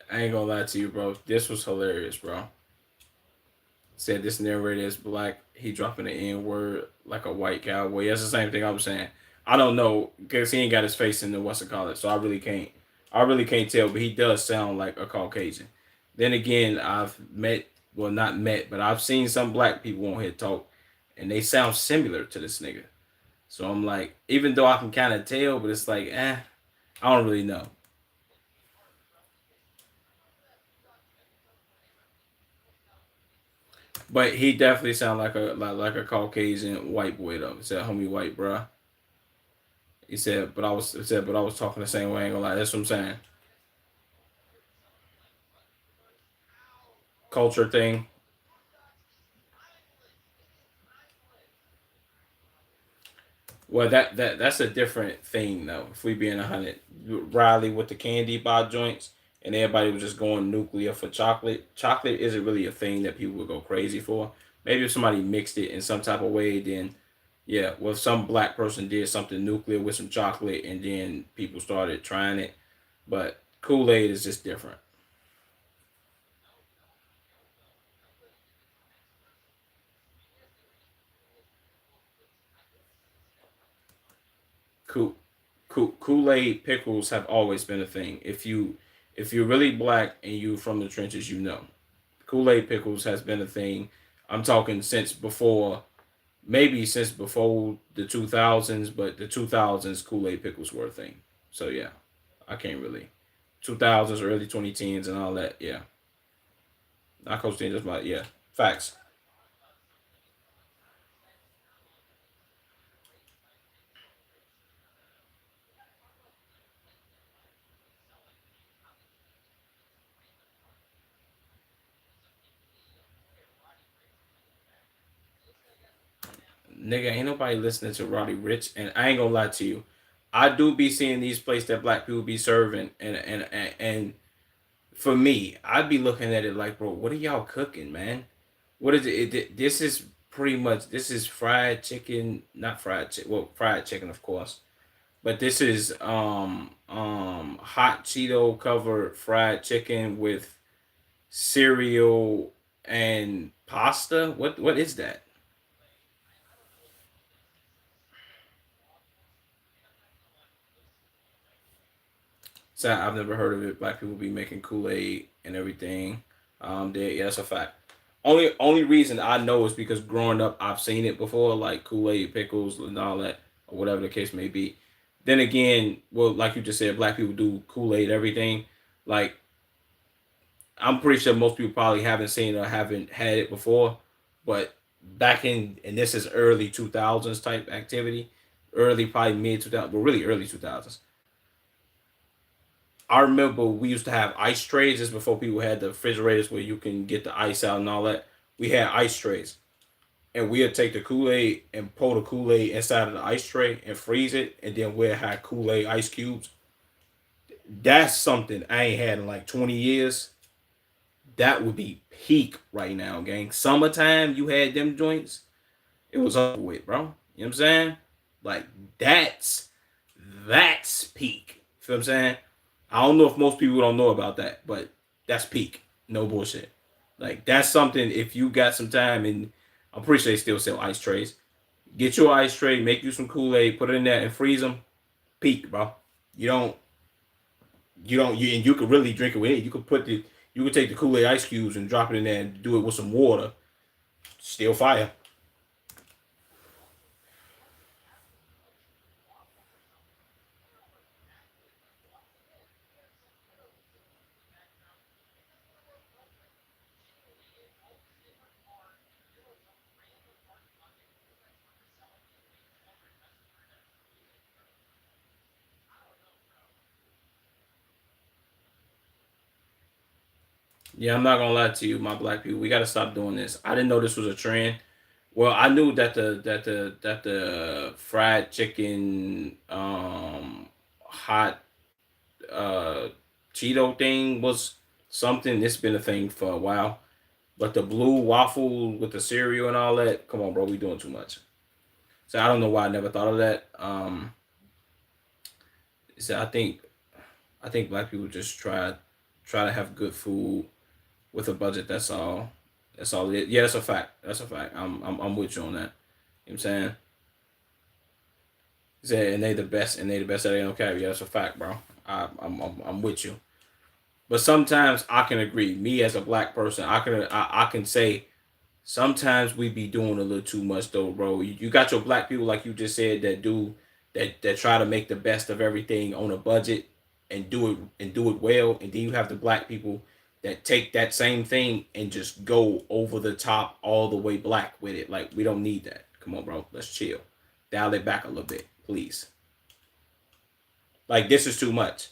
Speaker 1: I ain't gonna lie to you, bro. This was hilarious, bro. Said this narrator is black. He dropping the N word like a white cowboy. That's the same thing I was saying. I don't know because he ain't got his face in the what's it called it, so I really can't. I really can't tell, but he does sound like a Caucasian. Then again, I've met, well, not met, but I've seen some black people on here talk, and they sound similar to this nigga. So I'm like, even though I can kind of tell, but it's like, I don't really know. But he definitely sound like a Caucasian white boy though. He said, "Homie, white, bruh." He said, but I was talking the same way. I ain't gonna lie. That's what I'm saying. Culture thing. Well, that's a different thing though. If we being 100, Riley with the candy bar joints, and everybody was just going nuclear for chocolate. Chocolate isn't really a thing that people would go crazy for. Maybe if somebody mixed it in some type of way, then yeah. Well, if some black person did something nuclear with some chocolate, and then people started trying it. But Kool Aid is just different. Kool Aid pickles have always been a thing. If you're really black and you from the trenches, you know Kool Aid pickles has been a thing. I'm talking since before, maybe since before the 2000s, but the 2000s Kool Aid pickles were a thing. So yeah, I can't really 2000s, early 2010s, and all that. Yeah, not Coach just my yeah facts. Nigga, ain't nobody listening to Roddy Rich, and I ain't gonna lie to you. I do be seeing these places that black people be serving, and for me, I'd be looking at it like, bro, what are y'all cooking, man? What is this is pretty much this is fried chicken, not fried chicken, well, fried chicken, of course, but this is hot Cheeto covered fried chicken with cereal and pasta. What is that? So I've never heard of it. Black people be making Kool Aid and everything. Yeah, that's a fact. Only reason I know is because growing up, I've seen it before, like Kool Aid, pickles, and all that, or whatever the case may be. Then again, well, like you just said, black people do Kool Aid everything. Like I'm pretty sure most people probably haven't seen or haven't had it before, but back in and this is early 2000s type activity, early probably mid 2000, but really early 2000s. I remember we used to have ice trays just before people had the refrigerators where you can get the ice out and all that. We had ice trays, and we'd take the Kool Aid and pour the Kool Aid inside of the ice tray and freeze it, and then we'd have Kool Aid ice cubes. That's something I ain't had in like 20 years. That would be peak right now, gang. Summertime, you had them joints, it was over with, bro. You know what I'm saying? Like that's that's peak. You feel what I'm saying? I don't know if most people don't know about that, but that's peak. No bullshit. Like that's something if you got some time and I'm pretty sure they still sell ice trays. Get your ice tray, make you some Kool-Aid, put it in there and freeze them. peak, bro. You don't and you could really drink it with it. You could take the Kool-Aid ice cubes and drop it in there and do it with some water. Still fire. Yeah, I'm not gonna lie to you, my black people. We gotta stop doing this. I didn't know this was a trend. Well, I knew that the fried chicken hot uh Cheeto thing was something. It's been a thing for a while. But the blue waffle with the cereal and all that, come on, bro, we doing too much. So I don't know why I never thought of that. So I think black people just try to have good food with a budget. That's all. That's all. Yeah, that's a fact. That's a fact. I'm with you on that. You know what I'm saying? Say and they the best and they the best that they don't carry. Yeah, that's a fact, bro. I'm with you. But sometimes I can agree. Me as a black person, I can say sometimes we be doing a little too much though, bro. You got your black people like you just said that try to make the best of everything on a budget and do it well, and then you have the black people that take that same thing and just go over the top all the way black with it. Like we don't need that. Come on, bro. Let's chill. Dial it back a little bit, please. Like this is too much.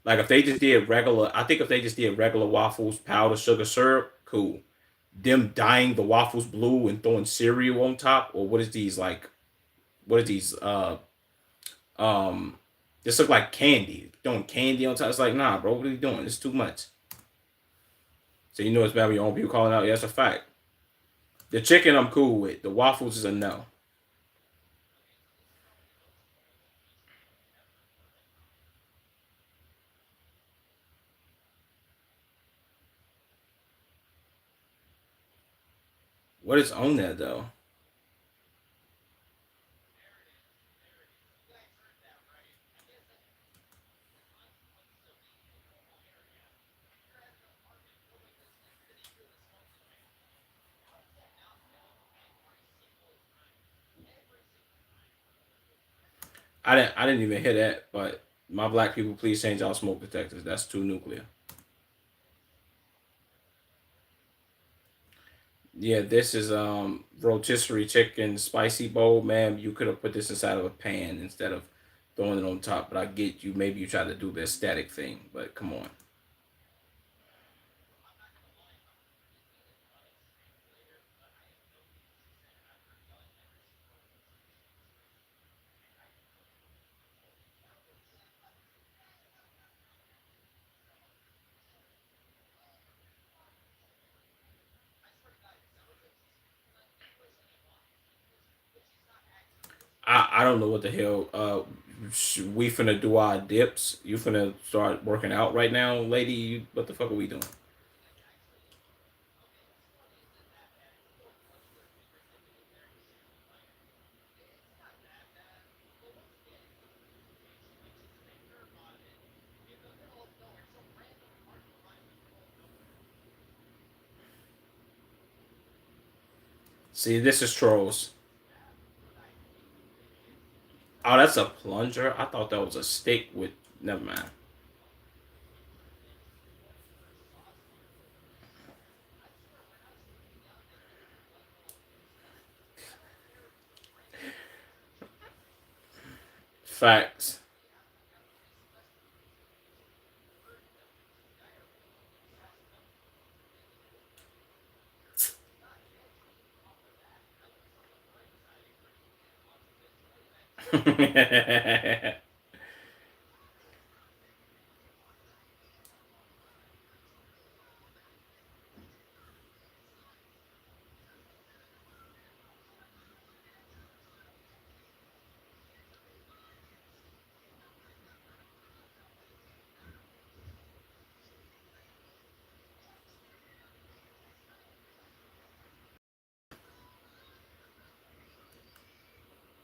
Speaker 1: Like if they just did regular, I think if they just did regular waffles, powder sugar syrup, cool. Them dyeing the waffles blue and throwing cereal on top, or what is these like? What are these? Um, this look like candy. Throwing candy on top. It's like nah, bro. What are you doing? It's too much. So you know it's bad when your own people calling out. Yeah, that's a fact. The chicken I'm cool with. The waffles is a no. What is on that though? I didn't even hear that. But my black people, please change y'all smoke detectors. That's too nuclear. Yeah, this is rotisserie chicken spicy bowl, man. You could have put this inside of a pan instead of throwing it on top. But I get you. Maybe you try to do the static thing, but come on. I don't know what the hell. We finna do our dips. You finna start working out right now, lady. What the fuck are we doing? See, this is trolls. Oh, that's a plunger. I thought that was a stick with. Never mind. Facts.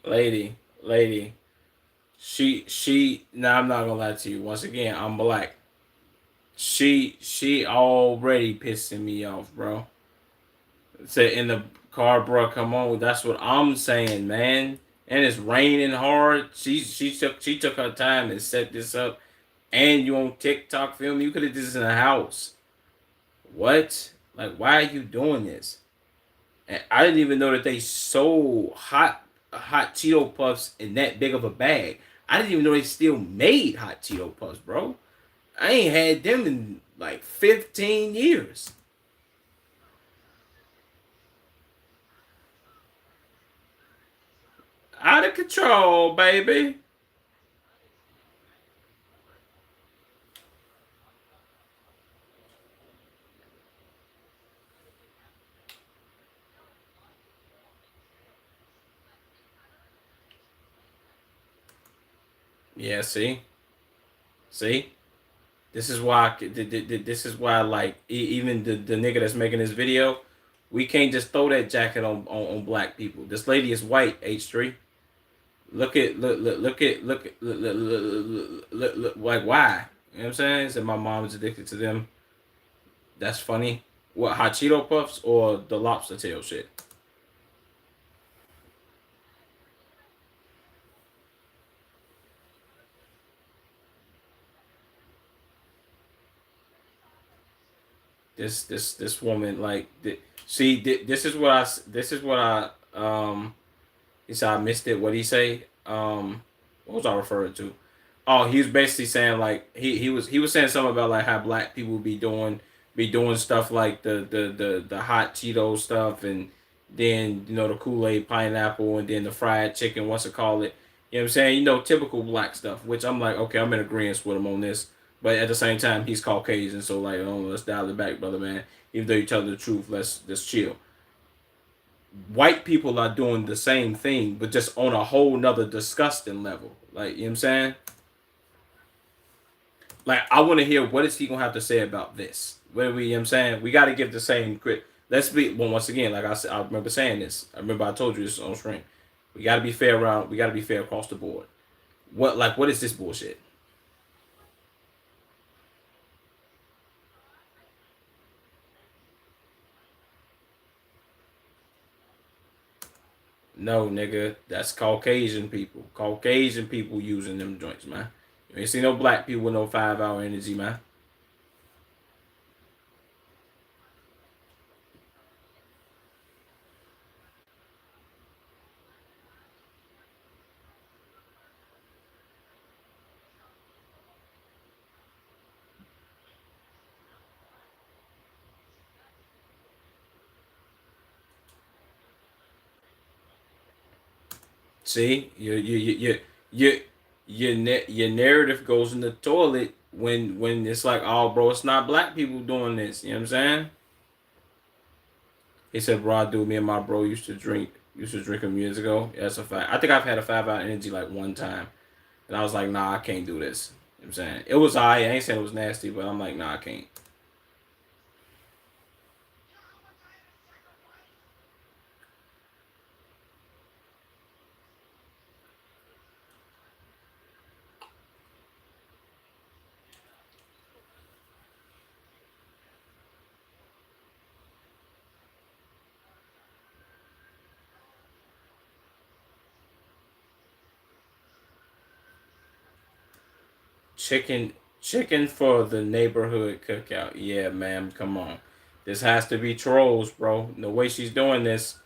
Speaker 1: lady, lady. she. Now I'm not gonna lie to you. Once again, I'm black. She already pissing me off, bro. Say in the car, bro. Come on, that's what I'm saying, man. And it's raining hard. She took her time and set this up. And you on TikTok film? You could have did this in a house. What? Like, why are you doing this? And I didn't even know that they sold hot Cheeto puffs in that big of a bag. I didn't even know they still made hot Cheeto puffs, bro. I ain't had them in like 15 years. Out of control, baby. Yeah, see. This is why. This is why. Like, even the nigga that's making this video, we can't just throw that jacket on black people. This lady is white. H3. Look, like why? You know what I'm saying? Said my mom's addicted to them. That's funny. What, hot Cheeto puffs or the lobster tail shit? This woman like see this is what he said I missed it. What he say? What was I referring to? Oh, he was basically saying like he was saying something about like how black people be doing stuff like the hot Cheeto stuff, and then the Kool-Aid pineapple, and then the fried chicken, what's it call it? You know what I'm saying? Typical black stuff, which I'm like, okay, I'm in agreement with him on this. But at the same time, he's Caucasian, so like, oh, let's dial it back, brother, man. Even though you tell the truth, let's chill. White people are doing the same thing, but just on a whole nother disgusting level. Like, you know what I'm saying? Like, I want to hear what is he gonna have to say about this. What we, you know what I'm saying? We got to give the same crit. Let's be well. Once again, like I said, I remember saying this. I remember I told you this on stream. We got to be fair around. We got to be fair across the board. What is this bullshit? No, nigga, that's Caucasian people. Caucasian people using them joints, man. You ain't see no black people with no 5 hour energy, man. See, your narrative goes in the toilet when it's like, oh, bro, it's not black people doing this. You know what I'm saying? He said, bro, dude, me and my bro used to drink them years ago. Yeah, that's a fact. I think I've had a 5 hour energy like one time, and I was like, nah, I can't do this. You know what I'm saying it was I ain't saying it was nasty, but I'm like, nah, I can't. Chicken for the neighborhood cookout. Yeah, ma'am, come on. This has to be trolls, bro. The way she's doing this.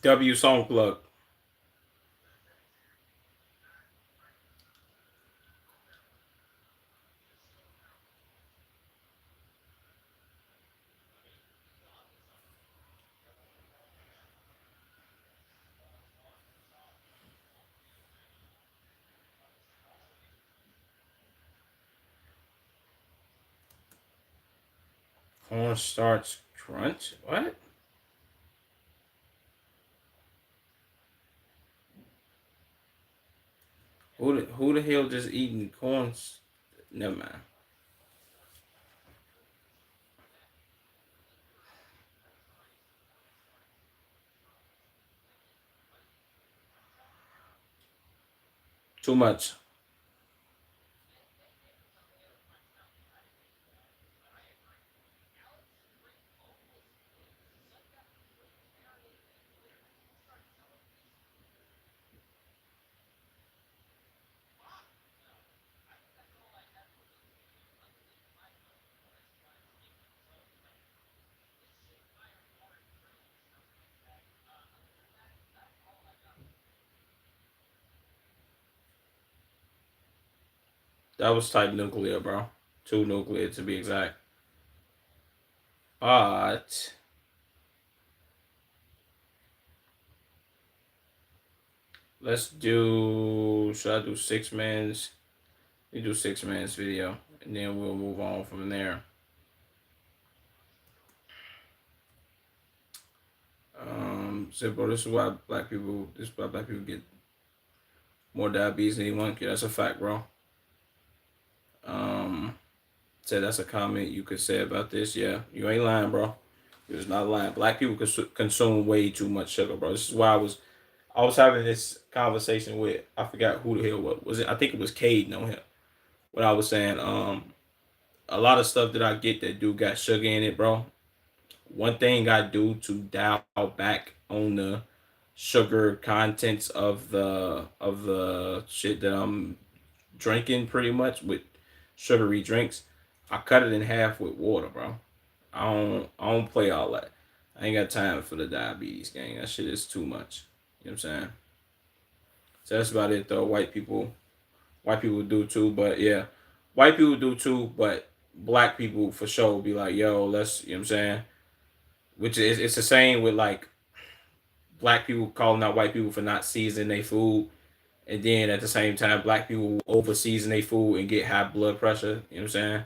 Speaker 1: W song plug. Cornstarch crunch? What? Who the hell just eating corn? Never mind. Too much. That was type nuclear, bro. Too nuclear to be exact. But let's do. Should I do 6 man's? We do 6 man's video, and then we'll move on from there. So, bro, this is why black people. This is why black people get more diabetes than anyone. Yeah, that's a fact, bro. Um, Say that's a comment you could say about this. Yeah, you ain't lying, bro. You're just not lying. Black people consume way too much sugar, bro. This is why I was having this conversation with, I forgot who the hell was it. I think it was Cade on him. What I was saying, a lot of stuff that I get that do got sugar in it, bro. One thing I do to dial back on the sugar contents of the shit that I'm drinking pretty much with sugary drinks, I cut it in half with water, bro. I don't play all that. I ain't got time for the diabetes gang. That shit is too much. You know what I'm saying? So that's about it though. White people do too, but yeah. White people do too, but black people for sure be like, yo, let's, you know what I'm saying? Which is, it's the same with like black people calling out white people for not seasoning their food, and then at the same time black people over season their food and get high blood pressure. You know what I'm saying?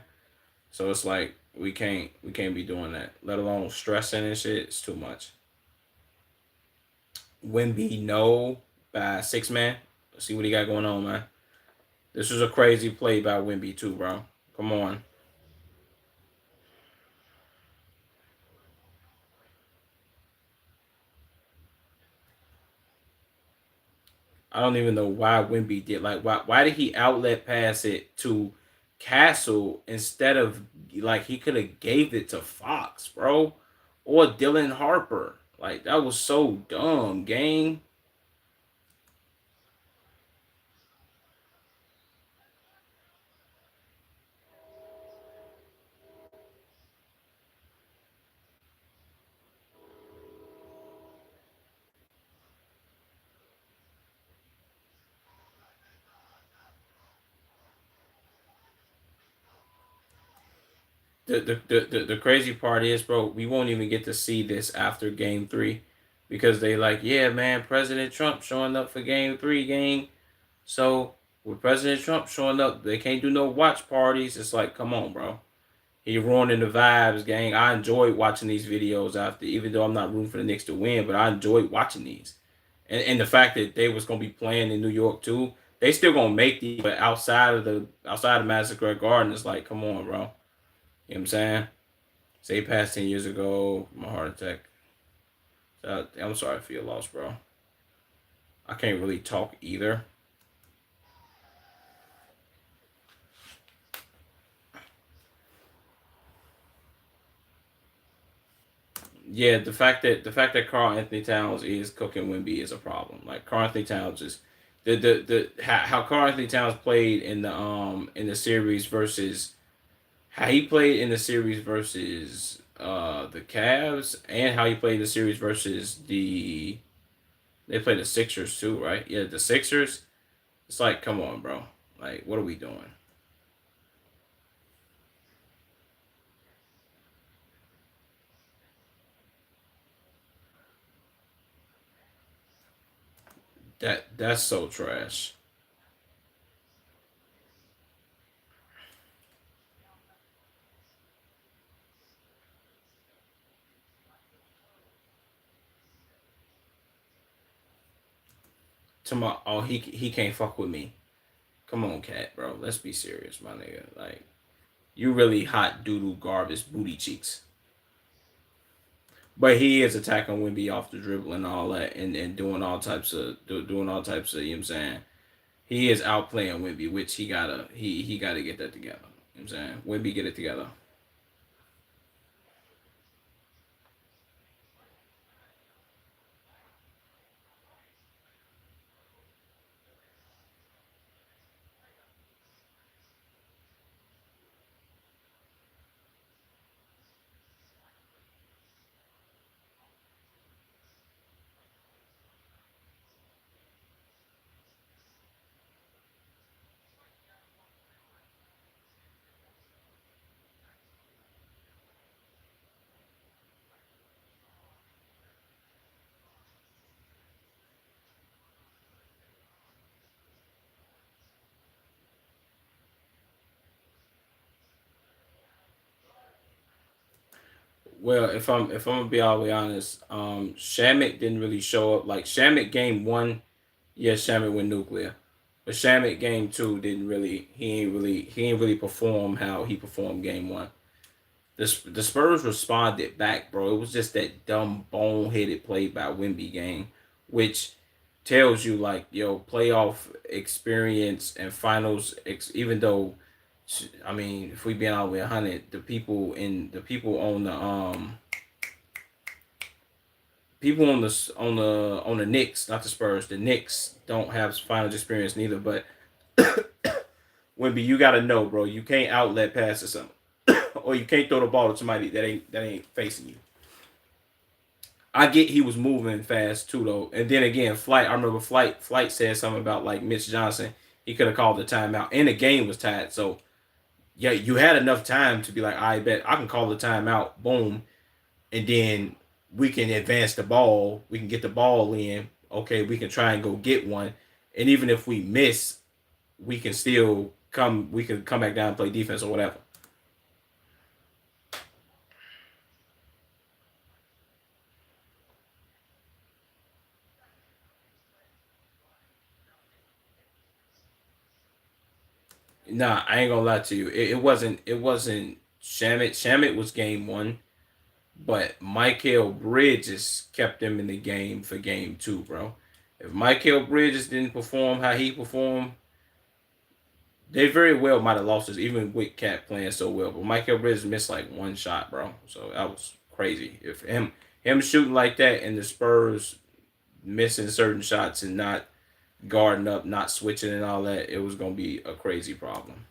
Speaker 1: So it's like we can't be doing that. Let alone stressing and shit. It's too much. Wimby no by 6 man. Let's see what he got going on, man. This was a crazy play by Wimby too, bro. Come on. I don't even know why Wimby did, like, why did he outlet pass it to Castle instead of, like, he could have gave it to Fox, bro, or Dylan Harper. Like, that was so dumb, gang. The crazy part is, bro, we won't even get to see this after game 3 because they like, yeah, man, President Trump showing up for game 3, gang. So with President Trump showing up, they can't do no watch parties. It's like, come on, bro. He ruining the vibes, gang. I enjoyed watching these videos after, even though I'm not rooting for the Knicks to win, but I enjoyed watching these. And the fact that they was gonna be playing in New York too, they still gonna make these, but outside of Madison Square Garden, it's like, come on, bro. You know what I'm saying? Say passed 10 years ago, my heart attack. I'm sorry for your loss, bro. I can't really talk either. Yeah, the fact that Carl Anthony Towns is cooking Wimby is a problem. Like Carl Anthony Towns is the how Carl Anthony Towns played in the series versus how he played in the series versus the Cavs, and how he played in the series versus they played the Sixers too, right? Yeah, the Sixers. It's like, come on, bro. Like, what are we doing? That's so trash. To my oh he can't fuck with me. Come on, cat, bro. Let's be serious, my nigga. Like you really hot doodoo garbage booty cheeks. But he is attacking Wimby off the dribble and all that, and doing all types of doing all types of. You know what I'm saying? He is outplaying Wimby, which he gotta get that together. You know what I'm saying? Wimby get it together. Well, if I'm gonna be all the way honest, Shamit didn't really show up. Like Shamit game one, yes, Shamit went nuclear, but Shamit game two didn't really. He ain't really perform how he performed game one. The Spurs responded back, bro. It was just that dumb boneheaded play by Wimby game, which tells you like yo playoff experience and finals. Even though, I mean, if we being all the way 100, the people on the people on the Knicks, not the Spurs, the Knicks don't have finals experience neither. But Wimby, you gotta know, bro. You can't outlet pass to something, or you can't throw the ball to somebody that ain't facing you. I get he was moving fast too though, and then again, Flight. I remember Flight said something about like Mitch Johnson. He could have called the timeout, and the game was tied. So yeah, you had enough time to be like, I bet I can call the timeout, boom, and then we can advance the ball. We can get the ball in. Okay, we can try and go get one, and even if we miss, we can still come. We can come back down and play defense or whatever. Nah, I ain't gonna lie to you. It wasn't. It wasn't Shamit. Shamit was game one, but Michael Bridges kept him in the game for game two, bro. If Michael Bridges didn't perform how he performed, they very well might have lost this, even with Cat playing so well. But Michael Bridges missed like one shot, bro. So that was crazy. If him shooting like that and the Spurs missing certain shots and not guarding up, not switching and all that, it was gonna be a crazy problem.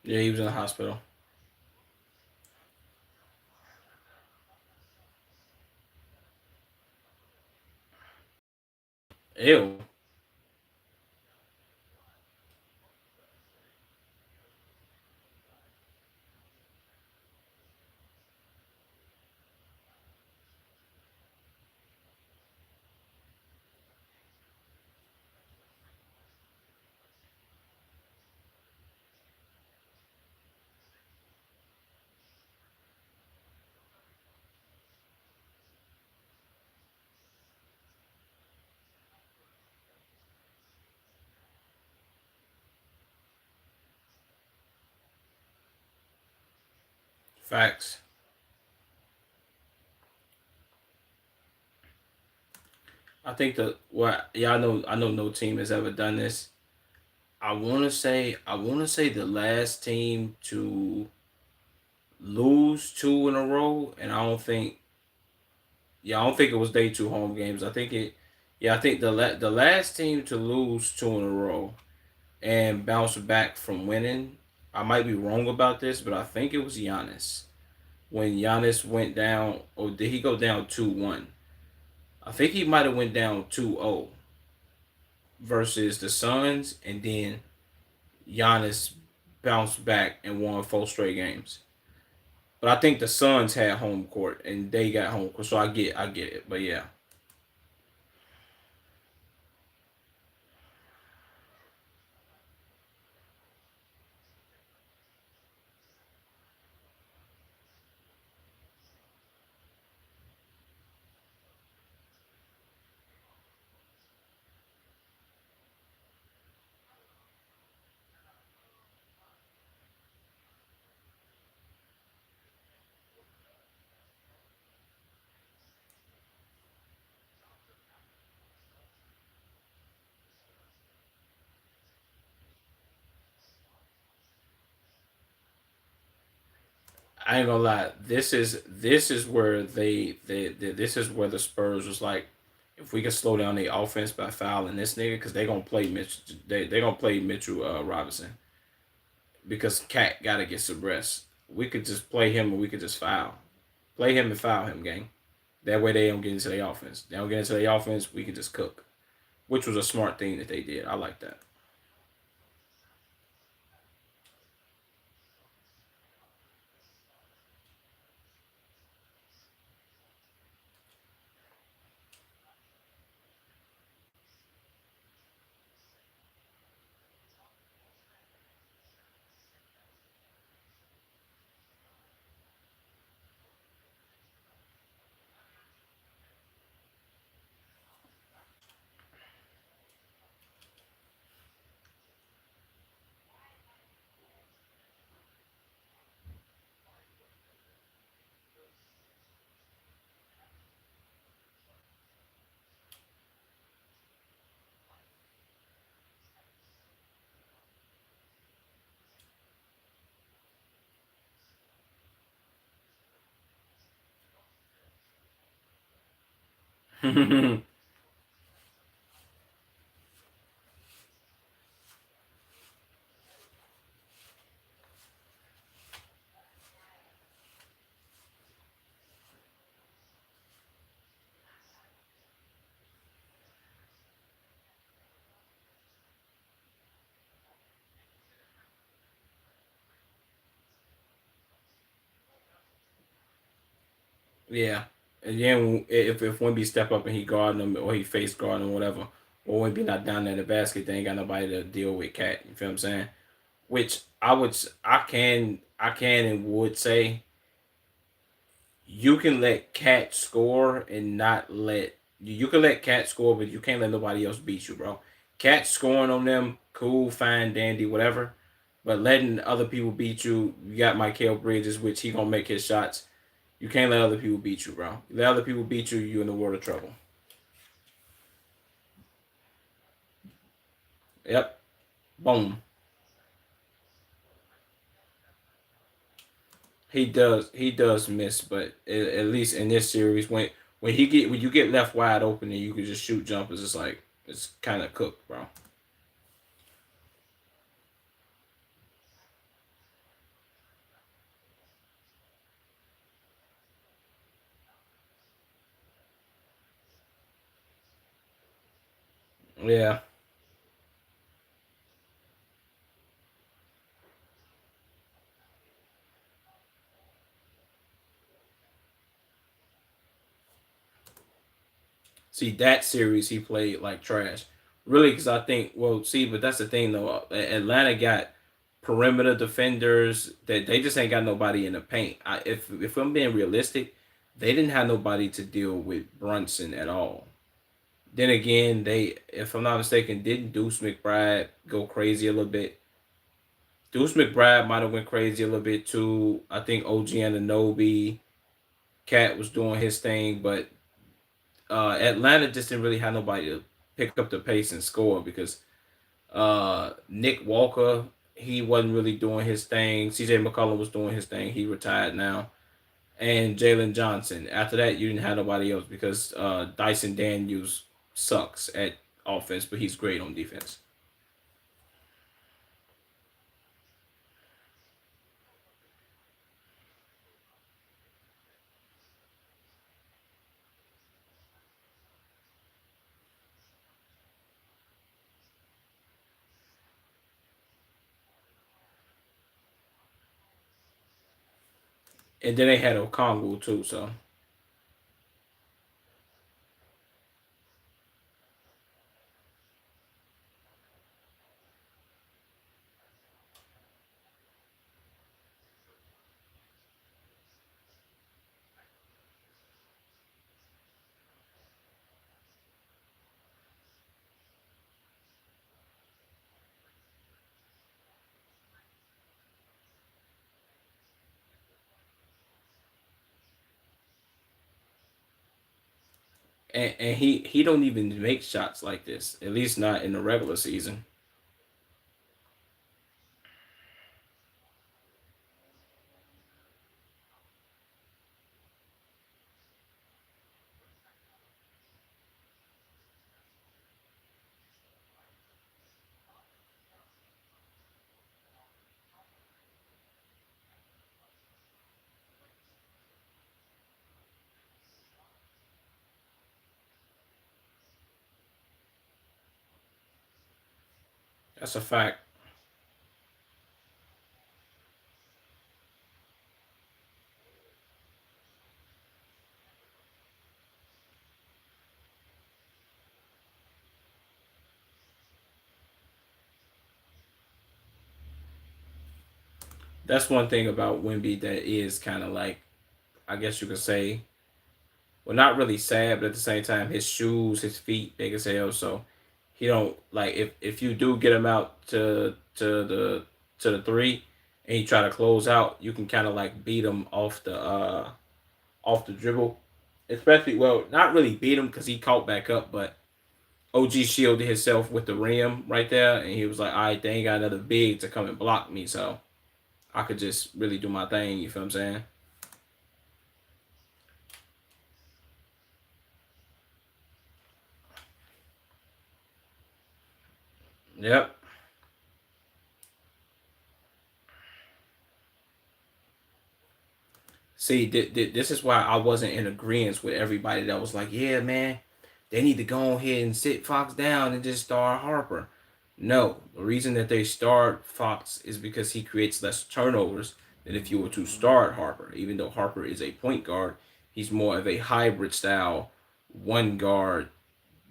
Speaker 1: Yeah, he was in the hospital. Ew. Facts. I think the what yeah I know no team has ever done this. I wanna say the last team to lose two in a row, and I don't think it was day two home games. I think the last team to lose two in a row. and bounced back from winning. I might be wrong about this, but I think it was Giannis. When Giannis went down, or did he go down 2-1? I think he might have went down 2-0 versus the Suns, and then Giannis bounced back and won 4 straight games. But I think the Suns had home court and they got home court, so I get it. But yeah, I ain't gonna lie. This is where this is where the Spurs was like, if we can slow down the offense by fouling this nigga, because they gonna play Mitch, they gonna play Mitchell Robinson because Cat gotta get some rest. We could just play him and we could just play him and foul him, gang. That way they don't get into the offense. They don't get into the offense. We can just cook, which was a smart thing that they did. I like that. Yeah, and then if Wimby step up and he guarding him or he face guarding him, whatever, or Wimby not down there in the basket, they ain't got nobody to deal with Cat. You feel what I'm saying? Which I can and would say you can let Cat score and not let you can let Cat score, but you can't let nobody else beat you, bro. Cat scoring on them, cool, fine, dandy, whatever. But letting other people beat you, you got Michael Bridges, which he gonna make his shots. You can't let other people beat you, bro. You let other people beat you, you in the world of trouble. Yep. Boom. He does miss, but at least in this series, when you get left wide open and you can just shoot jumpers, it's like it's kind of cooked, bro. Yeah. See that series he played like trash, really, because I think but that's the thing though. Atlanta got perimeter defenders that they just ain't got nobody in the paint. If I'm being realistic, they didn't have nobody to deal with Brunson at all. Then again, if I'm not mistaken, didn't Deuce McBride go crazy a little bit? Deuce McBride might have went crazy a little bit too. I think OG Ananobi, Cat was doing his thing, but Atlanta just didn't really have nobody to pick up the pace and score because Nick Walker, he wasn't really doing his thing. CJ McCollum was doing his thing. He retired now. And Jalen Johnson. After that, you didn't have nobody else because Dyson Daniels sucks at offense, but he's great on defense. And then they had Okongwu too. So and he don't even make shots like this. At least not in the regular season. That's a fact. That's one thing about Wimby that is kind of like, I guess you could say, well, not really sad, but at the same time, his shoes, his feet, big as hell. So he don't like if you do get him out to the three, and he try to close out, you can kind of like beat him off the dribble. Especially, well, not really beat him because he caught back up, but OG shielded himself with the rim right there, and he was like, "All right, they ain't got another big to come and block me, so I could just really do my thing." You feel what I'm saying? Yep. See, this is why I wasn't in agreement with everybody that was like, "Yeah, man, they need to go ahead and sit Fox down and just start Harper." No, the reason that they start Fox is because he creates less turnovers than if you were to start Harper. Even though Harper is a point guard, he's more of a hybrid style one guard.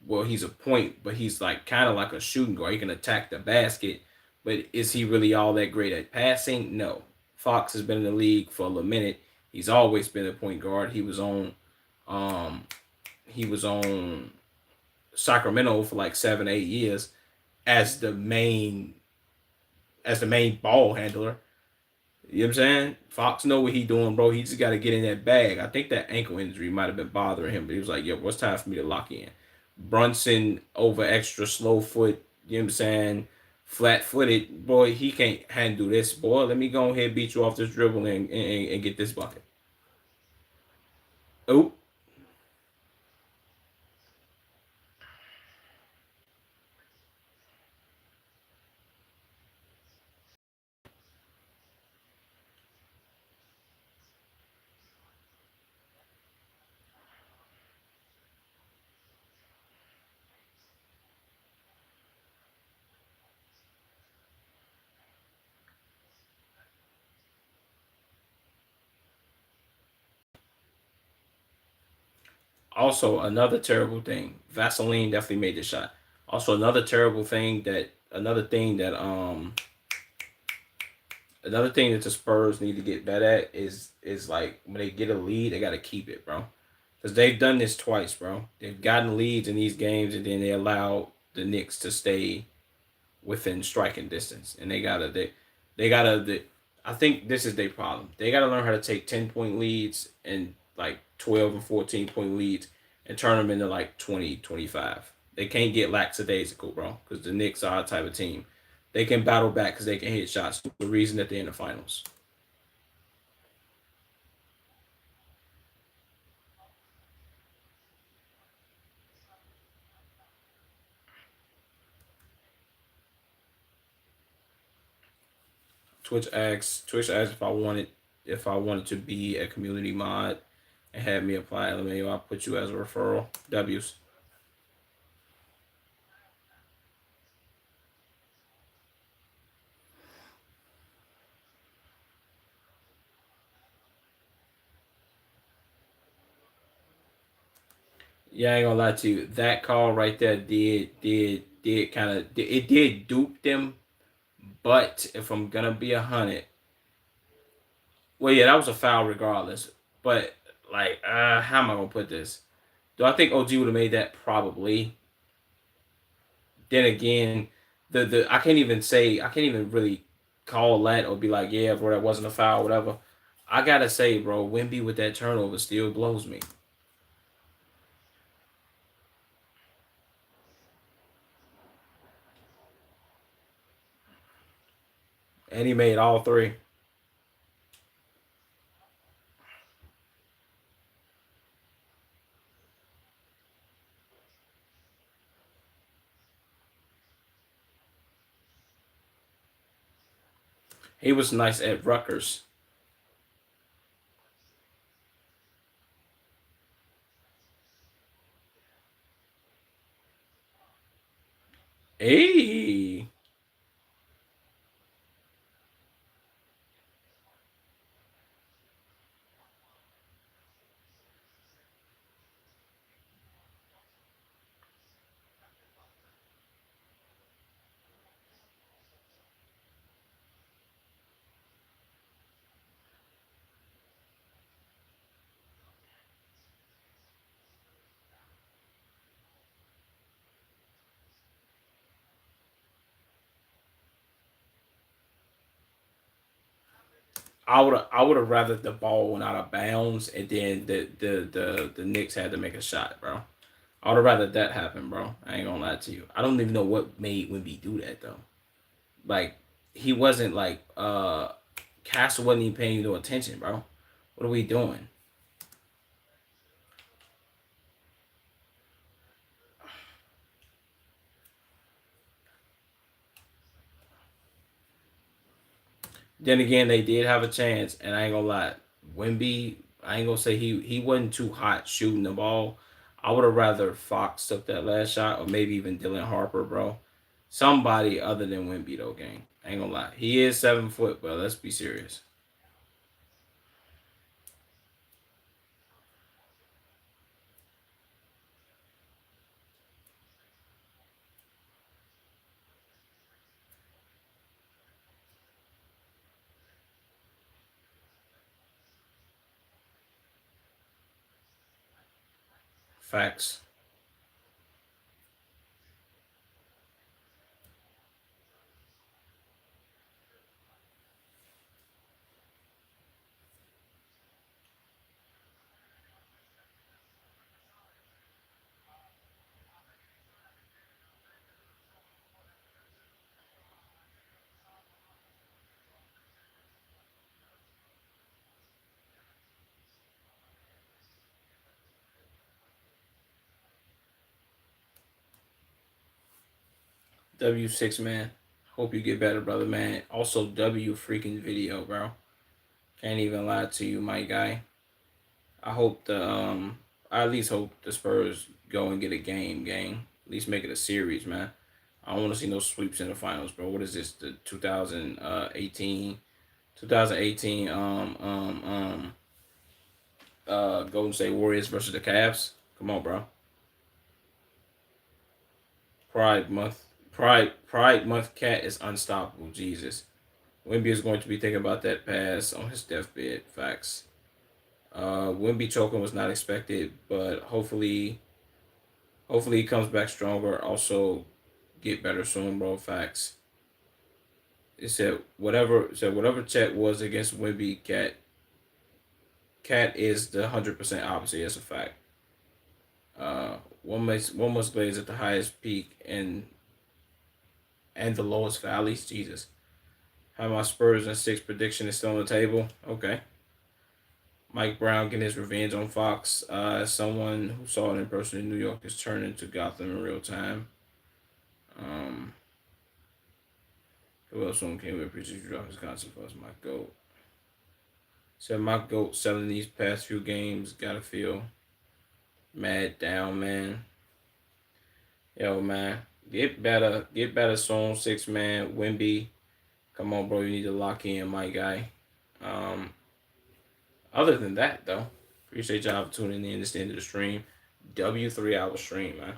Speaker 1: Well, he's a point, but he's like kind of like a shooting guard. He can attack the basket, but is he really all that great at passing? No. Fox has been in the league for a minute. He's always been a point guard. Um he was on Sacramento for like 7, 8 years as the main ball handler. You know what I'm saying? Fox know what he doing, bro. He just got to get in that bag. I think that ankle injury might have been bothering him, but he was like, "Yo, what's time for me to lock in?" Brunson over extra slow foot. You know what I'm saying? Flat footed, boy. He can't handle this, boy. Let me go ahead and beat you off this dribble and get this bucket. Oh, also another terrible thing. Vaseline definitely made the shot. Also another thing that another thing that the Spurs need to get better at is like when they get a lead, they got to keep it, bro. Because they've done this twice, bro. They've gotten leads in these games, and then they allow the Knicks to stay within striking distance, and they gotta. I think this is their problem. They gotta learn how to take 10 point leads and like 12 and 14 point leads and turn them into like 20, 25. They can't get lackadaisical, bro, because the Knicks are a type of team. They can battle back because they can hit shots. The reason that they're in the finals. Twitch asked if I wanted to be a community mod and had me apply LMAO. I'll put you as a referral. W's. Yeah, I ain't gonna lie to you. That call right there did kind of it did dupe them. But if I'm gonna be 100, well, yeah, that was a foul regardless. But like, how am I gonna put this? Do I think OG would have made that? Probably. Then again, the I can't even really call that or be like, yeah, bro, that wasn't a foul, whatever. I gotta say, bro, Wimby with that turnover still blows me. And he made all three. He was nice at Rutgers. Hey, I would have rather the ball went out of bounds and then the Knicks had to make a shot, bro. I would have rather that happen, bro. I ain't gonna lie to you. I don't even know what made Wimby do that though. Like he wasn't like Castle wasn't even paying no attention, bro. What are we doing? Then again, they did have a chance, and I ain't gonna lie. Wimby, I ain't gonna say he wasn't too hot shooting the ball. I would have rather Fox took that last shot, or maybe even Dylan Harper, bro. Somebody other than Wimby, though, gang. I ain't gonna lie. He is 7 foot, but let's be serious. Facts. W6 man. Hope you get better, brother, man. Also, W freaking video, bro. Can't even lie to you, my guy. I hope I at least hope the Spurs go and get a game. At least make it a series, man. I don't want to see no sweeps in the finals, bro. What is this? The 2018 Golden State Warriors versus the Cavs. Come on, bro. Pride month. Pride month cat is unstoppable. Jesus. Wimby is going to be thinking about that pass on his deathbed. Facts. Wimby choking was not expected, but hopefully he comes back stronger. Also, get better soon, bro. Facts. It said whatever check was against Wimby, Cat is the 100% opposite. That's a fact. One must blaze at the highest peak and the lowest valleys. Jesus. How my Spurs and six prediction is still on the table. Okay. Mike Brown getting his revenge on Fox. Someone who saw it in person in New York is turning to Gotham in real time. Um, who else on came with appreciate you dropping his concept for us? My goat. Said my goat selling these past few games. Gotta feel mad down, man. Yo, man. Get better soon, 6 man. Wimby. Come on, bro. You need to lock in, my guy. Um, Other than that, though, appreciate y'all for tuning in to the end of the stream. W 3 hour stream, man.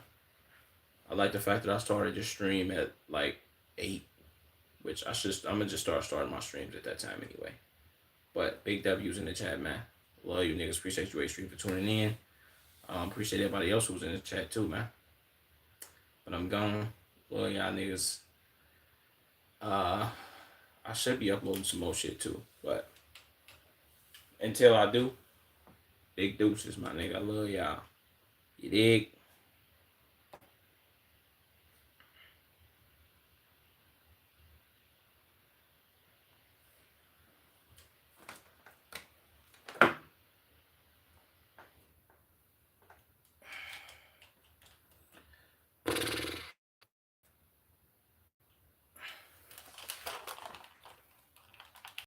Speaker 1: I like the fact that I started to stream at like 8, which I'm gonna just starting my streams at that time anyway. But big W's in the chat, man. Love you niggas. Appreciate you, H3, for tuning in. Appreciate everybody else who was in the chat too, man. But I'm gone. Love y'all niggas. I should be uploading some more shit too, but until I do, big deuces, my nigga. I love y'all. You dig?